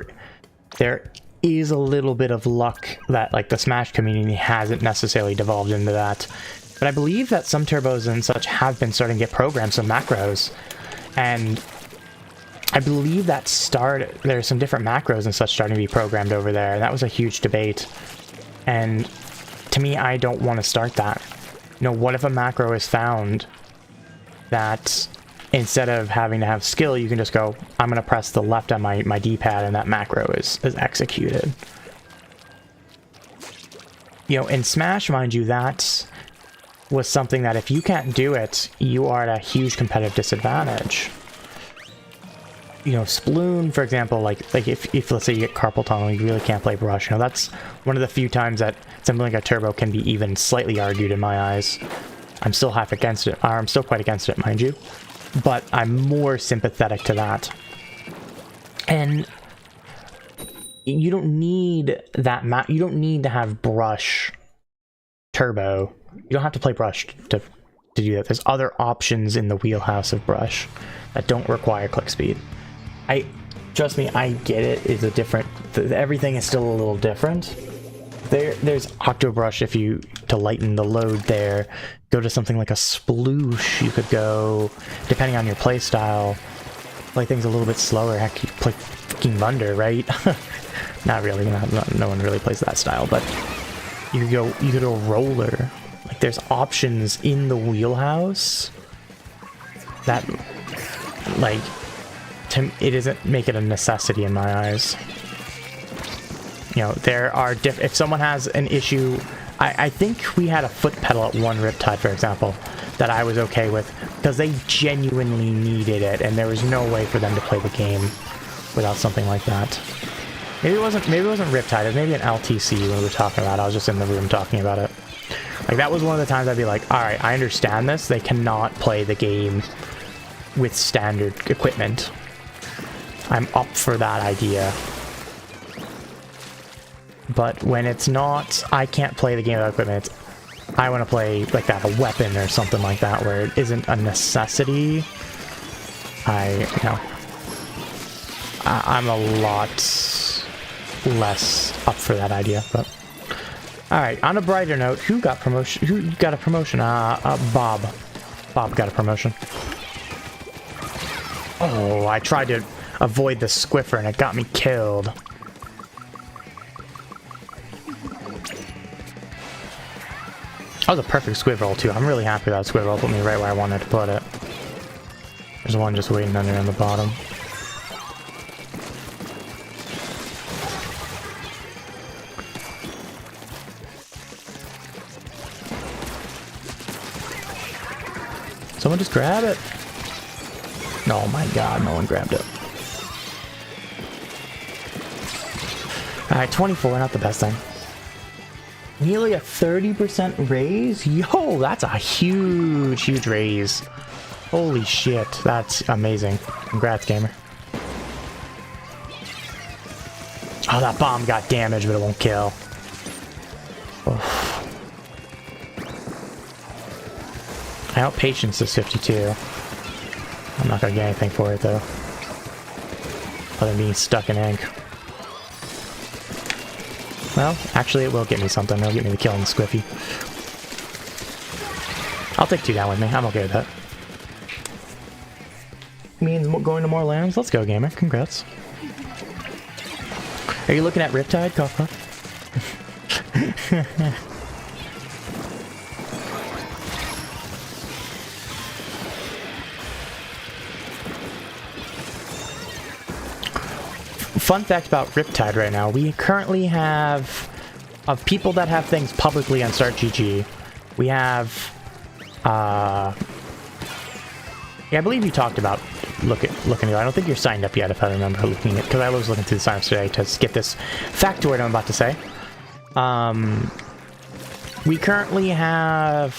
there is a little bit of luck that like the Smash community hasn't necessarily devolved into that. But I believe that some turbos and such have been starting to get programs, some macros, and I believe that there's some different macros and such starting to be programmed over there. And that was a huge debate. And to me, I don't want to start that. You know, what if a macro is found that instead of having to have skill, you can just go, I'm going to press the left on my D-pad and that macro is executed. You know, in Smash, mind you, that was something that if you can't do it, you are at a huge competitive disadvantage. You know, Sploon, for example, like if let's say you get carpal tunnel, you really can't play brush. You know, that's one of the few times that something like a turbo can be even slightly argued in my eyes. I'm still half against it, or I'm still quite against it, mind you. But I'm more sympathetic to that. And you don't need that you don't need to have brush turbo. You don't have to play brush to do that. There's other options in the wheelhouse of brush that don't require click speed. Trust me, I get it. It's a different, everything is still a little different. There's Octobrush if you, to lighten the load there, go to something like a Sploosh. You could go, depending on your play style, play things a little bit slower. Heck, you play fucking Thunder, right? Not really, no one really plays that style, but you could go Roller. Like, there's options in the wheelhouse that, like, it doesn't make it a necessity in my eyes. You know, there are if someone has an issue, I think we had a foot pedal at one Riptide, for example, that I was okay with because they genuinely needed it, and there was no way for them to play the game without something like that. Maybe it wasn't Riptide, it was maybe an LTC when we were talking about it. I was just in the room talking about it. Like, that was one of the times I'd be like, alright, I understand this. They cannot play the game with standard equipment. I'm up for that idea. But when it's not, I can't play the game without equipment, I want to play like that, a weapon or something like that, where it isn't a necessity. I'm a lot less up for that idea, but... Alright, on a brighter note, who got promotion? Who got a promotion? Bob. Bob got a promotion. Oh, I tried to avoid the Squiffer and it got me killed. That was a perfect squid roll too. I'm really happy that squid roll put me right where I wanted to put it. There's one just waiting under on the bottom. Someone just grab it. Oh my god, no one grabbed it. Alright, 24, not the best thing. Nearly a 30% raise? Yo, that's a huge, huge raise. Holy shit, that's amazing. Congrats, gamer. Oh, that bomb got damaged, but it won't kill. Oof. I outpatience this 52. I'm not gonna get anything for it, though. Other than being stuck in ink. Well, actually, it will get me something. It'll get me the kill on the Squiffy. I'll take 2 down with me. I'm okay with that. Means going to more lands? Let's go, gamer. Congrats. Are you looking at Riptide? Cough, cough. Fun fact about Riptide right now, we currently have, of people that have things publicly on StartGG, we have, yeah, I believe you talked about looking at it. I don't think you're signed up yet, if I remember looking at, because I was looking through the signups today to get this factoid I'm about to say. We currently have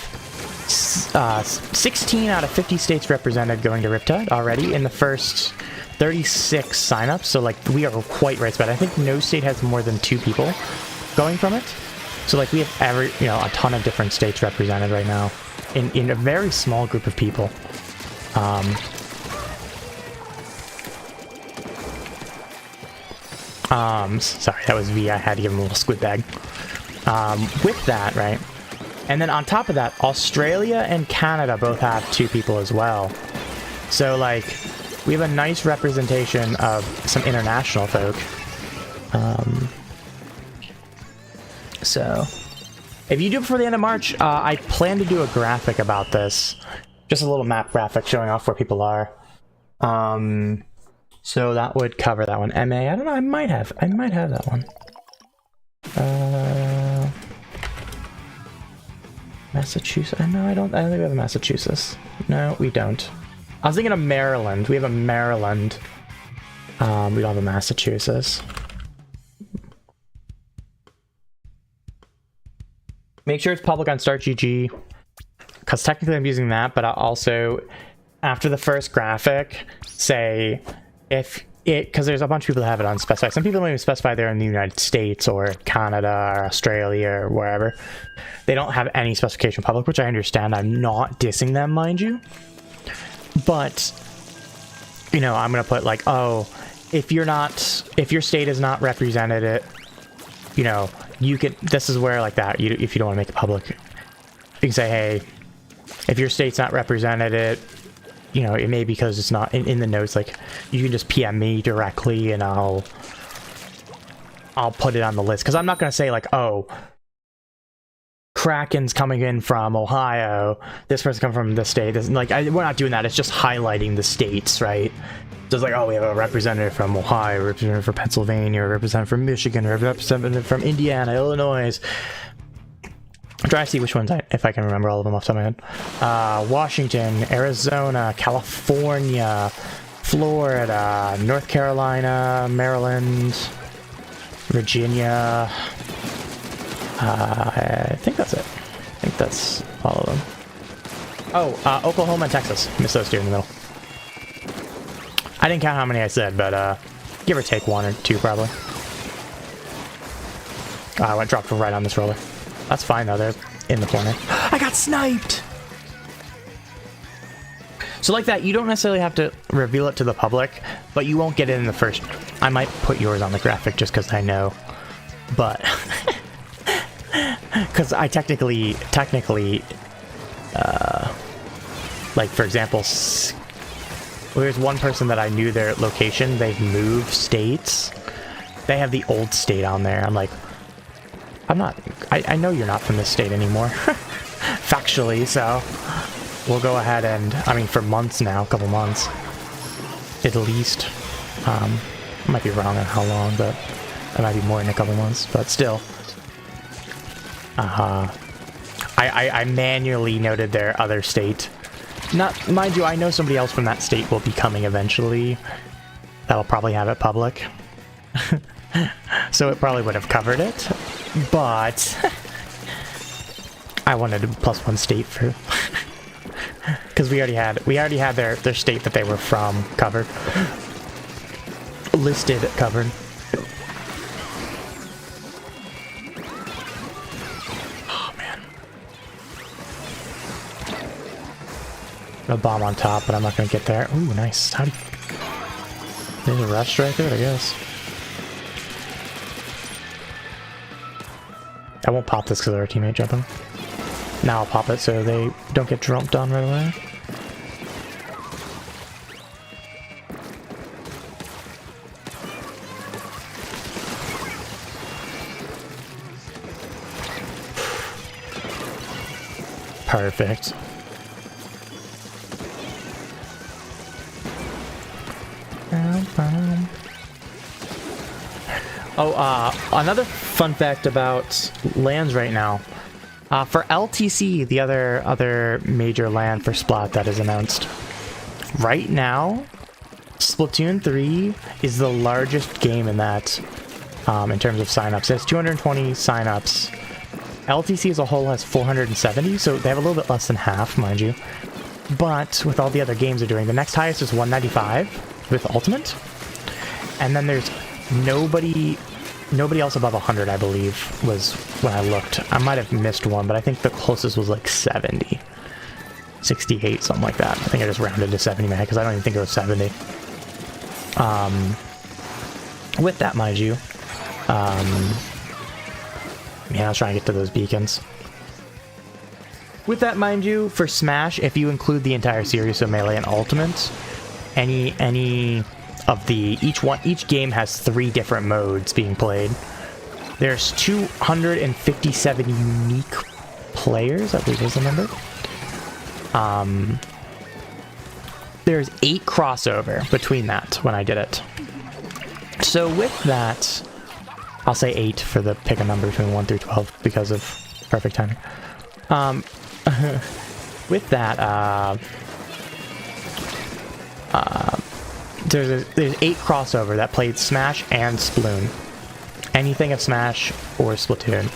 16 out of 50 states represented going to Riptide already in the first 36 signups, so like we are quite right spread. I think no state has more than 2 people going from it. So like we have a ton of different states represented right now in a very small group of people. Sorry, that was V. I had to give him a little squid bag. With that, right? And then on top of that, Australia and Canada both have 2 people as well. So like we have a nice representation of some international folk. So, if you do it before the end of March, I plan to do a graphic about this. Just a little map graphic showing off where people are. So that would cover that one. MA, I don't know, I might have that one. Massachusetts, no, I don't think we have a Massachusetts. No, we don't. I was thinking of Maryland. We have a Maryland. We don't have a Massachusetts. Make sure it's public on StartGG, because technically I'm using that, but I'll also, after the first graphic, say if it, because there's a bunch of people that have it unspecified. Some people don't even specify they're in the United States or Canada or Australia or wherever. They don't have any specification public, which I understand. I'm not dissing them, mind you. But, you know, I'm going to put like, oh, if your state is not represented, you know, you could, this is where like that, if you don't want to make it public, you can say, hey, if your state's not represented, you know, it may be because it's not in the notes, like you can just PM me directly and I'll put it on the list. Because I'm not going to say like, oh, Kraken's coming in from Ohio, this person coming from this state. This, like, we're not doing that. It's just highlighting the states, right? So it's like, oh, we have a representative from Ohio, a representative from Pennsylvania, a representative from Michigan, a representative from Indiana, Illinois. I'm trying to see which ones, if I can remember all of them off the top of my head. Washington, Arizona, California, Florida, North Carolina, Maryland, Virginia. I think that's it. I think that's all of them. Oh, Oklahoma and Texas. Missed those two in the middle. I didn't count how many I said, but give or take one or two, probably. I went dropped right on this roller. That's fine, though. They're in the corner. I got sniped! So like that, you don't necessarily have to reveal it to the public, but you won't get it in the first... I might put yours on the graphic just because I know. But... Because I technically... like, for example... There's one person that I knew their location. They've moved states. They have the old state on there. I'm like... I'm not... I know you're not from this state anymore. Factually, so... We'll go ahead and... I mean, for months now. A couple months. At least. I might be wrong on how long, but... It might be more than a couple months, but still. I manually noted their other state. Not... Mind you, I know somebody else from that state will be coming eventually. That'll probably have it public. So it probably would have covered it. But I wanted a +1 state for because we already had their state that they were from covered, listed covered. Oh man, a bomb on top, but I'm not gonna get there. Ooh, nice. How do you... There's a rush strike through it, I guess. I won't pop this because of our teammate jumping. Now I'll pop it so they don't get jumped on right away. Perfect. Oh, another fun fact about lands right now. For LTC, the other major land for Splat that is announced. Right now, Splatoon 3 is the largest game in that in terms of signups. It has 220 signups. LTC as a whole has 470, so they have a little bit less than half, mind you. But with all the other games they're doing, the next highest is 195 with Ultimate. And then there's nobody else above 100, I believe, was when I looked. I might have missed one, but I think the closest was like 70. 68, something like that. I think I just rounded to 70 man, because I don't even think it was 70. With that, mind you, yeah, I was trying to get to those beacons. With that, mind you, for Smash, if you include the entire series of Melee and Ultimate, any of the each game has 3 different modes being played. There's 257 unique players, I believe was the number. There's 8 crossover between that when I did it. So with that, I'll say 8 for the pick a number between 1 through 12 because of perfect timing. With that, there's 8 crossover that played Smash and Sploon. Anything of Smash or Splatoon.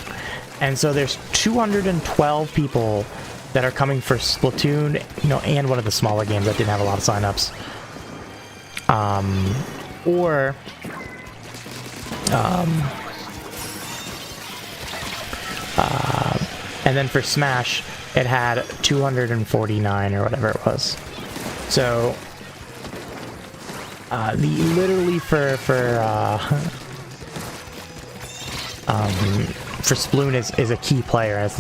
And so there's 212 people that are coming for Splatoon, you know, and one of the smaller games that didn't have a lot of signups. And then for Smash, it had 249 or whatever it was. So, literally for Sploon is a key player. It's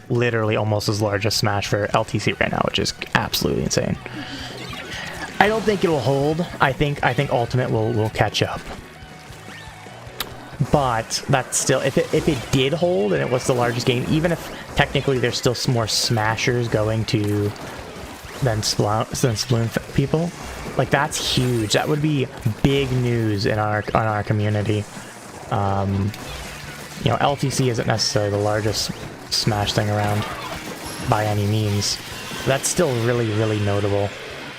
literally almost as large as Smash for LTC right now, which is absolutely insane. I don't think it'll hold. I think Ultimate will catch up. But that's still, if it did hold and it was the largest game, even if technically there's still more Smashers going to than Sploon people, like that's huge. That would be big news in our community. You know, LTC isn't necessarily the largest Smash thing around by any means. That's still really, really notable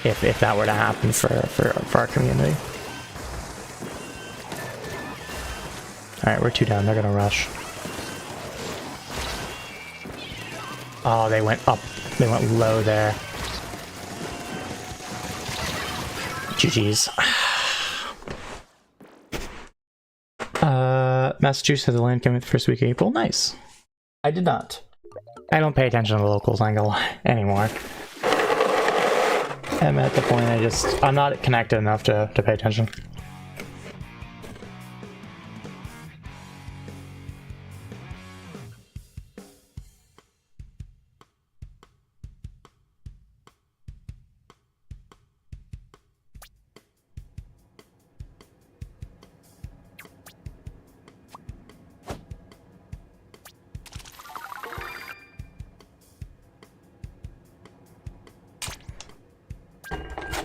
if that were to happen for our community. Alright, we're 2 down. They're gonna rush. Oh, they went up. They went low there. GG's. Massachusetts has a land coming the first week of April. Nice. I did not. I don't pay attention to the locals, I ain't gonna lie, anymore. I'm at the point I'm not connected enough to pay attention.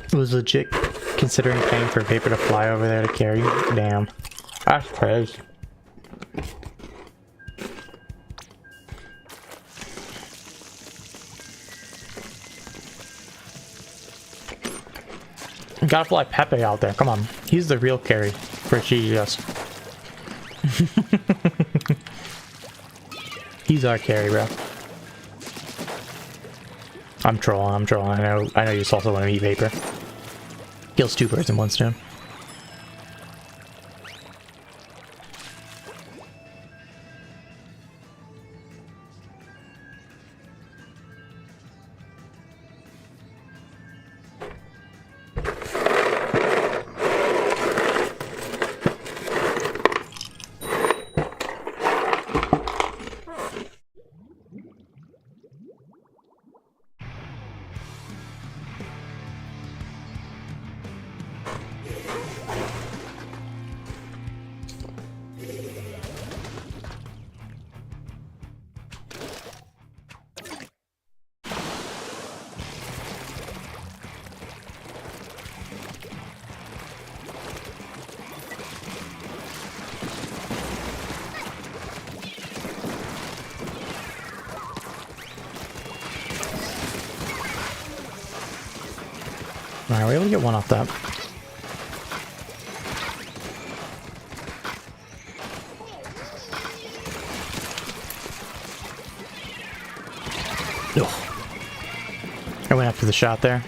It was legit considering paying for paper to fly over there to carry. Damn. That's crazy. You gotta fly Pepe out there. Come on. He's the real carry for GGS. He's our carry, bro. I'm trolling. I know you just also want to eat Vapor. Kills 2 birds in 1 stone. Alright, we're able to get 1 off that. Ugh. I went after the shot there.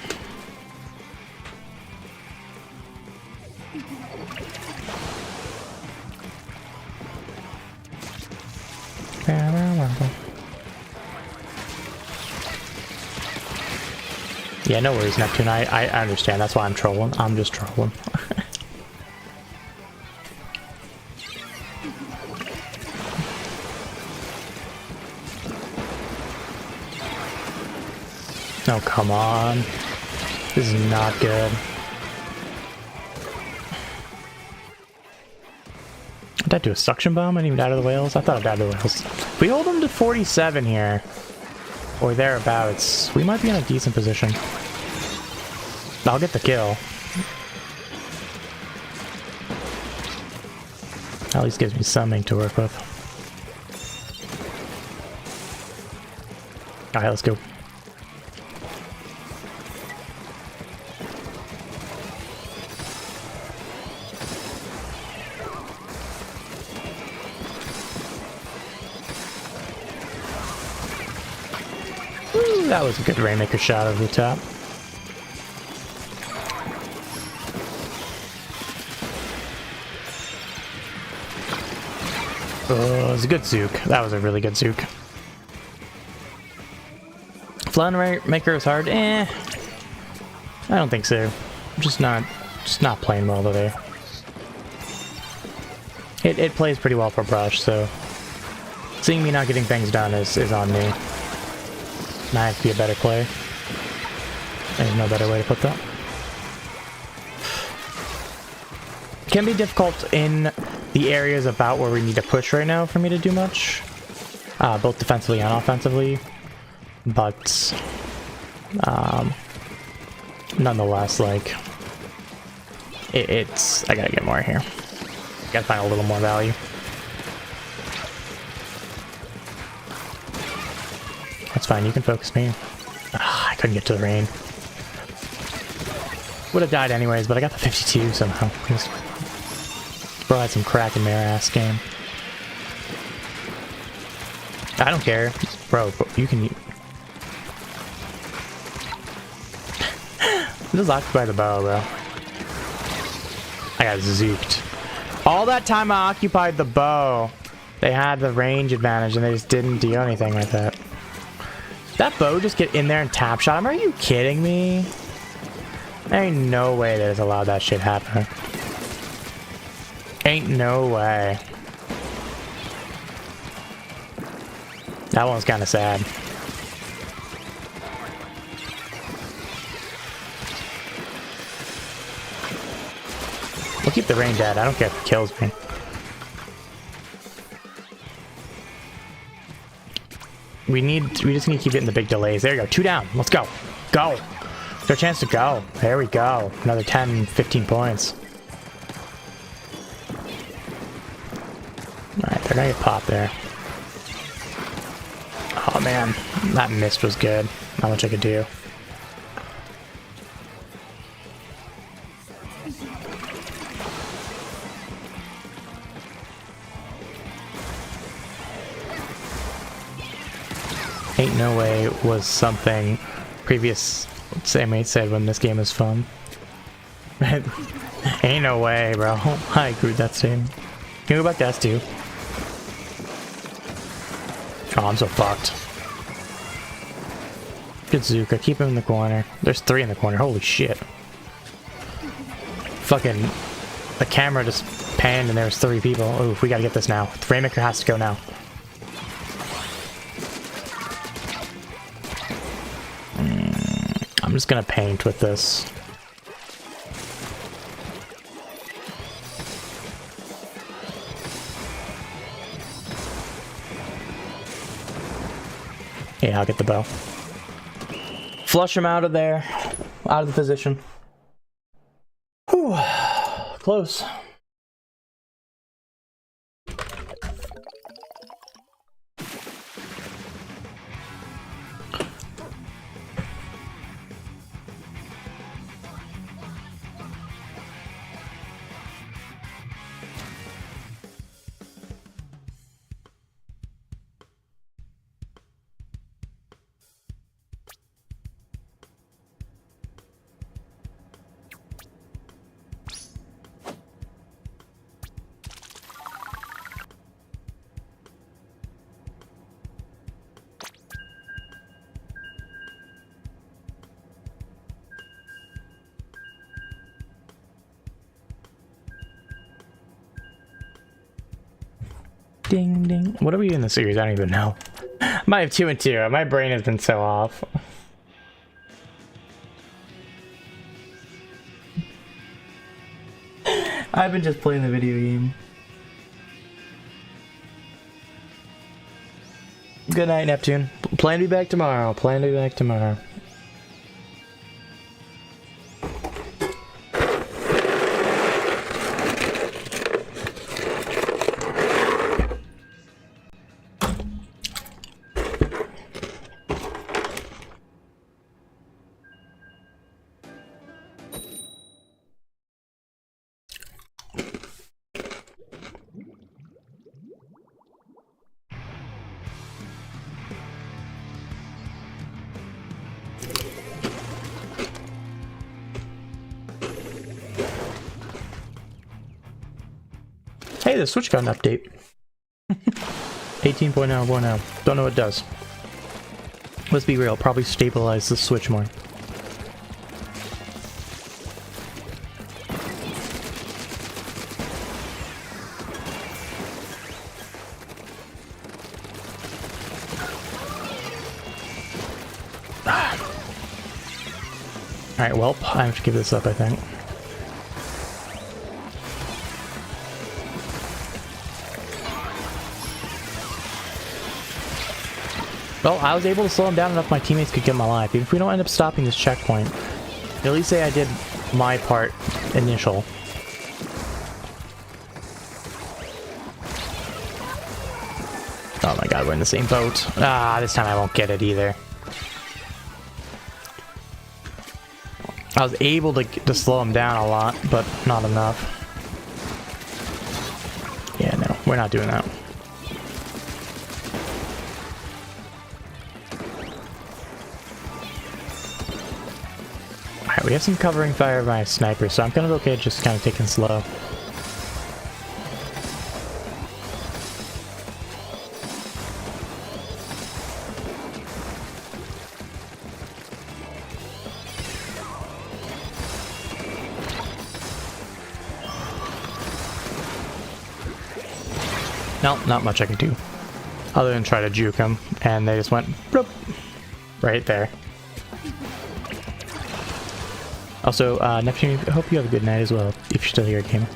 Yeah, no worries, Neptune. I understand. That's why I'm trolling. I'm just trolling. Oh, come on. This is not good. Did I do a suction bomb? I didn't even die to the whales? I thought I died to the whales. If we hold them to 47 here, or thereabouts, we might be in a decent position. I'll get the kill. At least gives me something to work with. Alright, let's go. Woo, that was a good Rainmaker shot over the top. Oh, it was a good Zook. That was a really good Zook. Flying Rainmaker is hard? I don't think so. Just not playing well today. It plays pretty well for brush, so seeing me not getting things done is on me. And I have to be a better player. There's no better way to put that. Can be difficult in the areas about where we need to push right now for me to do much, both defensively and offensively, but nonetheless, like it's I gotta get more here. Gotta find a little more value. That's fine, you can focus me. I couldn't get to the rain. Would have died anyways, but I got the 52 somehow. Bro had some crack in their ass game. I don't care. Bro, you can... Just occupy the bow, bro. I got zooked. All that time I occupied the bow, they had the range advantage and they just didn't do anything with it. That bow just get in there and tap shot him? Are you kidding me? There ain't no way that has allowed that shit happen. Ain't no way. That one's kind of sad. We'll keep the range at. I don't care if it kills me. We just need to keep getting the big delays. There you go. 2 down. Let's go. Go. It's our chance to go. There we go. Another 10, 15 points. Alright, they're gonna get popped there. Oh man, that mist was good. Not much I could do. Ain't no way was something previous Sammy said when this game is fun. Ain't no way, bro. I agree with that statement. Can we go back to S2? Oh, I'm so fucked. Good Zuka. Keep him in the corner. There's 3 in the corner. Holy shit. Fucking... The camera just panned and there's 3 people. Ooh, we gotta get this now. The Rainmaker has to go now. I'm just gonna paint with this. Yeah, I'll get the bow. Flush him out of there. Out of the position. Whew. Close. Ding ding. What are we in the series? I don't even know. I might have 2 and 2. My brain has been so off. I've been just playing the video game. Good night, Neptune. Plan to be back tomorrow. Plan to be back tomorrow. Hey, the Switch got an update. 18.0.0. Don't know what it does. Let's be real, probably stabilize the Switch more. Alright, well, I have to give this up, I think. Well, I was able to slow him down enough my teammates could get him alive. Even if we don't end up stopping this checkpoint, at least say I did my part initial. Oh my god, we're in the same boat. Ah, this time I won't get it either. I was able to slow him down a lot, but not enough. Yeah, no, we're not doing that. Alright, we have some covering fire by a sniper, so I'm kind of okay just kind of taking slow. No, not much I can do. Other than try to juke them, and they just went bloop, right there. Also, Neptune, I hope you have a good night as well, if you're still here, gaming.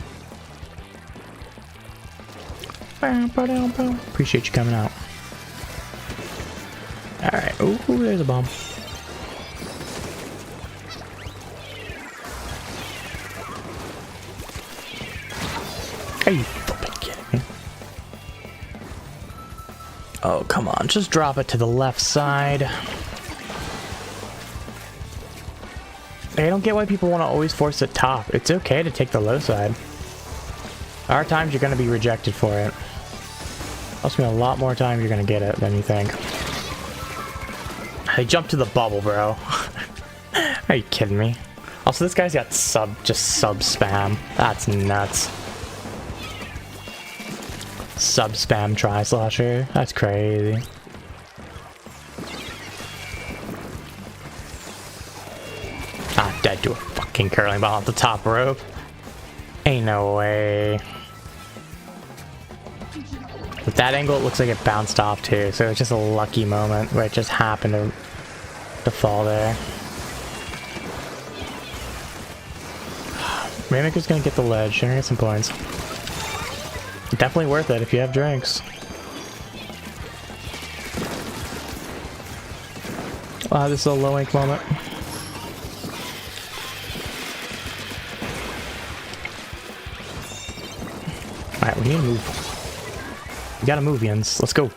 Appreciate you coming out. Alright, ooh, there's a bomb. Are you flipping kidding me? Oh, come on, just drop it to the left side. I don't get why people want to always force the top. It's okay to take the low side. There are times you're going to be rejected for it. Must be a lot more time you're going to get it than you think. They jumped to the bubble, bro. Are you kidding me? Also, this guy's got just sub spam. That's nuts. Sub spam tri-slasher. That's crazy. Dead to a fucking curling ball at the top rope. Ain't no way. With that angle, it looks like it bounced off too, so it's just a lucky moment where it just happened to fall there. Rainmaker's gonna get the ledge. You're gonna get some points. Definitely worth it if you have drinks. Wow, this is a low ink moment. Alright, we need to move. We gotta move, Jens. Let's go.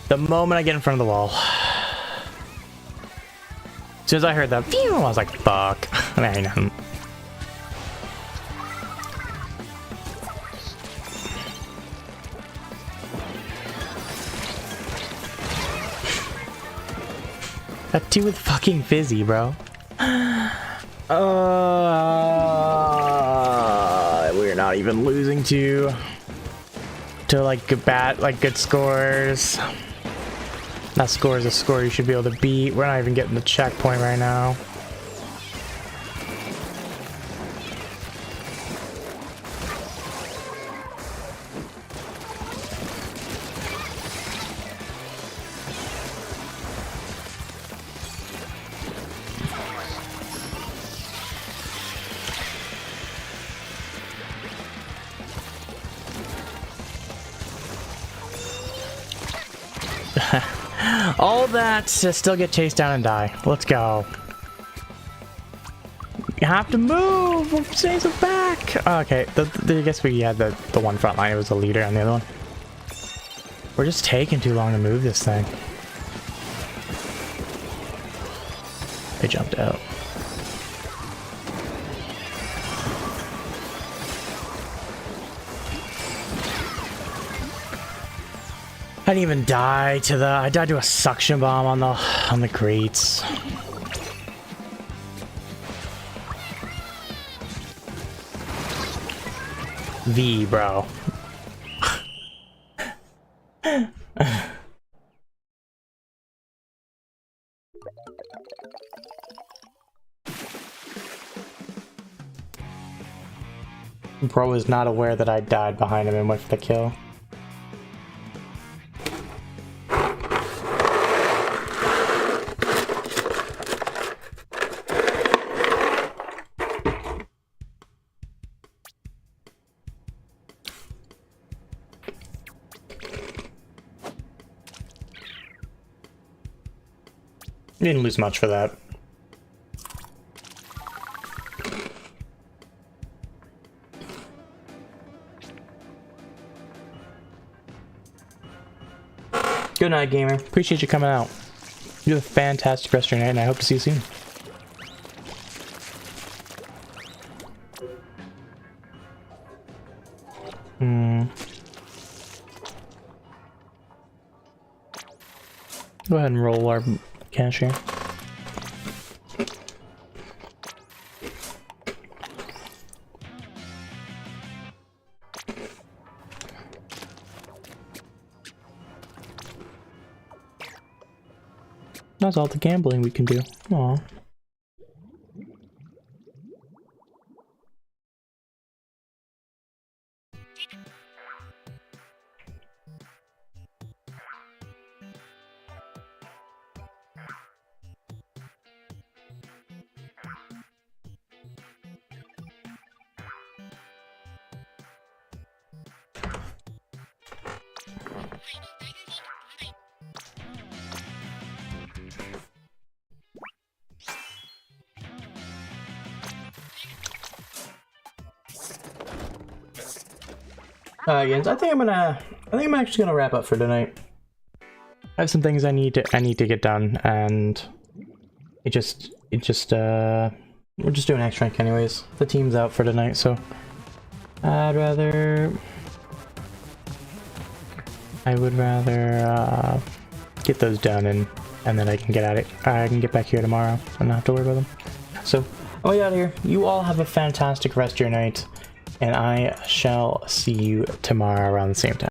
The moment I get in front of the wall. As soon as I heard that, phew, I was like, fuck. There ain't nothing. That two with fucking fizzy, bro. We're not even losing to like good scores. That score is a score you should be able to beat. We're not even getting the checkpoint right now. All that to still get chased down and die. Let's go. You have to move! We're staying so back! Oh, okay, I guess we had the one front line. It was the leader on the other one. We're just taking too long to move this thing. They jumped out. I didn't even die to I died to a suction bomb on the crates. V, bro. Bro was not aware that I died behind him and went for the kill. Didn't lose much for that. Good night, gamer. Appreciate you coming out. You have a fantastic rest of your night, and I hope to see you soon. Go ahead and roll our cash here. That's all the gambling we can do. Aw. Jens, I think I'm actually gonna wrap up for tonight. I have some things I need to get done, and we're just doing X rank anyways. The team's out for tonight, so I would rather get those done and then I can get at it. I can get back here tomorrow and not have to worry about them. So I'm way out of here. You all have a fantastic rest of your night. And I shall see you tomorrow around the same time.